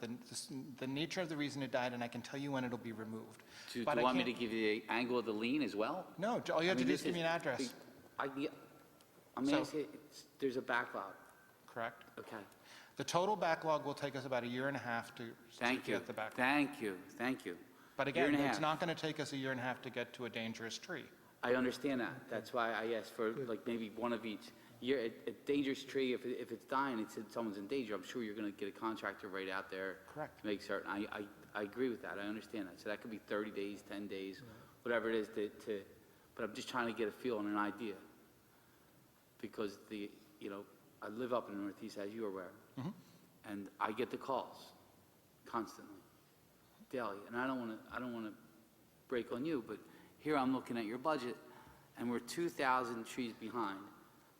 [SPEAKER 17] the nature of the reason it died, and I can tell you when it'll be removed.
[SPEAKER 14] do you
[SPEAKER 17] But I
[SPEAKER 14] want me to
[SPEAKER 17] can't-
[SPEAKER 14] give you the angle of the lien as well?
[SPEAKER 17] No, all you have to do
[SPEAKER 14] this
[SPEAKER 17] is give me an address,
[SPEAKER 14] I'm
[SPEAKER 17] So-
[SPEAKER 14] asking, there's a backlog.
[SPEAKER 17] correct?
[SPEAKER 14] Okay.
[SPEAKER 17] The total backlog will take us about a year and a half to
[SPEAKER 14] Thank you.
[SPEAKER 17] get the backlog.
[SPEAKER 14] Thank you. Thank you.
[SPEAKER 17] But
[SPEAKER 14] Year
[SPEAKER 17] again,
[SPEAKER 14] and a
[SPEAKER 17] it's
[SPEAKER 14] half.
[SPEAKER 17] not going to take us a year and a half to get to a dangerous tree.
[SPEAKER 14] I understand that. That's why I asked for like maybe one of each. A dangerous tree, if it's dying, someone's in danger, I'm sure you're going to get a contractor right out there.
[SPEAKER 17] Correct.
[SPEAKER 14] To make certain. I agree with that. I understand that. So that could be 30 days, 10 days, whatever it is but I'm just trying to get a feel and an idea. Because I live up in the Northeast, as you're aware. And I get the calls constantly, daily. And I don't want to break on you, but here I'm looking at your budget, and we're 2,000 trees behind,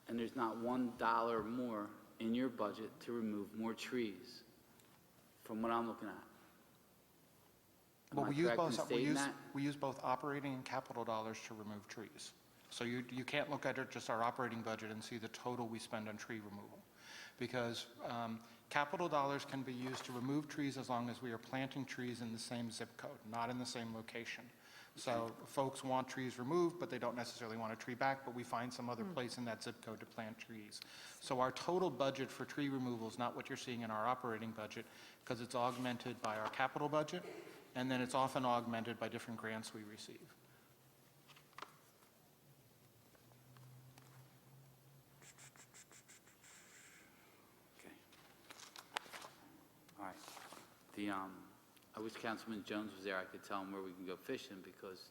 [SPEAKER 14] and there's not $1 more in your budget to remove more trees, from what I'm looking at. Am
[SPEAKER 17] Well,
[SPEAKER 14] I
[SPEAKER 17] we use
[SPEAKER 14] correct in
[SPEAKER 17] both,
[SPEAKER 14] stating that?
[SPEAKER 17] we use both operating and capital dollars to remove trees. So you can't look at it just our operating budget and see the total we spend on tree removal. Because capital dollars can be used to remove trees as long as we are planting trees in the same zip code, not in the same location. So folks want trees removed, but they don't necessarily want a tree back, but we find some other place in that zip code to plant trees. So our total budget for tree removal is not what you're seeing in our operating budget, because it's augmented by our capital budget, and then it's often augmented by different grants we receive.
[SPEAKER 14] Okay. All right. I wish Councilman Jones was there. I could tell him where we can go fishing because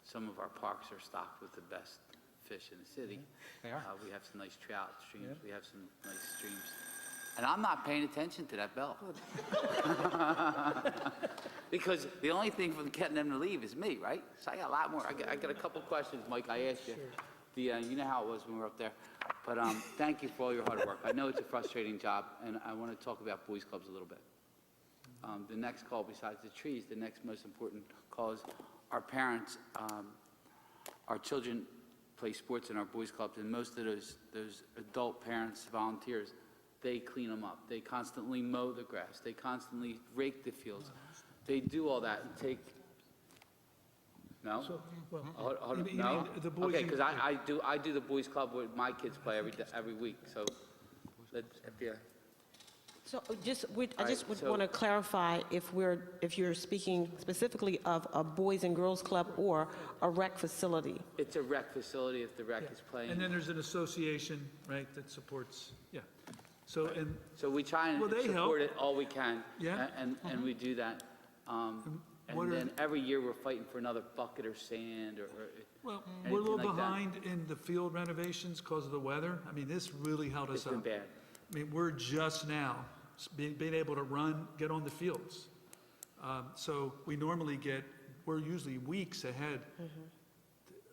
[SPEAKER 14] some of our parks are stocked with the best fish in the city.
[SPEAKER 17] They are.
[SPEAKER 14] We have some nice trout streams. We have some nice streams. And I'm not paying attention to that bell. Because the only thing from getting them to leave is me, right? So I got a lot more. I got a couple questions, Mike, I asked you. You know how it was when we were up there. But thank you for all your hard work. I know it's a frustrating job, and I want to talk about boys' clubs a little bit. The next call, besides the trees, the next most important call is our parents. Our children play sports in our boys' clubs, and most of those adult parents, volunteers, they clean them up. They constantly mow the grass. They constantly rake the fields. They do all that and take, no?
[SPEAKER 15] So, well,
[SPEAKER 14] Hold on,
[SPEAKER 15] you
[SPEAKER 14] no?
[SPEAKER 15] mean the boys
[SPEAKER 14] Okay,
[SPEAKER 15] and-
[SPEAKER 14] because I do the boys club where my kids play every week, so yeah.
[SPEAKER 20] So I just
[SPEAKER 14] right,
[SPEAKER 20] would
[SPEAKER 14] so-
[SPEAKER 20] want to clarify if you're speaking specifically of a Boys and Girls Club or a rec facility.
[SPEAKER 14] It's a rec facility if the rec is playing.
[SPEAKER 15] And then there's an association, right, that supports, yeah. So, and
[SPEAKER 14] So we try and
[SPEAKER 15] Well, they
[SPEAKER 14] support
[SPEAKER 15] help.
[SPEAKER 14] it all we can.
[SPEAKER 15] Yeah.
[SPEAKER 14] And we do that.
[SPEAKER 15] what
[SPEAKER 14] And
[SPEAKER 15] are-
[SPEAKER 14] then every year, we're fighting for another bucket or sand or
[SPEAKER 15] well,
[SPEAKER 14] anything
[SPEAKER 15] we're a little
[SPEAKER 14] like that.
[SPEAKER 15] behind in the field renovations because of the weather. I mean, this really held us
[SPEAKER 14] It's
[SPEAKER 15] up.
[SPEAKER 14] been bad.
[SPEAKER 15] I mean, we're just now being able to get on the fields. So we normally we're usually weeks ahead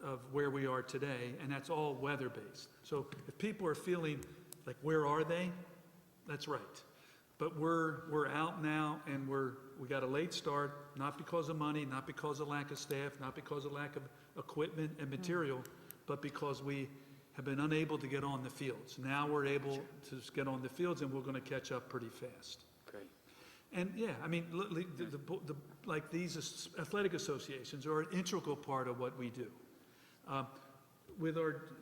[SPEAKER 15] of where we are today, and that's all weather-based. So if people are feeling like, where are they? That's right. But we're out now, and we got a late start, not because of money, not because of lack of staff, not because of lack of equipment and material, but because we have been unable to get on the fields. Now we're able to get on the fields, and we're going to catch up pretty fast.
[SPEAKER 14] Great.
[SPEAKER 15] And yeah, I mean, like these athletic associations are an integral part of what we do. With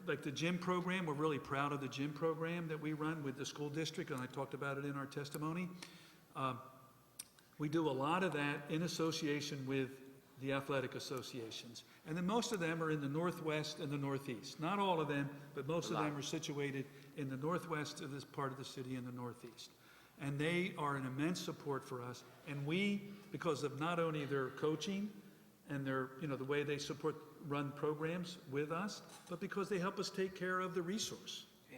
[SPEAKER 15] like the gym program, we're really proud of the gym program that we run with the school district, and I talked about it in our testimony. We do a lot of that in association with the athletic associations. And then most of them are in the Northwest and the Northeast. Not all of them, but most of them are situated in the Northwest of this part of the city and the Northeast. And they are an immense support for us. And we, because of not only their coaching and their, the way they run programs with us, but because they help us take care of the resource. Yeah.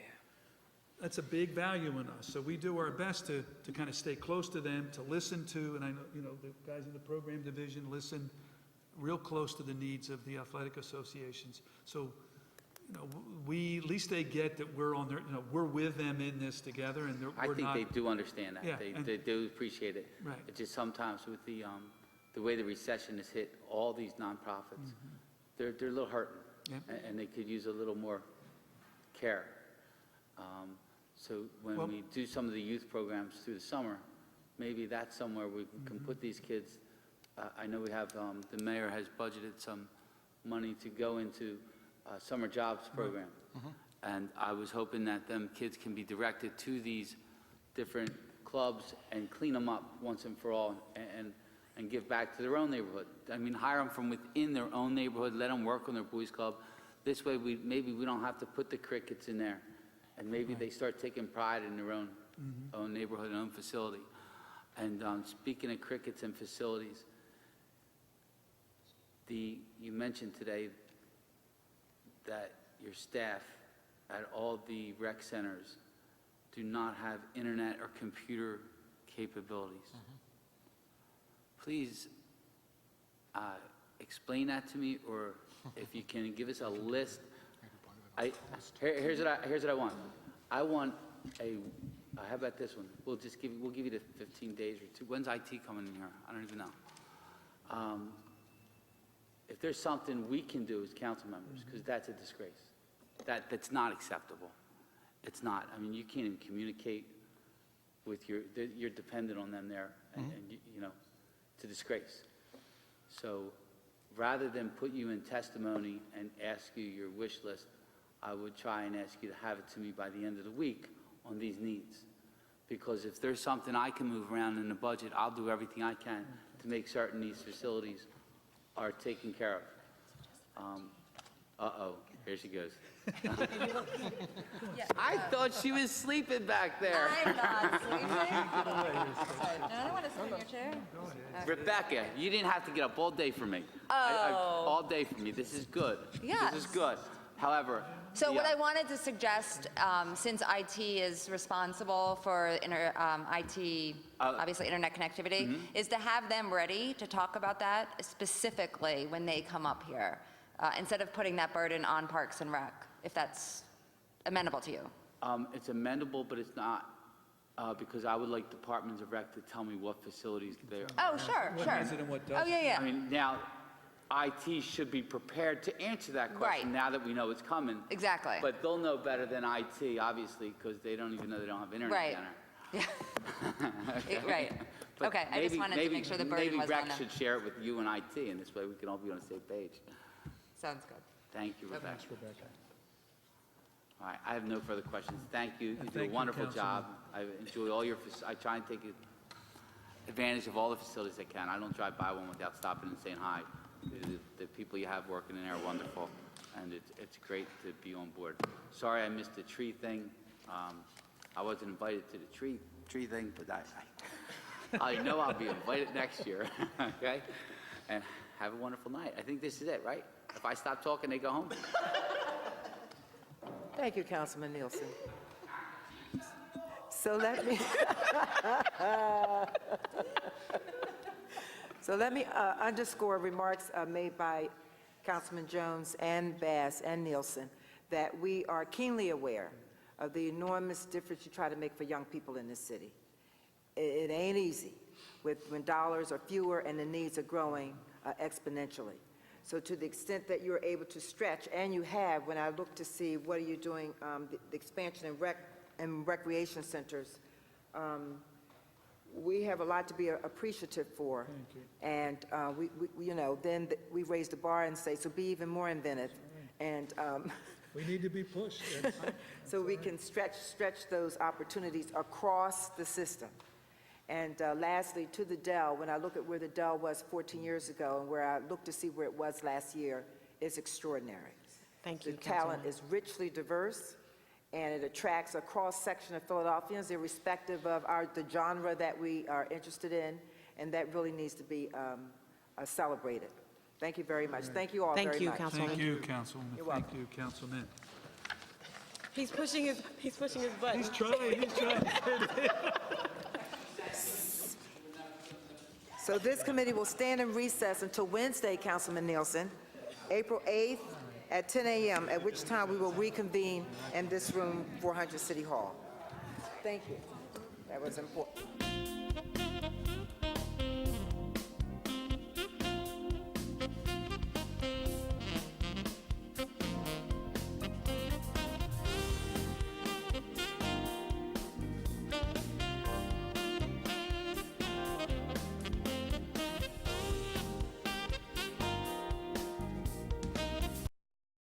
[SPEAKER 15] That's a big value in us. So we do our best to kind of stay close to them, to listen to, and I know, the guys in the program division listen real close to the needs of the athletic associations. So, at least they get that we're on their, we're with them in this together, and
[SPEAKER 14] I
[SPEAKER 15] we're
[SPEAKER 14] think
[SPEAKER 15] not.
[SPEAKER 14] they do understand that.
[SPEAKER 15] Yeah,
[SPEAKER 14] They do appreciate it.
[SPEAKER 15] Right.
[SPEAKER 14] It's just sometimes with the way the recession has hit all these nonprofits, they're a little hurting.
[SPEAKER 15] Yep.
[SPEAKER 14] And they could use a little more care. So when
[SPEAKER 15] Well-
[SPEAKER 14] we do some of the youth programs through the summer, maybe that's somewhere we can put these kids. I know we have, the mayor has budgeted some money to go into summer jobs program. And I was hoping that them kids can be directed to these different clubs and clean them up once and for all and give back to their own neighborhood. I mean, hire them from within their own neighborhood, let them work on their boys club. This way, maybe we don't have to put the crickets in there. And maybe they start taking pride in their own neighborhood and own facility. And speaking of crickets and facilities, you mentioned today that your staff at all the rec centers do not have internet or computer capabilities. Please explain that to me, or if you can give us a list. Here's what I want. I want how about this one? We'll give you the 15 days or two. When's IT coming in here? I don't even know. If there's something we can do as council members, because that's a disgrace. That's not acceptable. It's not. I mean, you can't even communicate with you're dependent on them there, and it's a disgrace. So rather than put you in testimony and ask you your wish list, I would try and ask you to have it to me by the end of the week on these needs. Because if there's something I can move around in the budget, I'll do everything I can to make certain these facilities are taken care of. Here she goes. I thought she was sleeping back there.
[SPEAKER 12] I'm not sleeping. No, I don't want to sit in your chair.
[SPEAKER 14] Rebecca, you didn't have to get up all day for me.
[SPEAKER 12] Oh.
[SPEAKER 14] All day for me. This is good.
[SPEAKER 12] Yes.
[SPEAKER 14] This is good. However,
[SPEAKER 12] So what I wanted to suggest, since IT is responsible for IT, obviously internet connectivity, is to have them ready to talk about that specifically when they come up here, instead of putting that burden on Parks and Rec, if that's amenable to you.
[SPEAKER 14] it's amendable, but it's not, because I would like departments of rec to tell me what facilities they're.
[SPEAKER 12] Oh, sure,
[SPEAKER 15] What
[SPEAKER 12] sure.
[SPEAKER 15] needs it and what
[SPEAKER 12] Oh,
[SPEAKER 15] doesn't.
[SPEAKER 12] yeah,
[SPEAKER 14] I
[SPEAKER 12] yeah.
[SPEAKER 14] mean, now, IT should be prepared to answer that question
[SPEAKER 12] Right.
[SPEAKER 14] now that we know it's coming.
[SPEAKER 12] Exactly.
[SPEAKER 14] But they'll know better than IT, obviously, because they don't even know they don't have internet
[SPEAKER 12] Right.
[SPEAKER 14] center.
[SPEAKER 12] Yeah. Right.
[SPEAKER 14] But
[SPEAKER 12] Okay, I just wanted to make sure the burden was on
[SPEAKER 14] Maybe Rex
[SPEAKER 12] them.
[SPEAKER 14] should share it with you and IT, and this way we can all be on the same page.
[SPEAKER 12] Sounds good.
[SPEAKER 14] Thank you,
[SPEAKER 12] Okay.
[SPEAKER 14] Rebecca. All right, I have no further questions. Thank you. You do a
[SPEAKER 15] thank you,
[SPEAKER 14] wonderful
[SPEAKER 15] Councilman.
[SPEAKER 14] job. I enjoy all your, I try and take advantage of all the facilities I can. I don't drive by one without stopping and saying hi. The people you have working in there are wonderful, and it's great to be on board. Sorry I missed the tree thing. I wasn't invited to the tree thing, but I know I'll be invited next year, okay? And have a wonderful night. I think this is it, right? If I stop talking, they go home.
[SPEAKER 19] Thank you, Councilman Nielsen. So let me, underscore remarks made by Councilman Jones and Bass and Nielsen, that we are keenly aware of the enormous difference you try to make for young people in this city. It ain't easy when dollars are fewer and the needs are growing exponentially. So to the extent that you're able to stretch, and you have, when I look to see what are you doing, the expansion in recreation centers, we have a lot to be appreciative for. And then we raise the bar and say, so be even more inventive. And
[SPEAKER 15] We need to be pushed.
[SPEAKER 19] so we can stretch those opportunities across the system. And lastly, to the Dell, when I look at where the Dell was 14 years ago and where I look to see where it was last year, it's extraordinary.
[SPEAKER 20] Thank you,
[SPEAKER 19] The talent
[SPEAKER 20] Councilwoman.
[SPEAKER 19] is richly diverse, and it attracts a cross-section of Philadelphians, irrespective of the genre that we are interested in, and that really needs to be celebrated. Thank you very much. Thank you all very much.
[SPEAKER 20] Thank you, Councilwoman.
[SPEAKER 15] Thank you, Councilwoman.
[SPEAKER 19] You're
[SPEAKER 15] Thank
[SPEAKER 19] welcome.
[SPEAKER 15] you, Councilman.
[SPEAKER 20] He's pushing his button.
[SPEAKER 15] He's trying.
[SPEAKER 19] So this committee will stand in recess until Wednesday, Councilman Nielsen, April 8th at 10 a.m., at which time we will reconvene in this room, 400 City Hall. Thank you. That was important.